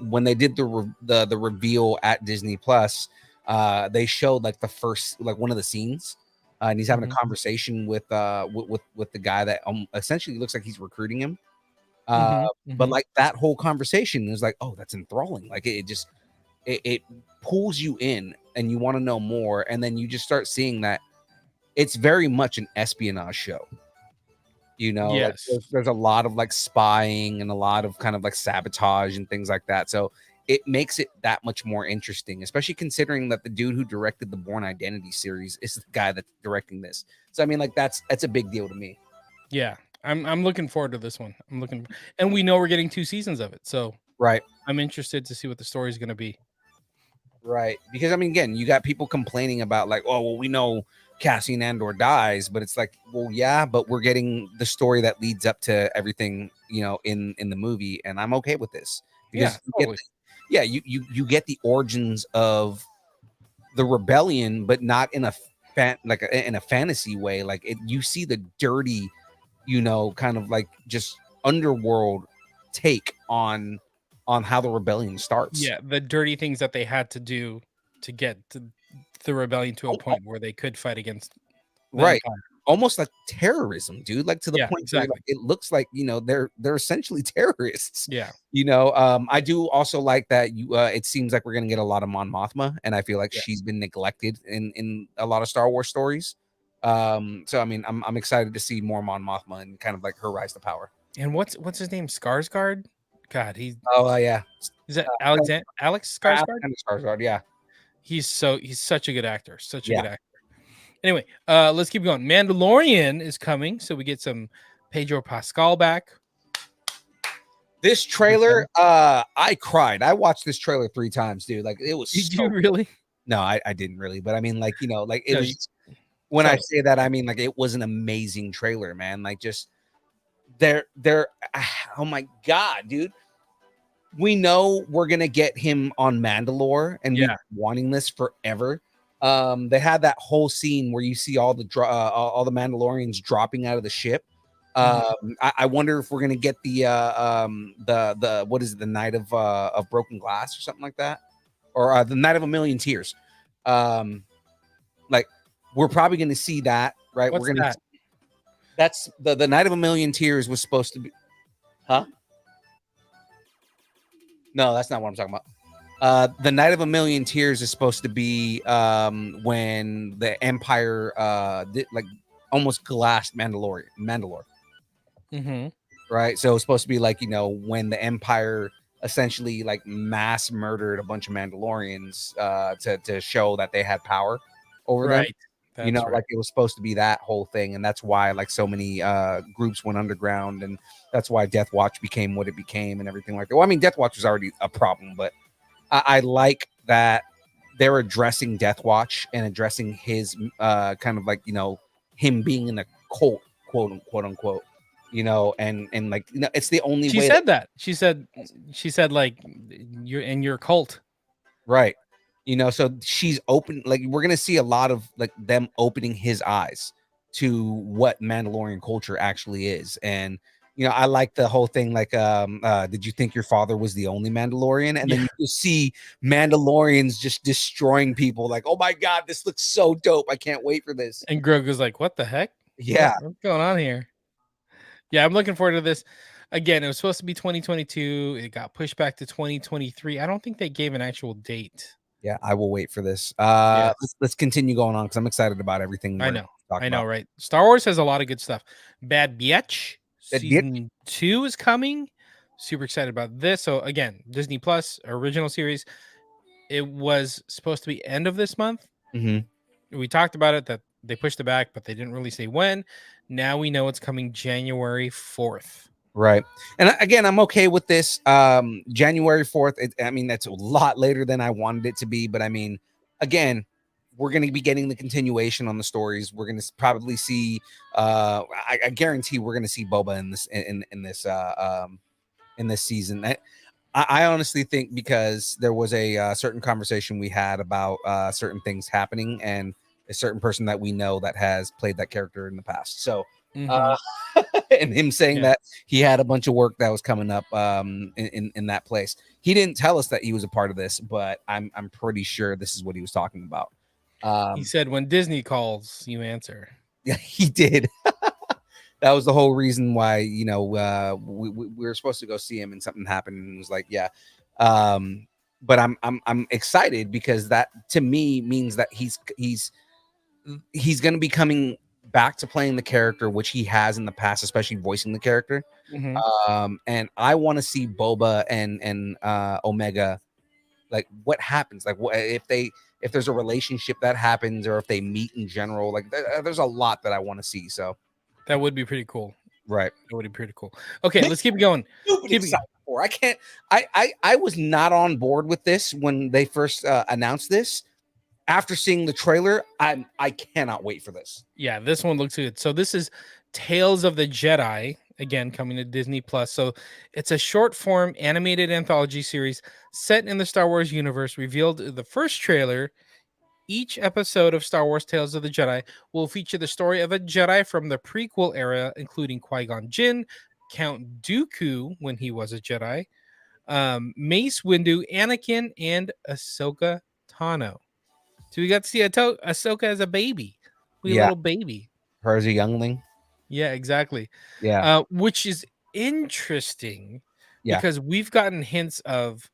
when they did the reveal at Disney Plus. They showed like the first, like one of the scenes, and he's having a conversation with the guy that essentially looks like he's recruiting him. But like that whole conversation is like, oh, that's enthralling. Like it pulls you in, and you want to know more, and then you just start seeing that it's very much an espionage show. You know, like Yes. there's a lot of like spying and a lot of kind of like sabotage and things like that. So it makes it that much more interesting, especially considering that the dude who directed the Bourne Identity series is the guy that's directing this. So I mean, like that's a big deal to me. Yeah. I'm looking forward to this one. And we know we're getting 2 seasons of it. So Right. I'm interested to see what the story is going to be. Right. Because I mean, again, you got people complaining about like, oh, well, we know Cassian Andor dies, but it's like, well, yeah, but we're getting the story that leads up to everything, you know, in the movie, and I'm okay with this because Totally. you get the origins of the rebellion, but not in a in a fantasy way. Like you see the dirty, you know, kind of like just underworld take on how the rebellion starts. Yeah, the dirty things that they had to do to get the rebellion to a point where they could fight against the Right. Empire. Almost like terrorism, dude. Like to the Yeah, point where exactly. like, it looks like, you know, they're essentially terrorists. Yeah. You know, I do also like that it seems like we're gonna get a lot of Mon Mothma, and I feel like Yes. she's been neglected in a lot of Star Wars stories. So I mean, I'm excited to see more Mon Mothma and kind of like her rise to power. And what's his name? Skarsgård? God, Oh yeah, is that Alex Skarsgård? Alexander Skarsgård, yeah. He's such a good actor. Such a Yeah. good actor. Anyway, let's keep going. Mandalorian is coming, so we get some Pedro Pascal back. This trailer, I cried. I watched this trailer 3 times, dude. Like it was. Did so you really? No, I didn't really, but I mean, like, you know, like it No, was. When tell I us. say that, I mean like it was an amazing trailer, man. Like just they're oh my god, dude. We know we're gonna get him on Mandalore, and we've been wanting this forever. They had that whole scene where you see all the Mandalorians dropping out of the ship. I wonder if we're gonna get the what is it, the Night of Broken Glass or something like that, or the Night of a Million Tears. Like we're probably gonna see that, right? What's We're gonna. that? That's the Night of a Million Tears was supposed to be, huh? No, that's not what I'm talking about. The Night of a Million Tears is supposed to be when the Empire like almost glassed Mandalore. Mm-hmm. Right? So it's supposed to be like, you know, when the Empire essentially like mass murdered a bunch of Mandalorians to show that they had power over them. That's You know, right. like it was supposed to be that whole thing, and that's why like so many groups went underground, and that's why Death Watch became what it became and everything like that. Well, I mean, Death Watch was already a problem, but I like that they're addressing Death Watch and addressing his kind of like, you know, him being in a cult, quote unquote, you know, and like, you know, it's the only She way said that. She said like you're in your cult. right. You know, so she's open, like we're gonna see a lot of like them opening his eyes to what Mandalorian culture actually is. And you know, I like the whole thing, like did you think your father was the only Mandalorian? And then you just see Mandalorians just destroying people, like, oh my god, this looks so dope. I can't wait for this. And Grogu's like, what the heck? Yeah. What's going on here? Yeah, I'm looking forward to this. Again, it was supposed to be 2022. It got pushed back to 2023. I don't think they gave an actual date. Yeah, I will wait for this. Yes. Let's continue going on because I'm excited about everything. I know, right? Star Wars has a lot of good stuff. Bad Batch season 2 is coming. Super excited about this. So again, Disney Plus original series. It was supposed to be end of this month. We talked about it that they pushed it back, but they didn't really say when. Now we know it's coming January 4th. Right. And again, I'm okay with this. January 4th. I mean, that's a lot later than I wanted it to be. But I mean, again, we're going to be getting the continuation on the stories. We're going to probably see, I guarantee we're going to see Boba in this season. I honestly think because there was a certain conversation we had about certain things happening and a certain person that we know that has played that character in the past. So, and him saying that he had a bunch of work that was coming up in that place. He didn't tell us that he was a part of this, but I'm pretty sure this is what he was talking about. He said, when Disney calls, you answer. Yeah, he did. That was the whole reason why, you know, we were supposed to go see him and something happened and it was like, yeah. But I'm excited because that to me means that he's he's going to be coming back to playing the character, which he has in the past, especially voicing the character. Mhm. And I want to see Boba and Omega, like what happens, like what if there's a relationship that happens, or if they meet in general. Like there's a lot that I want to see. So That would be pretty cool. right, That would be pretty cool. Okay, let's keep going. stupid Keep it- excited for. I can't. I was not on board with this when they first announced this. After seeing the trailer, I cannot wait for this. Yeah, this one looks good. So this is Tales of the Jedi, again coming to Disney Plus. So it's a short form animated anthology series set in the Star Wars universe. Revealed in the first trailer, each episode of Star Wars Tales of the Jedi will feature the story of a Jedi from the prequel era, including Qui-Gon Jinn, Count Dooku when he was a Jedi, Mace Windu, Anakin, and Ahsoka Tano. So we got to see Ahsoka as a baby, wee Yeah. little baby. Her as a youngling. Yeah, exactly. Yeah. Which is interesting Yeah. because we've gotten hints of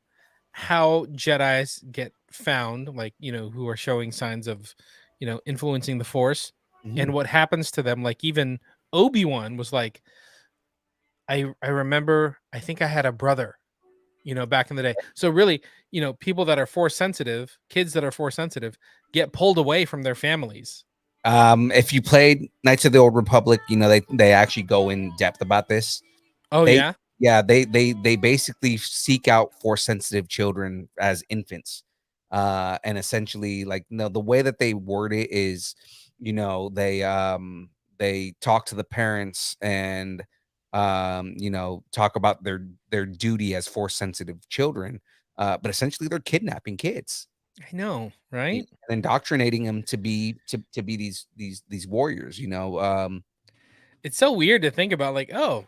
how Jedis get found, like, who are showing signs of, influencing the Force, and what happens to them. Like even Obi-Wan was like, I remember, I think I had a brother, back in the day. So really, people that are Force sensitive, kids that are Force sensitive, get pulled away from their families. If you played Knights of the Old Republic, they actually go in depth about this. Oh They- yeah. They basically seek out Force sensitive children as infants, and essentially, like, the way that they word it is, they talk to the parents and talk about their duty as Force sensitive children, but essentially they're kidnapping kids I know, right? and indoctrinating them to be these warriors. It's so weird to think about, like, oh,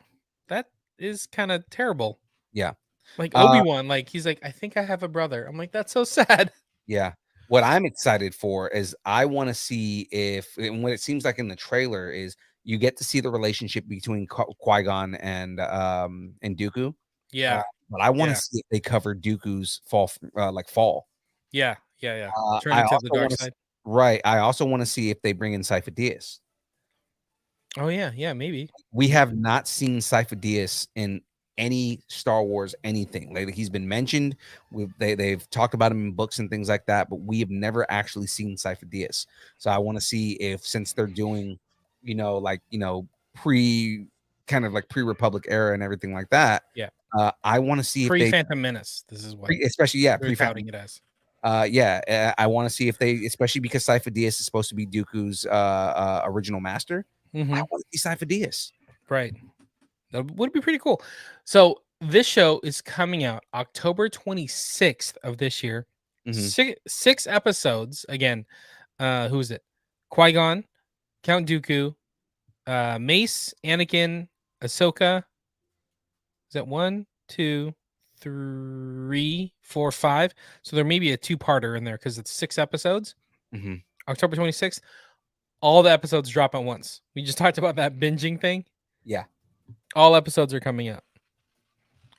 that is kind of terrible. Yeah. Like Uh, Obi-Wan, like he's like, I think I have a brother. I'm like, that's so sad. Yeah. What I'm excited for is I want to see if, and what it seems like in the trailer is you get to see the relationship between Qui-Gon and Dooku. Yeah. But I want to Yeah. see if they cover Dooku's fall. Yeah. Turn I into the also dark wanna side. Right. I also want to see if they bring in Cypher Diaz. Oh yeah, maybe. We have not seen Cypher Diaz in any Star Wars anything. Like, he's been mentioned. They've talked about him in books and things like that, but we have never actually seen Cypher Diaz. So I want to see if, since they're doing, pre Republic era and everything like that. Yeah. I want to see if Pre they, Phantom Menace. This is what especially they're pre touting it as. I want to see if they, especially because Cypher Diaz is supposed to be Dooku's original master. I Mhm. want to see Cypher Diaz. Right. That would be pretty cool. So this show is coming out October 26th of this year. Mhm. Six episodes. Again, who is it? Qui-Gon, Count Dooku, Mace, Anakin, Ahsoka. Is that 1, 2, 3, 4, 5? So there may be a two-parter in there because it's 6 episodes. Mhm. October 26th. All the episodes drop at once. We just talked about that binging thing. Yeah. All episodes are coming out.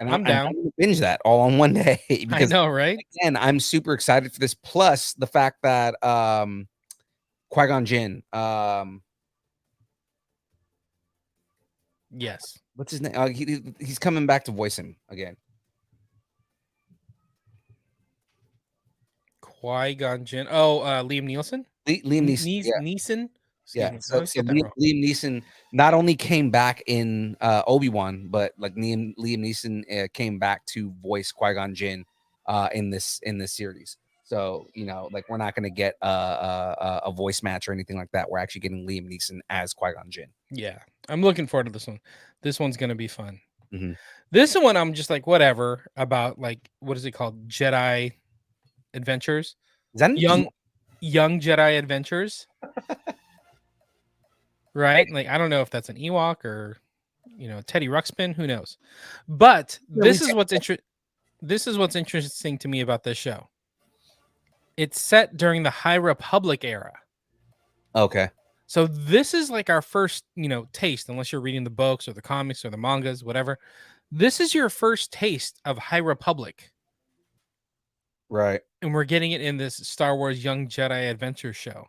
And I'm down. gonna binge that all on one day I because, know, right? again, I'm super excited for this. Plus the fact that Qui-Gon Jinn, Yes. what's his name? He's coming back to voice him again. Qui-Gon Jinn. Oh, Liam Neeson. Liam Neeson. Yeah. Neeson. Yeah. Me. I So, always get that wrong. Liam Neeson not only came back in Obi-Wan, but like Liam Neeson came back to voice Qui-Gon Jinn in this series. So, like, we're not going to get a voice match or anything like that. We're actually getting Liam Neeson as Qui-Gon Jinn. Yeah, I'm looking forward to this one. This one's gonna be fun. Mhm. This one, I'm just like, whatever about, like, what is it called? Jedi Adventures. Is that Young Jedi Adventures. Right? Like, I don't know if that's an Ewok or, Teddy Ruxpin. Who knows? But this is what's interesting to me about this show. It's set during the High Republic era. Okay. So this is like our first, taste, unless you're reading the books or the comics or the mangas, whatever. This is your first taste of High Republic. Right. And we're getting it in this Star Wars Young Jedi Adventure show.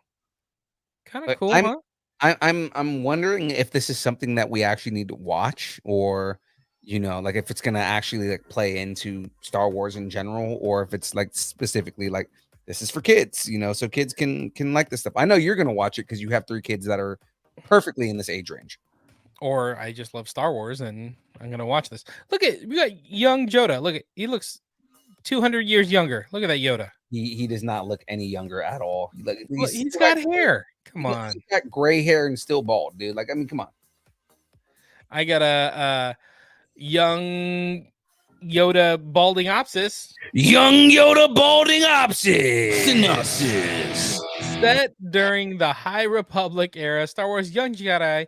Kind of But cool, I'm huh? I'm wondering if this is something that we actually need to watch, or like if it's gonna actually like play into Star Wars in general, or if it's like specifically like this is for kids, so kids can like this stuff. I know you're gonna watch it because you have 3 kids that are perfectly in this age range. Or I just love Star Wars and I'm gonna watch this. Look at we got young Yoda. Look at he looks 200 years younger. Look at that Yoda. He does not look any younger at all. Like Look, he's he's still got got hair. Come on. he's got gray hair and still bald, dude. Like I mean, come on. I got a young Yoda baldingopsis Young Yoda balding synopsis. set during the High Republic era. Star Wars Young Jedi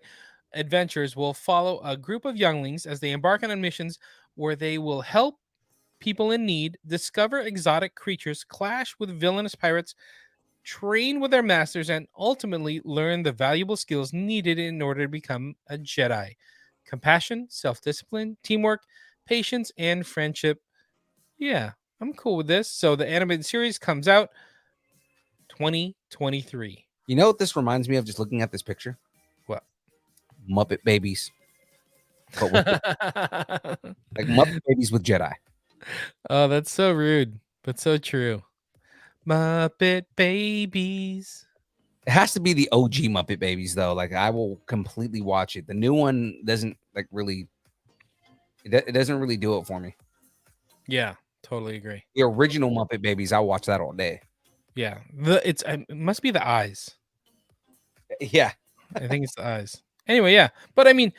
adventures will follow a group of younglings as they embark on missions where they will help people in need, discover exotic creatures, clash with villainous pirates, train with their masters, and ultimately learn the valuable skills needed in order to become a Jedi. Compassion, self-discipline, teamwork, patience, and friendship. Yeah, I'm cool with this. So the animated series comes out 2023. You know what this reminds me of just looking at this picture? What? Muppet Babies. But with, like Muppet Babies with Jedi. Oh, that's so rude, but so true. Muppet Babies. It has to be the OG Muppet Babies though. Like I will completely watch it. The new one doesn't like really. It doesn't really do it for me. Yeah, totally agree. The original Muppet Babies, I'll watch that all day. Yeah, it must be the eyes. Yeah, I think it's the eyes. Anyway, yeah, but I mean,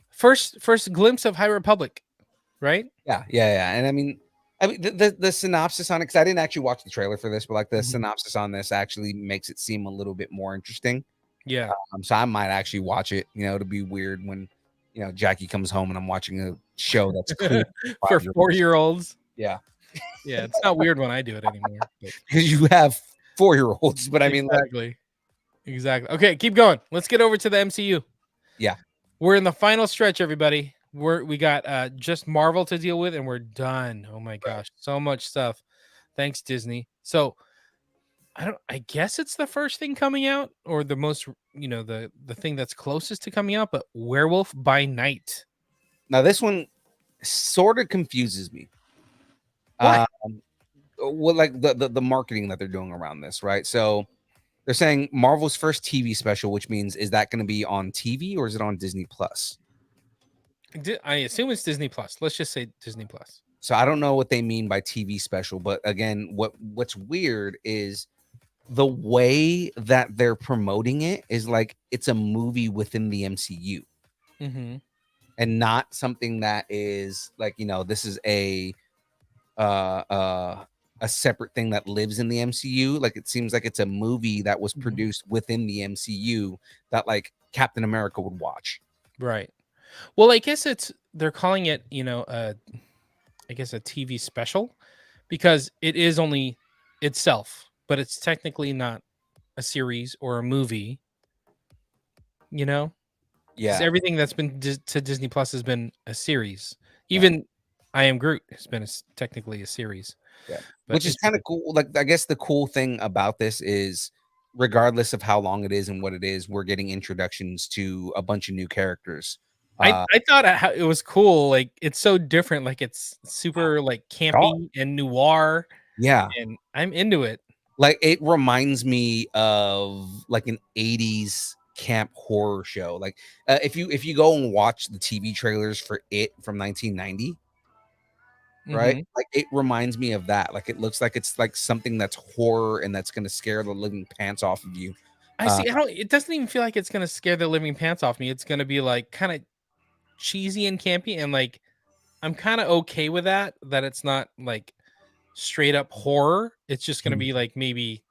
first glimpse of High Republic, right? yeah. And I mean, the synopsis on it, because I didn't actually watch the trailer for this, but like the Mhm. synopsis on this actually makes it seem a little bit more interesting. Yeah, So I might actually watch it. It'll be weird when Jackie comes home and I'm watching a show that's cool for 5-year-olds. 4-year-olds. Yeah, Yeah, it's not weird when I do it anymore. But because you have 4-year-olds, but I mean, like, exactly. Okay, keep going. Let's get over to the MCU. Yeah. We're in the final stretch, everybody. We got just Marvel to deal with, and we're done. Oh my gosh, so much stuff. Thanks, Disney. So I guess it's the first thing coming out, or the most, the thing that's closest to coming out, but Werewolf by Night. now this one sort of confuses me. Why? Well, like the marketing that they're doing around this, right? So they're saying Marvel's first TV special, which means is that going to be on TV or is it on Disney Plus? I assume it's Disney Plus. Let's just say Disney Plus. So I don't know what they mean by TV special, but again, what's weird is the way that they're promoting it is like it's a movie within the MCU Mm-hmm. and not something that is like, this is a separate thing that lives in the MCU. Like it seems like it's a movie that was produced within the MCU that like Captain America would watch. Right. Well, I guess they're calling it, I guess a TV special because it is only itself, but it's technically not a series or a movie, because Yeah. everything that's been to Disney Plus has been a series. Even I Am Groot has been technically a series. Yeah. But Which is kind of cool. Like I guess the cool thing about this is regardless of how long it is and what it is, we're getting introductions to a bunch of new characters. I thought it was cool. Like it's so different. Like it's super like campy and noir. Yeah. And I'm into it. Like it reminds me of like an 80s camp horror show. Like if you go and watch the TV trailers for It from 1990, right? Mhm. Like it reminds me of that. Like it looks like it's like something that's horror and that's going to scare the living pants off of you. I see. It doesn't even feel like it's gonna scare the living pants off me. It's gonna be like kind of cheesy and campy, and like I'm kind of okay with that. That it's not like straight up horror. It's just gonna be like maybe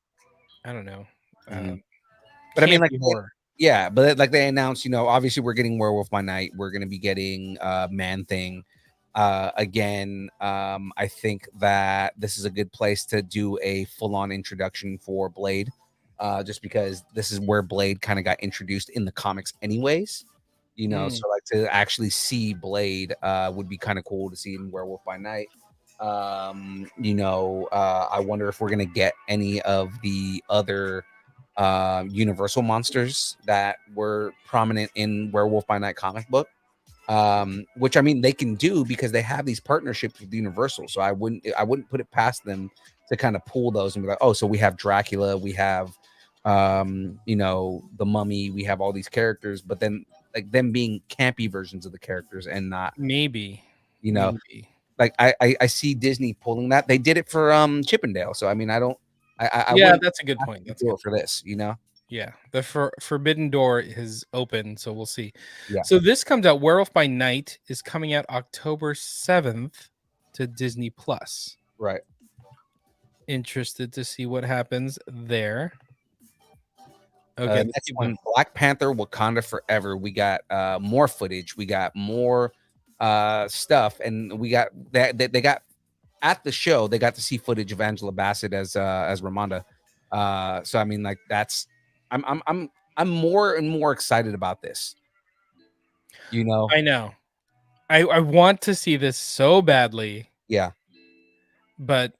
I don't know. But I mean, like horror. Yeah, but like they announced, obviously we're getting Werewolf by Night. We're going to be getting Man Thing. Again, I think that this is a good place to do a full-on introduction for Blade, just because this is where Blade kind of got introduced in the comics anyways. So like to actually see Blade would be kind of cool to see in Werewolf by Night. I wonder if we're going to get any of the other Universal monsters that were prominent in Werewolf by Night comic book. Which I mean they can do because they have these partnerships with Universal. So I wouldn't put it past them to kind of pull those and be like, oh, so we have Dracula, we have the Mummy, we have all these characters, but then like them being campy versions of the characters and not Maybe. like I see Disney pulling that. They did it for Chippendale. So I mean I Yeah, wouldn't that's a good point. That's do good. it for this, Yeah, the Forbidden Door is open, so we'll see. Yeah. So this comes out. Werewolf by Night is coming out October 7th to Disney Plus. Right. Interested to see what happens there. Okay, Next one, Black Panther: Wakanda Forever. We got more footage. We got more stuff, and we got that they got at the show. They got to see footage of Angela Bassett as Ramonda. So I mean, like that's I'm more and more excited about this. I know. I want to see this so badly. Yeah. But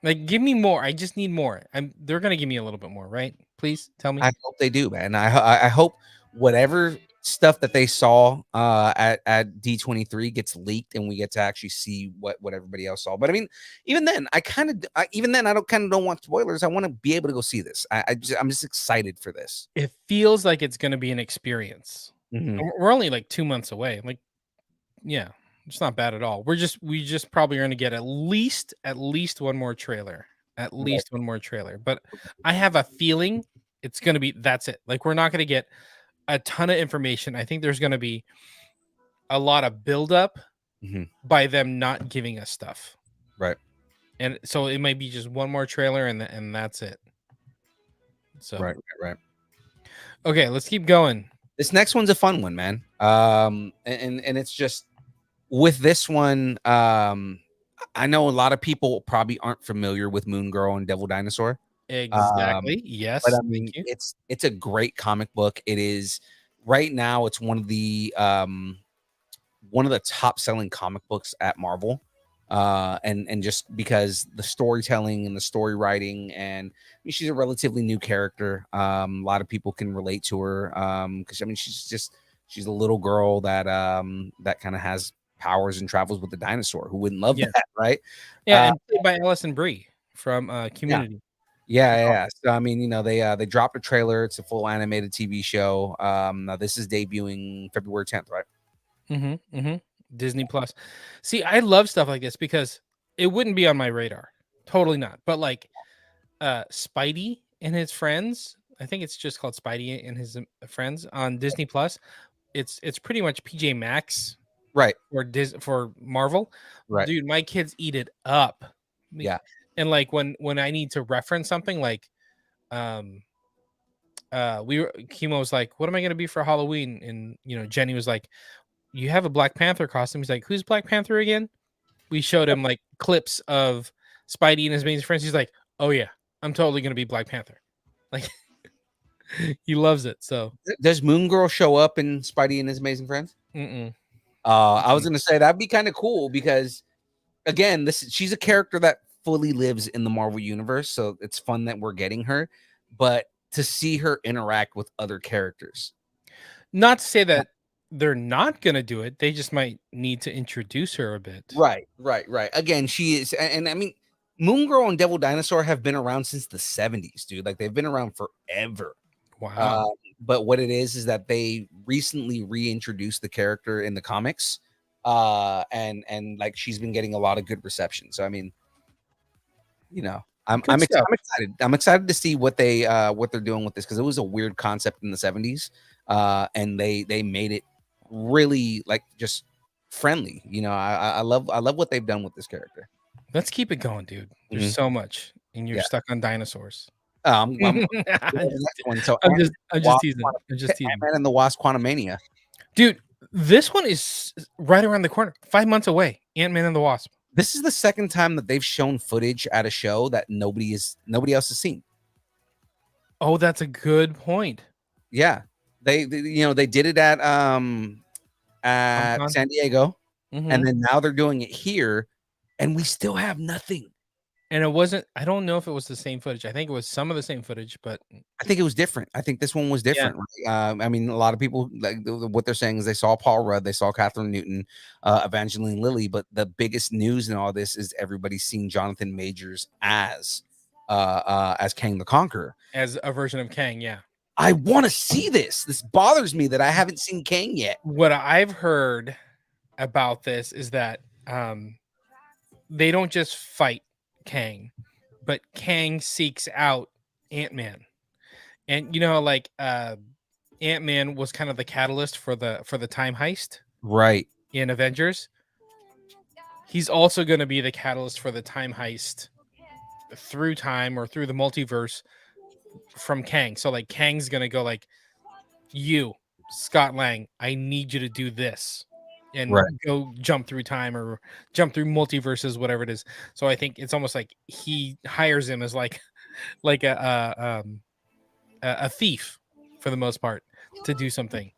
like, give me more. I just need more. They're gonna give me a little bit more, right? Please tell me. I hope they do, man. I hope whatever stuff that they saw at D23 gets leaked and we get to actually see what everybody else saw. But I mean, even then, I don't want spoilers. I want to be able to go see this. I'm just excited for this. It feels like it's gonna be an experience. Mhm. We're only like 2 months away. Like, yeah, it's not bad at all. We just probably are gonna get at least one more trailer. At least one more trailer. But I have a feeling it's gonna be that's it. Like, we're not gonna get a ton of information. I think there's gonna be a lot of buildup by them not giving us stuff. Right. And so it might be just one more trailer and that's it. So right. Okay, let's keep going. This next one's a fun one, man. And it's just with this one, I know a lot of people probably aren't familiar with Moon Girl and Devil Dinosaur. Exactly. Yes. But I mean, it's a great comic book. It is right now. It's one of the top selling comic books at Marvel. And just because the storytelling and the story writing, and I mean, she's a relatively new character. A lot of people can relate to her because I mean she's a little girl that kind of has powers and travels with the dinosaur. Who wouldn't love that, right? Yeah, and played by Alison Brie from Community. Yeah. So I mean, they dropped a trailer. It's a full animated TV show. Now this is debuting February 10th, right? Disney Plus. See, I love stuff like this because it wouldn't be on my radar. Totally not. But like Spidey and his friends, I think it's just called Spidey and his friends on Disney Plus. It's pretty much PJ Masks, right? For Marvel, right? Dude, my kids eat it up. Yeah. And like when I need to reference something like Kimo was like, what am I gonna be for Halloween? And Jenny was like, you have a Black Panther costume. He's like, who's Black Panther again? We showed him like clips of Spidey and his amazing friends. He's like, oh yeah, I'm totally gonna be Black Panther. Like he loves it. So does Moon Girl show up in Spidey and his amazing friends? I was gonna say that'd be kind of cool because again, she's a character that fully lives in the Marvel universe, so it's fun that we're getting her, but to see her interact with other characters. Not to say that they're not gonna do it, they just might need to introduce her a bit. Right. Again, she is, and I mean, Moon Girl and Devil Dinosaur have been around since the 70s, dude. Like they've been around forever. Wow. But what it is that they recently reintroduced the character in the comics, and like she's been getting a lot of good reception. So I mean, I'm excited. I'm excited to see what they're doing with this because it was a weird concept in the 70s, and they made it really like just friendly. I love what they've done with this character. Let's keep it going, dude. There's so much, and you're stuck on dinosaurs. I'm just teasing. Ant-Man and the Wasp: Quantumania. Dude, this one is right around the corner. 5 months away. Ant-Man and the Wasp. This is the second time that they've shown footage at a show that nobody else has seen. Oh, that's a good point. Yeah, they did it at San Diego, and then now they're doing it here, and we still have nothing. And it wasn't. I don't know if it was the same footage. I think it was some of the same footage, but I think it was different. I think this one was yeah, different. Right? I mean, a lot of people like what they're saying is they saw Paul Rudd, they saw Catherine Newton, Evangeline Lilly, but the biggest news in all this is everybody's seeing Jonathan Majors as Kang the Conqueror. as a version of Kang. Yeah. I want to see this. This bothers me that I haven't seen Kang yet. What I've heard about this is that they don't just fight Kang, but Kang seeks out Ant-Man. And you know, like Ant-Man was kind of the catalyst for the time heist Right. in Avengers. He's also going to be the catalyst for the time heist through time or through the multiverse from Kang. So like Kang's going to go like, you, Scott Lang, I need you to do this and Right. go jump through time or jump through multiverses, whatever it is. So I think it's almost like he hires him as like a thief for the most part to do something.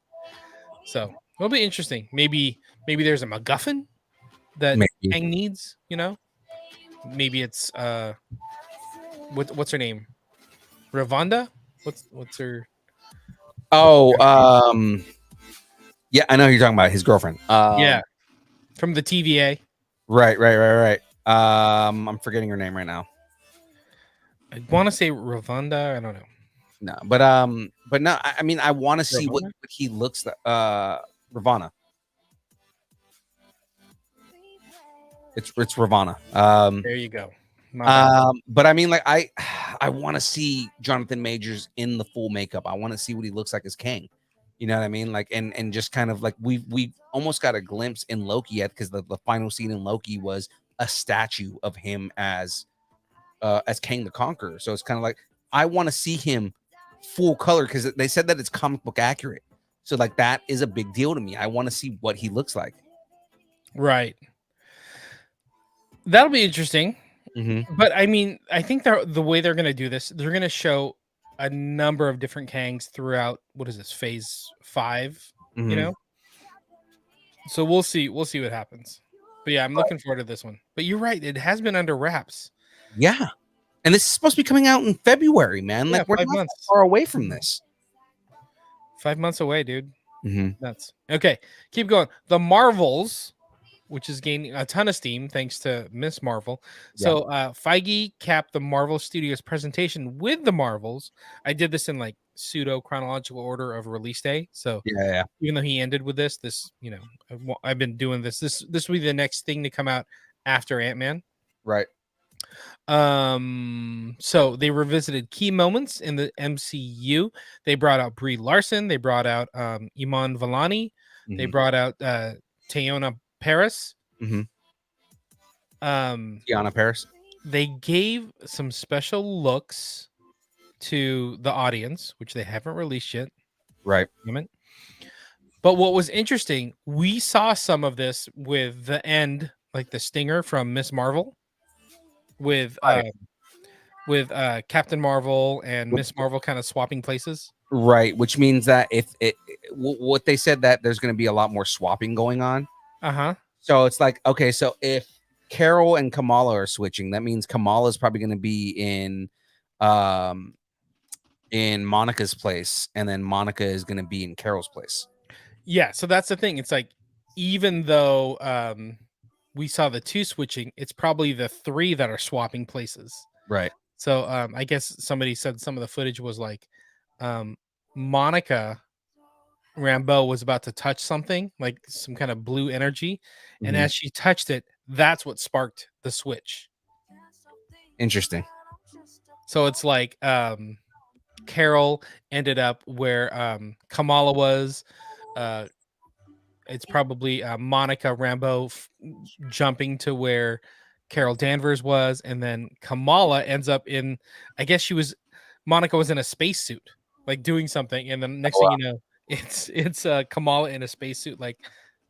So it'll be interesting. Maybe there's a MacGuffin that Maybe. Kang needs, you know? Maybe it's what's her name? Ravonda? What's her Oh, yeah, I know who you're talking about, his girlfriend. yeah, from the TVA. Right. I'm forgetting her name right now. I want to say Ravonda. I don't know. No, but no, I mean, I want to see what he looks like. Ravana. It's Ravana. There you go. My bad. But I mean, like, I want to see Jonathan Majors in the full makeup. I want to see what he looks like as Kang. You know what I mean? Like, and just kind of like we almost got a glimpse in Loki yet, because the final scene in Loki was a statue of him as Kang the Conqueror. So it's kind of like I want to see him full color, because they said that it's comic book accurate. So like that is a big deal to me. I want to see what he looks like. Right. That'll be interesting. Mm-hmm. But I mean, I think the way they're going to do this, they're going to show a number of different Kangs throughout. What is this, phase 5? Mm-hmm. You know, so we'll see what happens. But yeah, I'm looking forward to this one. But you're right, it has been under wraps. Yeah, and this is supposed to be coming out in February, man. Yeah, Like we're 5 not months. that far away from this. 5 months away, dude. Mm-hmm. Nuts. Okay, keep going. The Marvels, which is gaining a ton of steam thanks to Miss Marvel. So Feige capped the Marvel Studios presentation with the Marvels. I did this in like pseudo chronological order of release day. So Yeah. even though he ended with this, you know, I've been doing this. This will be the next thing to come out after Ant-Man. Right. So they revisited key moments in the MCU. They brought out Brie Larson. They brought out Iman Vellani. Mm-hmm. They brought out Teyonah Parris. Mm-hmm. Tiana Paris. They gave some special looks to the audience, which they haven't released yet. Right. But what was interesting, we saw some of this with the end, like the stinger from Miss Marvel, with Captain Marvel and Miss Marvel kind of swapping places. Right, which means that what they said, that there's going to be a lot more swapping going on. Uh-huh. So it's like, okay, so if Carol and Kamala are switching, that means Kamala is probably going to be in Monica's place, and then Monica is going to be in Carol's place. Yeah, so that's the thing. It's like, even though we saw the 2 switching, it's probably the 3 that are swapping places. Right. So I guess somebody said some of the footage was like Monica Rambeau was about to touch something, like some kind of blue energy. Mm-hmm. And as she touched it, that's what sparked the switch. Interesting. So it's like Carol ended up where Kamala was. It's probably Monica Rambeau jumping to where Carol Danvers was, and then Kamala ends up in, I guess Monica was in a spacesuit, like doing something, and then next thing you know, it's Kamala in a spacesuit, like,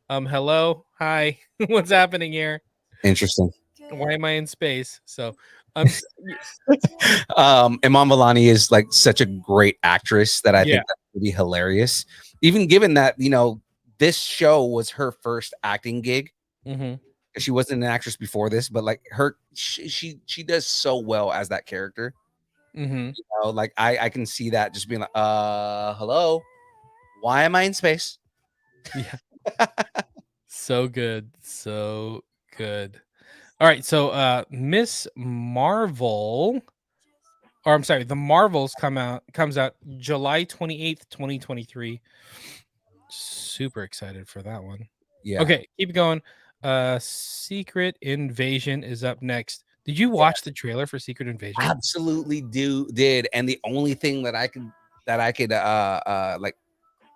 hello, hi, what's happening here? Interesting. Why am I in space? So Iman Vellani is like such a great actress that I think that would be hilarious. Even given that, you know, this show was her first acting gig. Mm-hmm. She wasn't an actress before this, but like she does so well as that character. Mm-hmm. You know, like I can see that just being like, hello, why am I in space? Yeah. So good. So good. All right. So Miss Marvel, or I'm sorry, The Marvels comes out July 28th, 2023. Super excited for that one. Yeah. Okay, keep going. Secret Invasion is up next. Did you watch the trailer for Secret Invasion? Absolutely did. And the only thing that I could like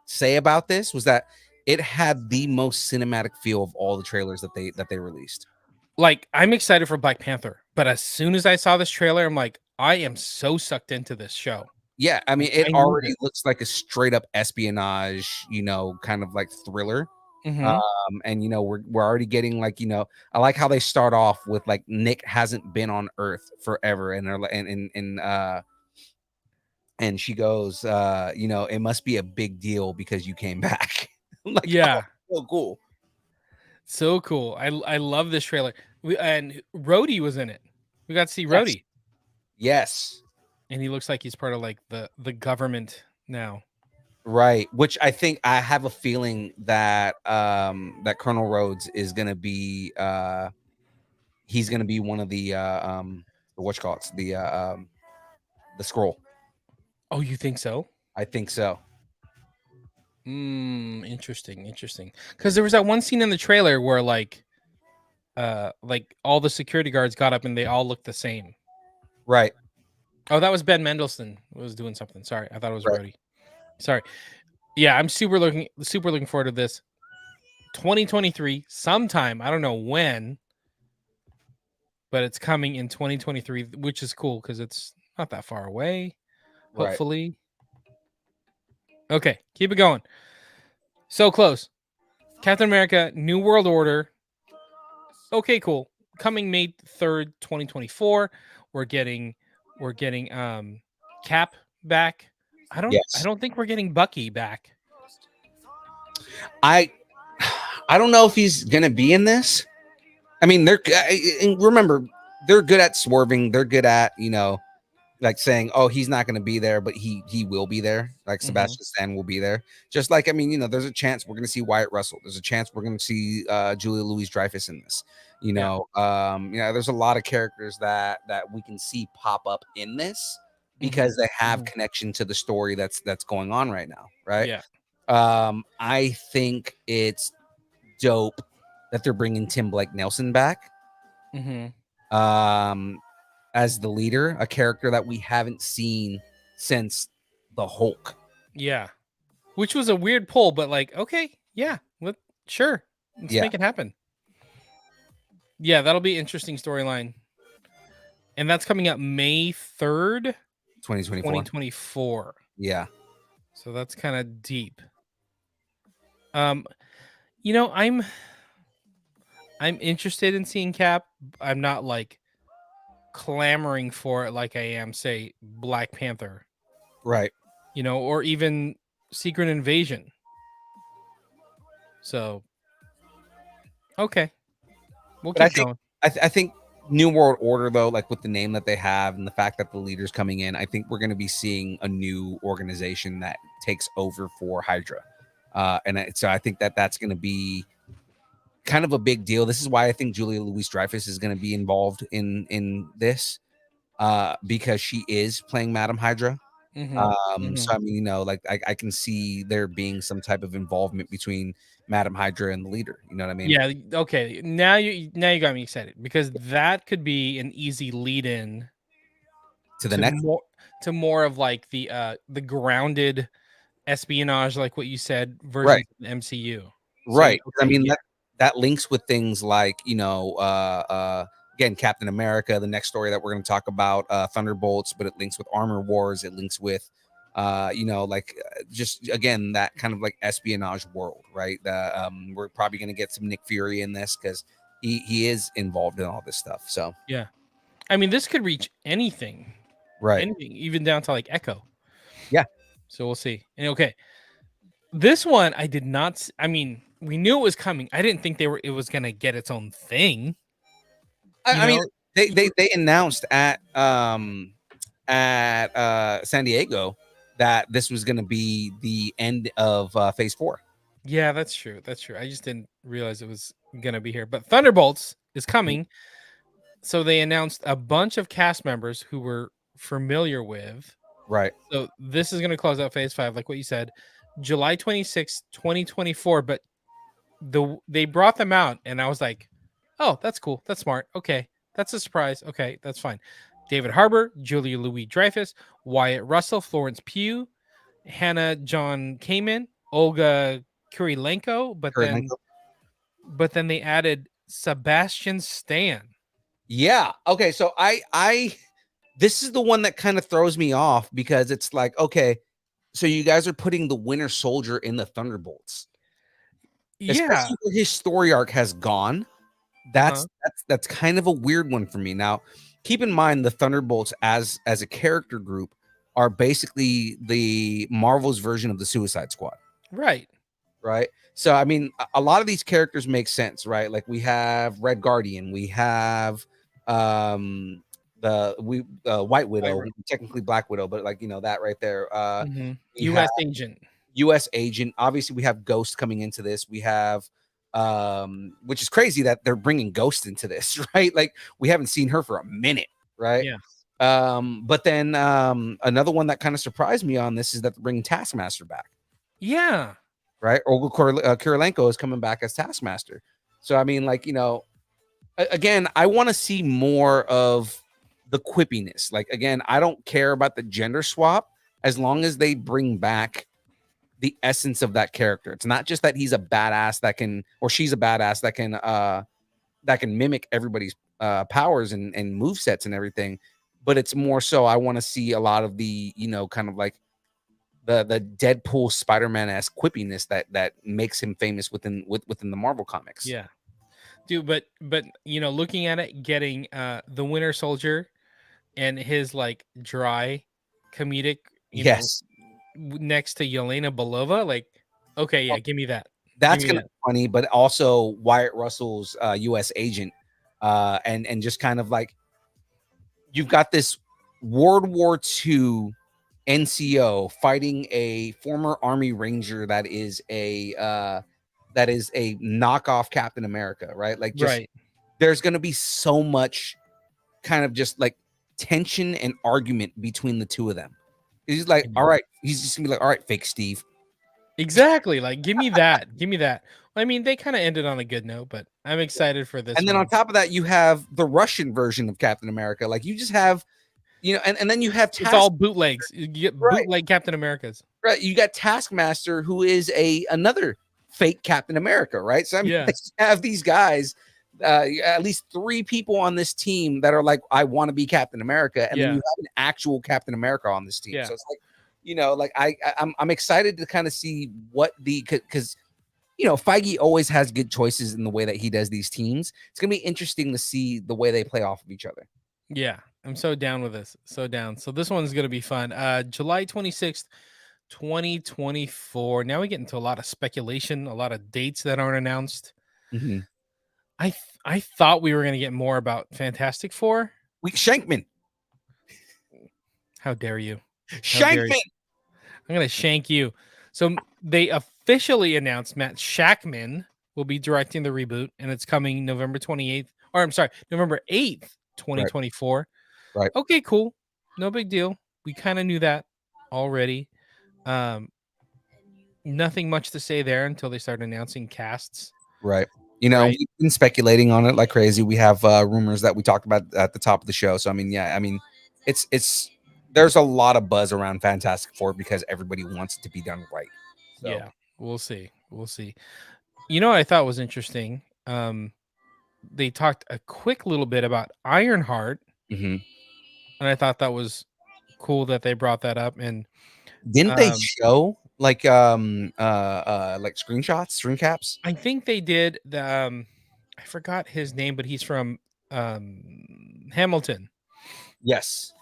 say about this was that it had the most cinematic feel of all the trailers that they released. Like, I'm excited for Black Panther, but as soon as I saw this trailer, I'm like, I am so sucked into this show. Yeah, I mean, Like, it I need already this. looks like a straight up espionage, you know, kind of like thriller. Mhm. And you know, we're already getting like, you know, I like how they start off with like Nick hasn't been on Earth forever, and they're and she goes, you know, it must be a big deal because you came back. I'm like, Yeah, oh, cool. so cool. I love this trailer. And Rhodey was in it. We got to see Yes. Rhodey, Yes. and he looks like he's part of like the government now. Right. Which I think I have a feeling that that Colonel Rhodes is gonna be he's gonna be one of the what you call it, the scroll. Oh, you think so? I think so. Interesting. Because there was that one scene in the trailer where like all the security guards got up and they all looked the same. Right. Oh, that was Ben Mendelsohn was doing something. Sorry, I thought it was Right. Rhodey. Sorry. Yeah, I'm super looking forward to this. 2023, sometime, I don't know when, but it's coming in 2023, which is cool because it's not that far away. Right. Hopefully. Okay, keep it going. So close. Captain America, New World Order. Okay, cool. Coming May 3rd, 2024. We're getting Cap back. I Yes. don't think we're getting Bucky back. I don't know if he's gonna be in this. I mean, remember, they're good at swerving. They're good at, you know, like saying, "Oh, he's not going to be there," but he will be there. Like Sebastian Stan will be there. Just like, I mean, you know, there's a chance we're going to see Wyatt Russell. There's a chance we're going to see Julia Louis-Dreyfus in this. You know, there's a lot of characters that we can see pop up in this because they have connection to the story that's going on right now, right? Yeah. I think it's dope that they're bringing Tim Blake Nelson back. As the leader, a character that we haven't seen since the Hulk. Yeah. Which was a weird pull, but like, okay, yeah, sure. Let's make it happen. Yeah, that'll be interesting storyline. And that's coming up May 3rd, 2024. Yeah. So that's kind of deep. You know, I'm interested in seeing Cap. I'm not like clamoring for it like I am, say, Black Panther. Right. You know, or even Secret Invasion. So, okay. We'll keep going. I think New World Order, though, like with the name that they have and the fact that the leader's coming in, I think we're going to be seeing a new organization that takes over for Hydra. So I think that that's going to be kind of a big deal. This is why I think Julia Louis-Dreyfus is going to be involved in this because she is playing Madam Hydra. So I mean, you know, like I can see there being some type of involvement between Madam Hydra and the leader. You know what I mean? Yeah. Okay. Now you got me excited because that could be an easy lead in To the next. more of like the grounded espionage, like what you said, version of the MCU. Right. So, I mean, that links with things like, you know, again, Captain America, the next story that we're going to talk about, Thunderbolts, but it links with Armor Wars. It links with, you know, like just again, that kind of like espionage world, right? We're probably going to get some Nick Fury in this because he is involved in all this stuff. So, yeah. I mean, this could reach anything. Right. Anything, even down to like Echo. Yeah. So we'll see. And okay. This one I did not. I mean, we knew it was coming. I didn't think it was gonna get its own thing. I mean, they announced at San Diego that this was going to be the end of Phase 4. Yeah, that's true. That's true. I just didn't realize it was gonna be here. But Thunderbolts is coming. So they announced a bunch of cast members who we're familiar with. Right. So this is gonna close out Phase 5, like what you said, July 26th, 2024. But they brought them out, and I was like, oh, that's cool. That's smart. Okay, that's a surprise. Okay, that's fine. David Harbour, Julia Louis-Dreyfus, Wyatt Russell, Florence Pugh, Hannah John Kamen, Olga Kurilenko, but then they added Sebastian Stan. Yeah. Okay. So I this is the one that kind of throws me off because it's like, okay, so you guys are putting the Winter Soldier in the Thunderbolts. Yeah, Especially where his story arc has gone. That's kind of a weird one for me. Now, keep in mind the Thunderbolts as a character group are basically the Marvel's version of the Suicide Squad. right. Right. So I mean, a lot of these characters make sense, right? Like we have Red Guardian, we have White Widow, technically Black Widow, but like that right there. We U.S. agent. U.S. agent. Obviously, we have Ghost coming into this. We have which is crazy that they're bringing Ghost into this, right? Like we haven't seen her for a minute, right? Yeah. But then another one that kind of surprised me on this is that they're bringing Taskmaster back. Yeah. Right, Olga Kurilenko is coming back as Taskmaster. So I mean, like again, I want to see more of the quippiness. Like again, I don't care about the gender swap as long as they bring back the essence of that character. It's not just that he's a badass that can, or she's a badass that can mimic everybody's powers and movesets and everything, but it's more so I want to see a lot of the kind of like the Deadpool Spider-Man-esque quippiness that makes him famous within the Marvel comics. Yeah. Dude, but looking at it, getting the Winter Soldier and his like dry comedic, yes, next to Yelena Belova, like, okay, yeah, give me that. That's gonna be funny, but also Wyatt Russell's U.S. agent, and just kind of like you've got this World War II NCO fighting a former Army Ranger that is a knockoff Captain America, right? Like, just there's gonna be so much kind of just like tension and argument between the two of them. He's like, all right, he's just gonna be like, all right, fake Steve. Exactly. Like, give me that. Give me that. I mean, they kind of ended on a good note, but I'm excited for this. And then on top of that, you have the Russian version of Captain America. Like, you just have, and then you have it's all bootlegs. You get bootleg Captain Americas. Right. You got Taskmaster, who is another fake Captain America, right? So I mean, you have these guys, at least 3 people on this team that are like, I want to be Captain America, and then you have an actual Captain America on this team. So it's like, I'm excited to kind of see what because Feige always has good choices in the way that he does these teams. It's gonna be interesting to see the way they play off of each other. Yeah, I'm so down with this. So down. So this one's gonna be fun. July 26th, 2024. Now we get into a lot of speculation, a lot of dates that aren't announced. Mm-hmm. I thought we were gonna get more about Fantastic Four. Shankman. How dare you? Shankman. I'm gonna shank you. So they officially announced Matt Shakman will be directing the reboot, and it's coming November 28th. Or I'm sorry, November 8th, 2024. Right. Okay, cool. No big deal. We kind of knew that already. Nothing much to say there until they start announcing casts. Right. We've been speculating on it like crazy. We have rumors that we talked about at the top of the show. So I mean, it's there's a lot of buzz around Fantastic Four because everybody wants it to be done right. So. Yeah, we'll see. We'll see. What I thought was interesting. They talked a quick little bit about Ironheart, and I thought that was cool that they brought that up. And didn't they show like screenshots, screen caps? I think they did. I forgot his name, but he's from Hamilton. Yes,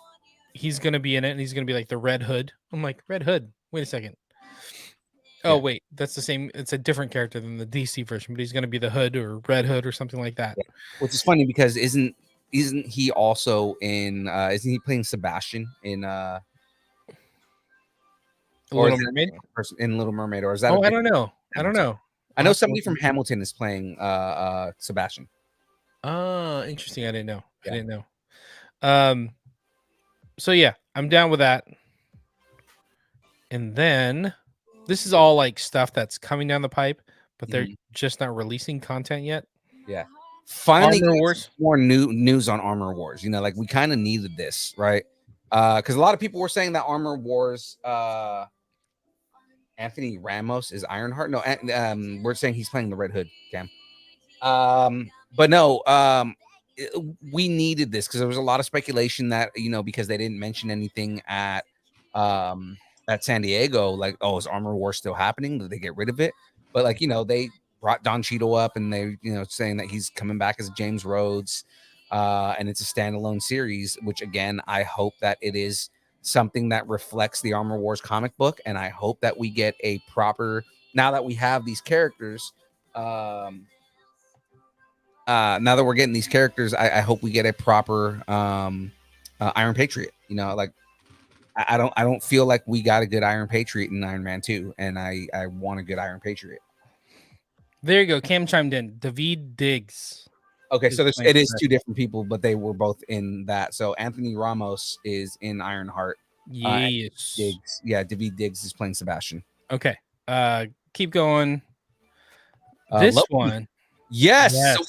he's gonna be in it, and he's gonna be like the Red Hood. I'm like, Red Hood. Wait a second. Oh wait, that's the same. It's a different character than the DC version, but he's going to be the Hood or Red Hood or something like that. Yeah. Which is funny because isn't he also in isn't he playing Sebastian in or Little is it a Mermaid. different person in Little Mermaid, or is that Oh, I different don't know. I don't Hamilton? know. I I'll know have to somebody look from into it. Hamilton is playing Sebastian. Interesting. I didn't know. Yeah. I didn't know. So yeah, I'm down with that. And then this is all like stuff that's coming down the pipe, but they're just not releasing content yet. Yeah. Finally, Armor Wars. more news on Armor Wars. You know, like we kind of needed this, right? Because a lot of people were saying that Armor Wars, Anthony Ramos is Ironheart. No, we're saying he's playing the Red Hood, Cam. But no, we needed this because there was a lot of speculation that, you know, because they didn't mention anything at San Diego, like, oh, is Armor War still happening? Did they get rid of it? But like, you know, they brought Don Cheadle up and they, you know, saying that he's coming back as James Rhodes, and it's a standalone series, which again, I hope that it is something that reflects the Armor Wars comic book, and I hope that we get a proper, now that we have these characters, now that we're getting these characters, I hope we get a proper Iron Patriot. You know, like I don't feel like we got a good Iron Patriot in Iron Man 2, and I want a good Iron Patriot. There you go. Cam chimed in. David Diggs. Okay, so it is two different people, but they were both in that. So Anthony Ramos is in Ironheart. Yes. Diggs, yeah, David Diggs is playing Sebastian. Okay. Keep going. This Loki. one. Yes. Yes. So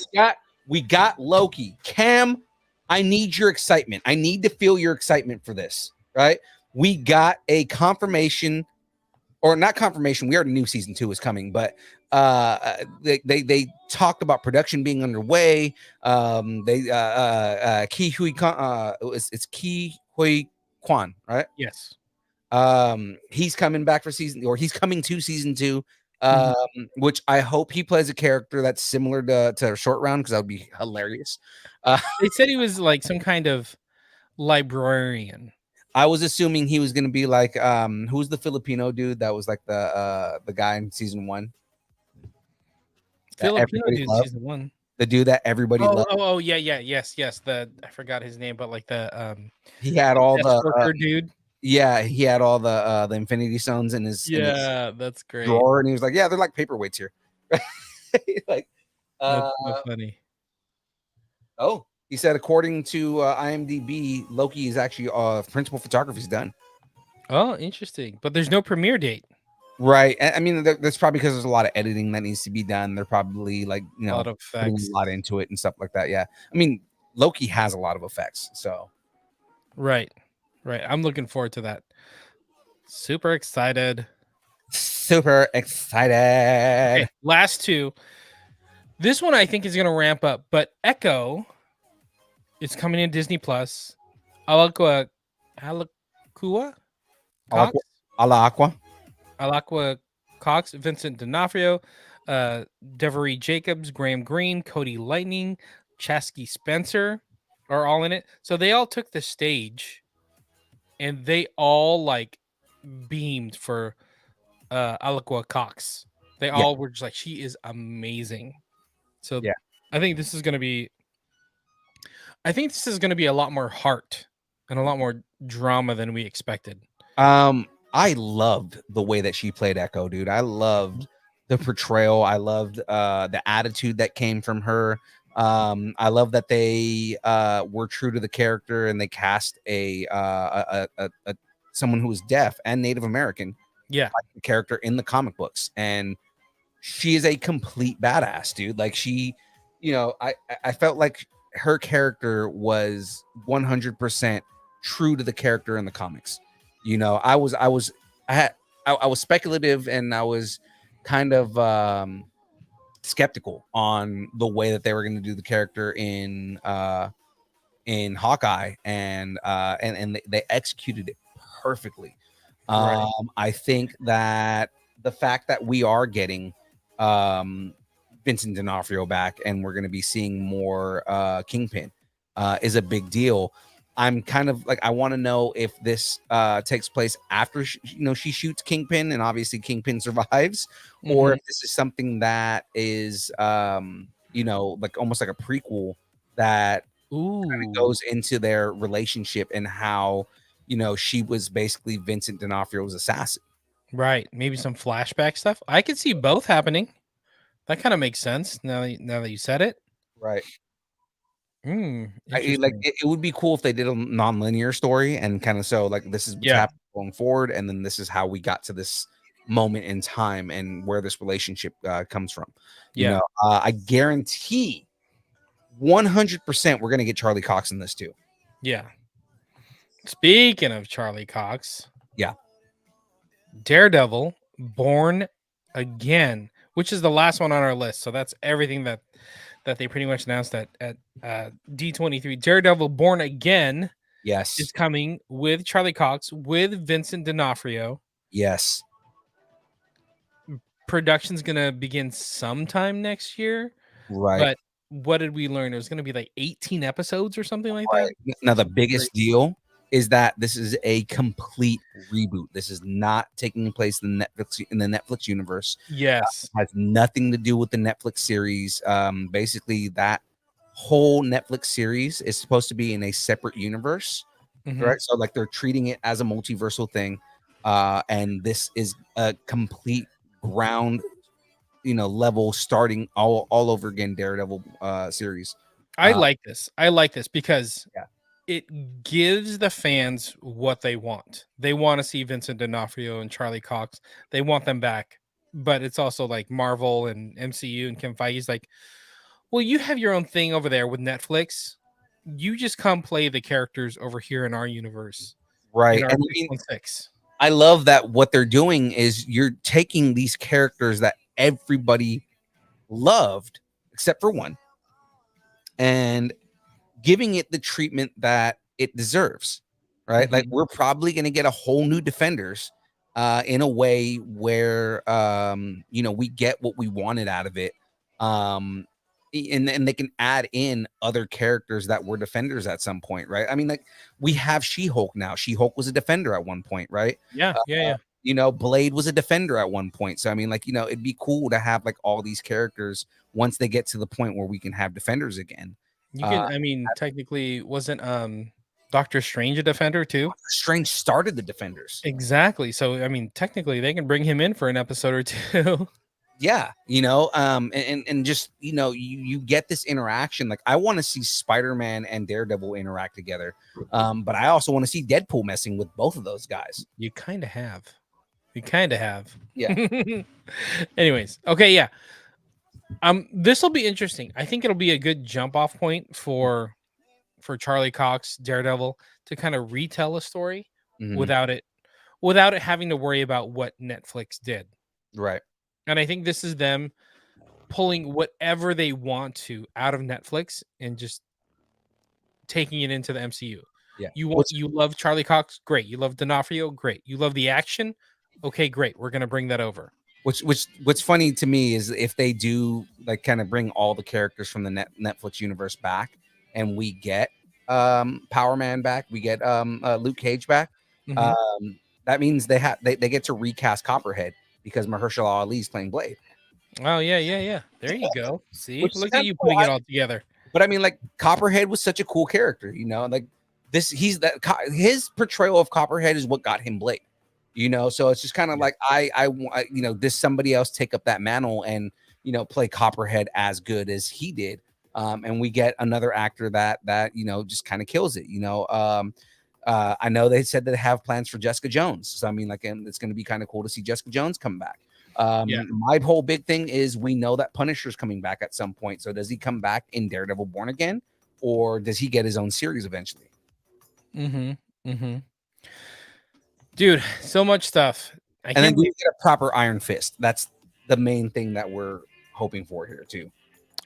we got Loki. Cam, I need your excitement. I need to feel your excitement for this, right? We got a confirmation, or not confirmation. We already knew season 2 was coming, but they talked about production being underway. Ki Hui Kwan, it's Ki Hui Kwan, right? Yes. He's coming back for he's coming to season 2. Which I hope he plays a character that's similar to Short Round, because that would be hilarious. They said he was like some kind of librarian. I was assuming he was going to be like who's the Filipino dude that was like the guy in season 1? Filipino dude, season 1. The dude that everybody loved. Oh, yeah, yes. I forgot his name, but like the he had all the dude. Yeah, he had all the Infinity Stones in his that's great drawer, and he was like, yeah, they're like paperweights here. Like that's so funny. Oh, he said according to IMDb, Loki is actually principal photography is done. Oh, interesting. But there's no premiere date. Right. I mean, that's probably because there's a lot of editing that needs to be done. They're probably like, you know, a lot of putting a lot into it and stuff like that. Yeah. I mean, Loki has a lot of effects. So. Right. I'm looking forward to that. Super excited. Okay, last two. This one I think is going to ramp up, but Echo is coming in Disney Plus. Alaqua Cox, Vincent D'Onofrio, Devery Jacobs, Graham Greene, Cody Lightning, Chasky Spencer are all in it. So they all took the stage and they all like beamed for Alaqua Cox. They all were just like, she is amazing. So yeah, I think this is going to be a lot more heart and a lot more drama than we expected. I loved the way that she played Echo, dude. I loved the portrayal. I loved the attitude that came from her. I love that they were true to the character and they cast a someone who was deaf and Native American, like the character in the comic books, and she is a complete badass, dude. Like she, you know, I felt like her character was 100% true to the character in the comics. You know, I was speculative and I was kind of skeptical on the way that they were going to do the character in Hawkeye, and they executed it perfectly. I think that the fact that we are getting Vincent D'Onofrio back and we're going to be seeing more Kingpin is a big deal. I'm kind of like, I want to know if this takes place after she shoots Kingpin, and obviously Kingpin survives, or Mhm. if this is something that is like almost like a prequel that Ooh. goes into their relationship and how she was basically Vincent D'Onofrio's assassin. Right. Maybe some flashback stuff. I could see both happening. That kind of makes sense now that you said it. Right. Like Interesting. it would be cool if they did a non-linear story and kind of so like this is what's Yeah. happening going forward, and then this is how we got to this moment in time and where this relationship comes from. Yeah. I guarantee 100% we're gonna get Charlie Cox in this too. Yeah. Speaking of Charlie Cox, Yeah. Daredevil, Born Again, which is the last one on our list. So that's everything that they pretty much announced at D23. Daredevil, Born Again Yes. is coming with Charlie Cox, with Vincent D'Onofrio. Yes. Production's gonna begin sometime next year. Right. But what did we learn? It was gonna be like 18 episodes or something like that. Now the biggest deal is that this is a complete reboot. This is not taking place in the Netflix universe. Yes. Has nothing to do with the Netflix series. Basically, that whole Netflix series is supposed to be in a separate universe, Mhm. correct? So like they're treating it as a multiversal thing, and this is a complete ground, level starting all over again. Daredevil series. I like this. I like this because Yeah. it gives the fans what they want. They want to see Vincent D'Onofrio and Charlie Cox. They want them back. But it's also like Marvel and MCU and Kevin Feige's like, well, you have your own thing over there with Netflix. You just come play the characters over here in our universe, Right. in our And I mean, 616. I love that what they're doing is you're taking these characters that everybody loved except for one and giving it the treatment that it deserves, right? Like Mhm. we're probably going to get a whole new Defenders in a way where we get what we wanted out of it. And they can add in other characters that were Defenders at some point, right? I mean, like we have She-Hulk now. She-Hulk was a Defender at one point, right? Yeah, yeah. Blade was a Defender at one point. So I mean, like, it'd be cool to have like all these characters once they get to the point where we can have Defenders again. You can, I mean, technically, wasn't Doctor Strange a Defender too? Strange started the Defenders. Exactly. So, I mean, technically, they can bring him in for an episode or two. Yeah, and just you get this interaction. Like I want to see Spider-Man and Daredevil interact together, but I also want to see Deadpool messing with both of those guys. You kind of have. You kind of have. Yeah. Anyways, okay, yeah. This will be interesting. I think it'll be a good jump off point for Charlie Cox, Daredevil, to kind of retell a story Mhm. without it having to worry about what Netflix did. Right. And I think this is them pulling whatever they want to out of Netflix and just taking it into the MCU. Yeah. You love Charlie Cox, great. You love D'Onofrio, great. You love the action, okay, great. We're gonna bring that over. What's funny to me is if they do like kind of bring all the characters from the Netflix universe back, and we get Power Man back, we get Luke Cage back. Mhm. That means they get to recast Copperhead because Mahershala Ali is playing Blade. Oh yeah. There you go. See, Which is look at kinda you cool. putting it all together. But I mean, like Copperhead was such a cool character, like this. His portrayal of Copperhead is what got him Blade, So it's just kind of like I this somebody else take up that mantle and play Copperhead as good as he did, and we get another actor that just kind of kills it, I know they said that they have plans for Jessica Jones, so I mean, like, and it's going to be kind of cool to see Jessica Jones come back. My whole big thing is we know that Punisher's coming back at some point. So does he come back in Daredevil Born Again, or does he get his own series eventually? Dude, so much stuff. And then we get a proper Iron Fist. That's the main thing that we're hoping for here too.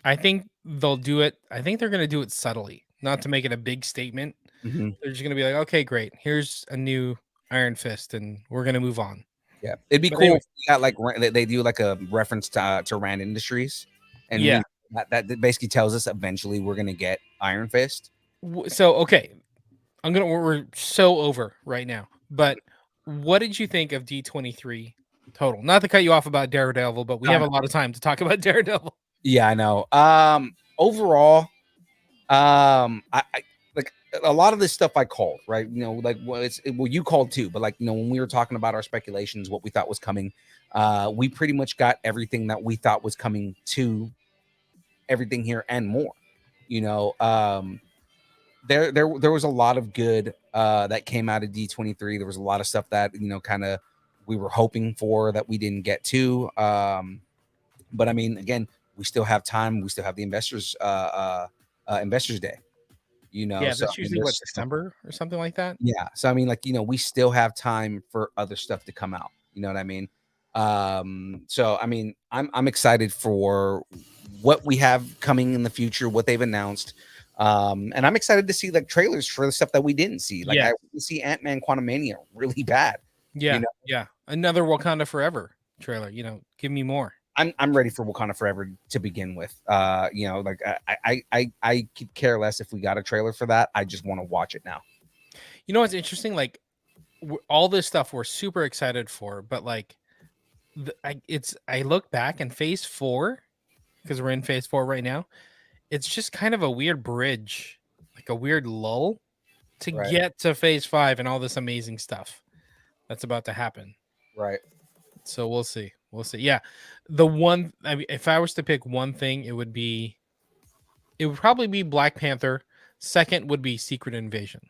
I think they'll do it. I think they're going to do it subtly, not to make it a big statement. Mm-hmm. They're just going to be like, okay, great. Here's a new Iron Fist, and we're going to move on. Yeah, it'd be cool if we got like they do like a reference to Rand Industries, and that basically tells us eventually we're gonna get Iron Fist. So okay, we're so over right now. But what did you think of D23 total? Not to cut you off about Daredevil, but we have a lot of time to talk about Daredevil. Yeah, I know. Overall, I like a lot of this stuff I called, right? You know, like you called too, but like, you know, when we were talking about our speculations, what we thought was coming, we pretty much got everything that we thought was coming to everything here and more. You know, there was a lot of good that came out of D23. There was a lot of stuff that, you know, kind of we were hoping for that we didn't get to. But I mean, again, we still have time. We still have the investors day. You know, Yeah, so that's I mean, usually what, December or something like that. yeah. So I mean, like, you know, we still have time for other stuff to come out. You know what I mean? So I mean, I'm excited for what we have coming in the future, what they've announced. And I'm excited to see like trailers for the stuff that we didn't see. Like, Yeah. I want to see Ant-Man Quantumania really bad. Yeah, You know? yeah. Another Wakanda Forever trailer. You know, give me more. I'm ready for Wakanda Forever to begin with. You know, like I could care less if we got a trailer for that. I just want to watch it now. You know what's interesting? Like all this stuff we're super excited for, but like I look back and Phase 4, because we're in Phase 4 right now. It's just kind of a weird bridge, like a weird lull to Right. get to Phase 5 and all this amazing stuff that's about to happen. Right. So we'll see. We'll see. Yeah. The one, I mean, if I was to pick one thing, it would probably be Black Panther. Second would be Secret Invasion.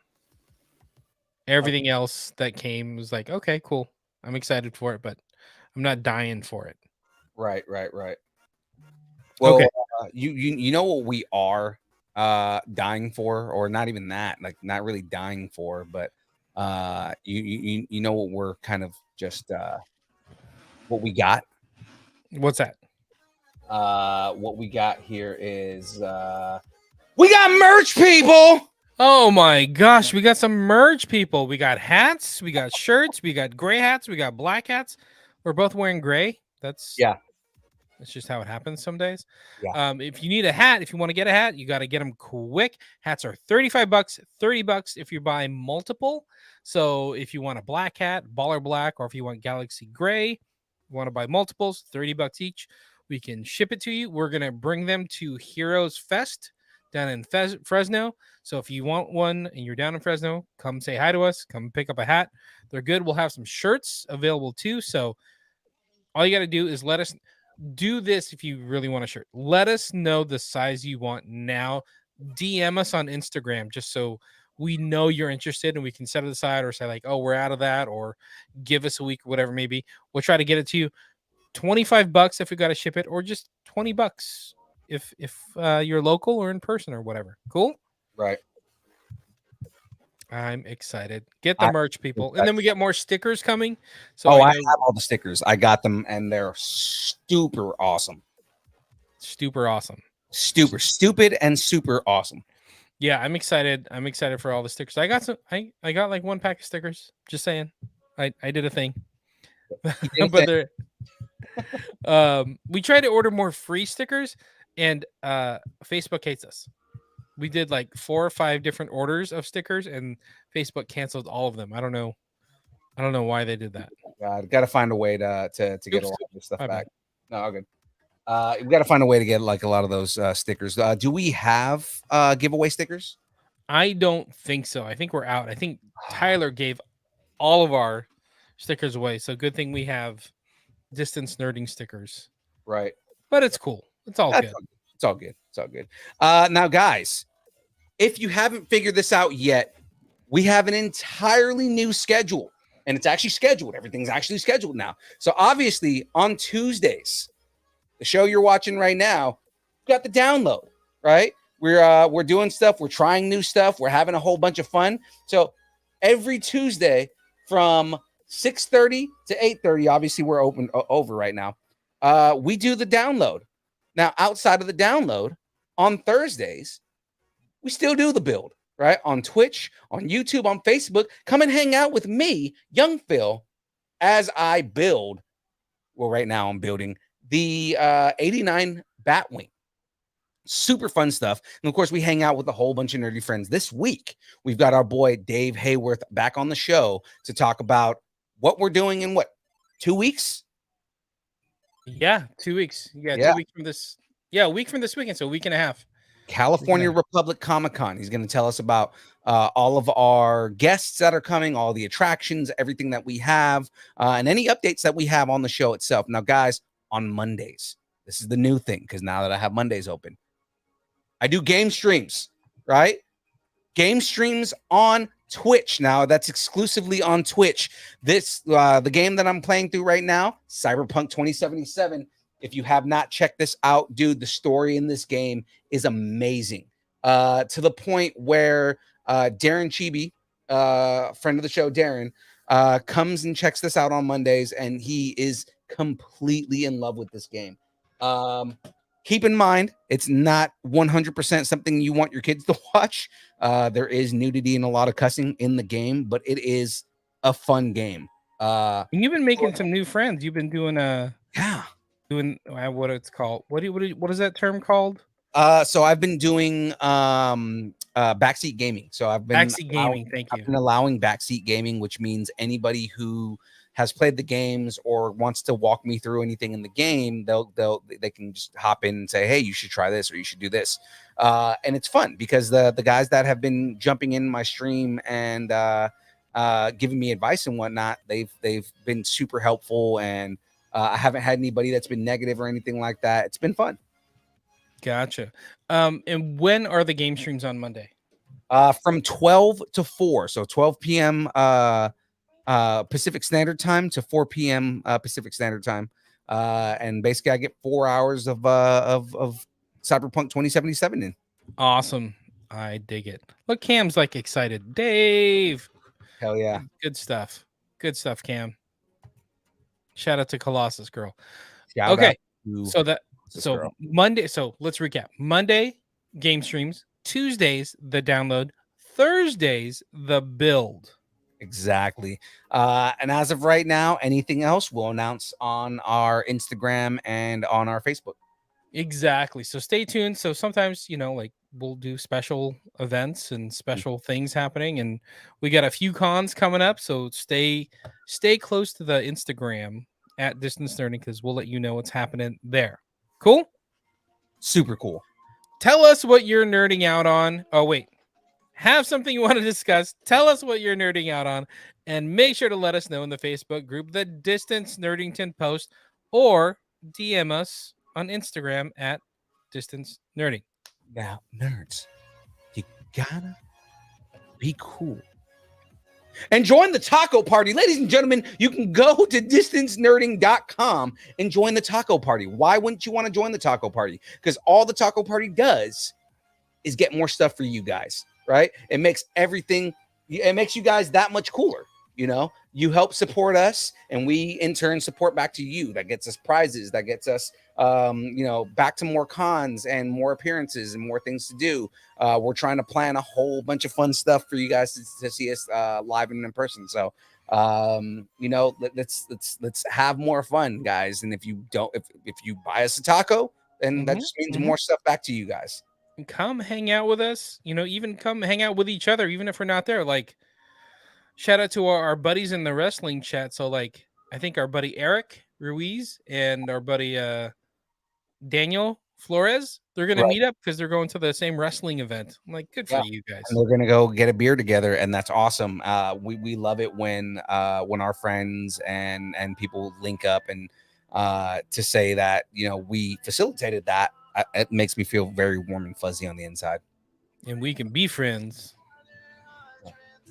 Everything else that came was like, okay, cool. I'm excited for it, but I'm not dying for it. Right. Well, Okay. You know what we are dying for, or not even that, like not really dying for, but you know what we're kind of just what we got. What's that? What we got here is we got merch, people. Oh my gosh, we got some merch, people. We got hats, we got shirts, we got gray hats, we got black hats. We're both wearing gray. That's just how it happens some days. Yeah. If you need a hat, if you want to get a hat, you got to get them quick. Hats are $35, $30 if you buy multiple. So if you want a black hat, baller black, or if you want galaxy gray, you want to buy multiples, $30 each. We can ship it to you. We're going to bring them to Heroes Fest down in Fresno. So if you want one and you're down in Fresno, come say hi to us. Come pick up a hat. They're good. We'll have some shirts available too. So all you got to do is let us do this. If you really want a shirt, let us know the size you want now. DM us on Instagram just so we know you're interested and we can set it aside, or say like, oh, we're out of that, or give us a week, whatever maybe. We'll try to get it to you. $25 if we got to ship it, or just $20 if you're local or in person or whatever. Cool. Right. I'm excited. Get the merch, people. And then we get more stickers coming. So I have all the stickers. I got them, and they're super awesome. Super awesome. Stupid and super awesome. Yeah, I'm excited. I'm excited for all the stickers. I got some. I got like one pack of stickers. Just saying. I did a thing. But they're we tried to order more free stickers, and Facebook hates us. We did like 4 or 5 different orders of stickers, and Facebook canceled all of them. I don't know why they did that. Got to find a way to get a lot of this stuff back. No, all good. We got to find a way to get like a lot of those stickers. Do we have giveaway stickers? I don't think so. I think we're out. I think Tyler gave all of our stickers away. So good thing we have distance nerding stickers. Right. But it's cool. It's all good. It's all good. It's all good. Now, guys, if you haven't figured this out yet, we have an entirely new schedule, and it's actually scheduled. Everything's actually scheduled now. So obviously on Tuesdays, the show you're watching right now, we got the download, right? We're doing stuff. We're trying new stuff. We're having a whole bunch of fun. So every Tuesday from 6:30 to 8:30, obviously we're over right now. We do the download. Now, outside of the download, on Thursdays, we still do the build, right? On Twitch, on YouTube, on Facebook. Come and hang out with me, Young Phil, as I build. Well, right now I'm building the 89 Batwing. Super fun stuff. And of course, we hang out with a whole bunch of nerdy friends. This week, we've got our boy Dave Hayworth back on the show to talk about what we're doing in 2 weeks? Yeah, 2 weeks. Yeah, Yeah. 2 weeks from this. Yeah, a week from this weekend, so a week and a half. California Republic Comic-Con. He's going to tell us about all of our guests that are coming, all the attractions, everything that we have, and any updates that we have on the show itself. Now, guys, on Mondays, this is the new thing because now that I have Mondays open, I do game streams, right? Game streams on Twitch. Now that's exclusively on Twitch. This the game that I'm playing through right now, Cyberpunk 2077. If you have not checked this out, dude, the story in this game is amazing. To the point where Darren Chibi, friend of the show, Darren, comes and checks this out on Mondays, and he is completely in love with this game. Keep in mind, it's not 100% something you want your kids to watch. There is nudity and a lot of cussing in the game, but it is a fun game. And you've been making some new friends. You've been doing what it's called. What is that term called? So I've been doing backseat gaming. So I've been backseat gaming. Thank you. I've been allowing backseat gaming, which means anybody who has played the games or wants to walk me through anything in the game, they can just hop in and say, hey, you should try this or you should do this. And it's fun because the guys that have been jumping in my stream and giving me advice and whatnot, they've been super helpful, and I haven't had anybody that's been negative or anything like that. It's been fun. Gotcha. And when are the game streams on Monday? From 12 to 4. So 12 p.m. Pacific Standard Time to 4 p.m. Pacific Standard Time. And basically I get 4 hours of Cyberpunk 2077 in. Awesome. I dig it. Look, Cam's like excited. Dave. Hell yeah. Good stuff. Good stuff, Cam. Shout out to Colossus Girl. Shout okay. out So girl. Monday. So let's recap. Monday, game streams. Tuesdays, the download. Thursdays, the build. Exactly. And as of right now, anything else we'll announce on our Instagram and on our Facebook. Exactly. So stay tuned. So sometimes, like we'll do special events and special things happening, and we got a few cons coming up. So stay close to the Instagram at Distance Nerding, because we'll let you know what's happening there. Cool? Super cool. Tell us what you're nerding out on. Oh, wait. Have something you want to discuss. Tell us what you're nerding out on, and make sure to let us know in the Facebook group, the Distance Nerdington Post, or DM us on Instagram at Distance Nerding. Now, nerds, you gotta be cool. And join the taco party. Ladies and gentlemen, you can go to distancenerding.com and join the taco party. Why wouldn't you want to join the taco party? Because all the taco party does is get more stuff for you guys, right? It makes you guys that much cooler. You help support us, and we in turn support back to you. That gets us prizes, that gets us back to more cons and more appearances and more things to do. We're trying to plan a whole bunch of fun stuff for you guys to see us live and in person. So let's have more fun, guys. And if you buy us a taco, then that just means more stuff back to you guys. Come hang out with us, even come hang out with each other, even if we're not there. Like, shout out to our buddies in the wrestling chat. So, like, I think our buddy Eric Ruiz and our buddy Daniel Flores, they're going to meet up because they're going to the same wrestling event. I'm like, good for you guys. And they're going to go get a beer together, and that's awesome. We love it when our friends and people link up, and to say that, we facilitated that, it makes me feel very warm and fuzzy on the inside. And we can be friends.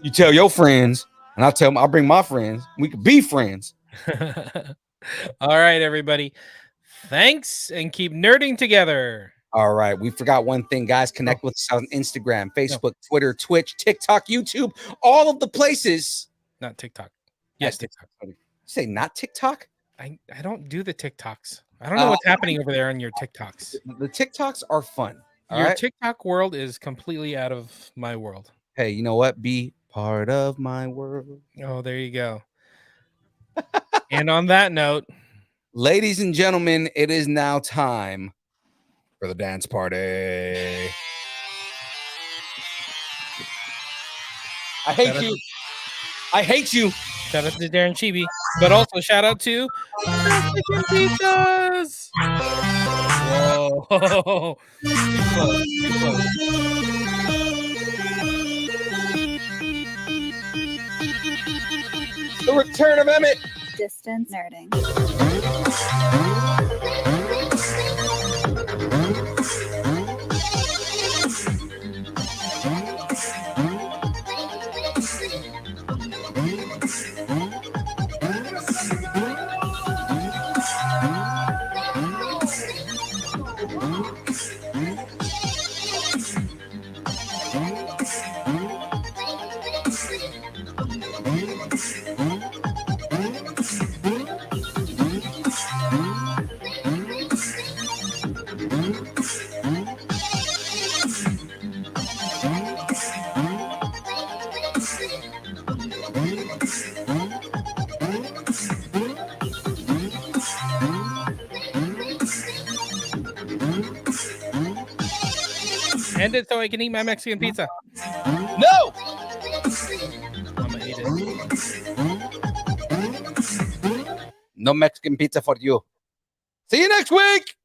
You tell your friends, and I'll tell them, I'll bring my friends. We could be friends. All right, everybody. Thanks, and keep nerding together. All right. We forgot one thing, guys. Connect with us on Instagram, Facebook, Twitter, Twitch, TikTok, YouTube, all of the places. Not TikTok. Yes, TikTok. Say not TikTok? I don't do the TikToks. I don't know what's happening over there on your TikToks. The TikToks are fun. Your TikTok world is completely out of my world. Hey, you know what? Be part of my world. Oh, there you go. And on that note, ladies and gentlemen, it is now time for the dance party. I hate you. I hate you. Shout out to Darren Chibi, but also shout out to Mexican Pizzas. Whoa. Too close, too close. The return of Emmett. Distance nerding. End it so I can eat my Mexican pizza. No. I'm gonna eat it. No Mexican pizza for you. See you next week.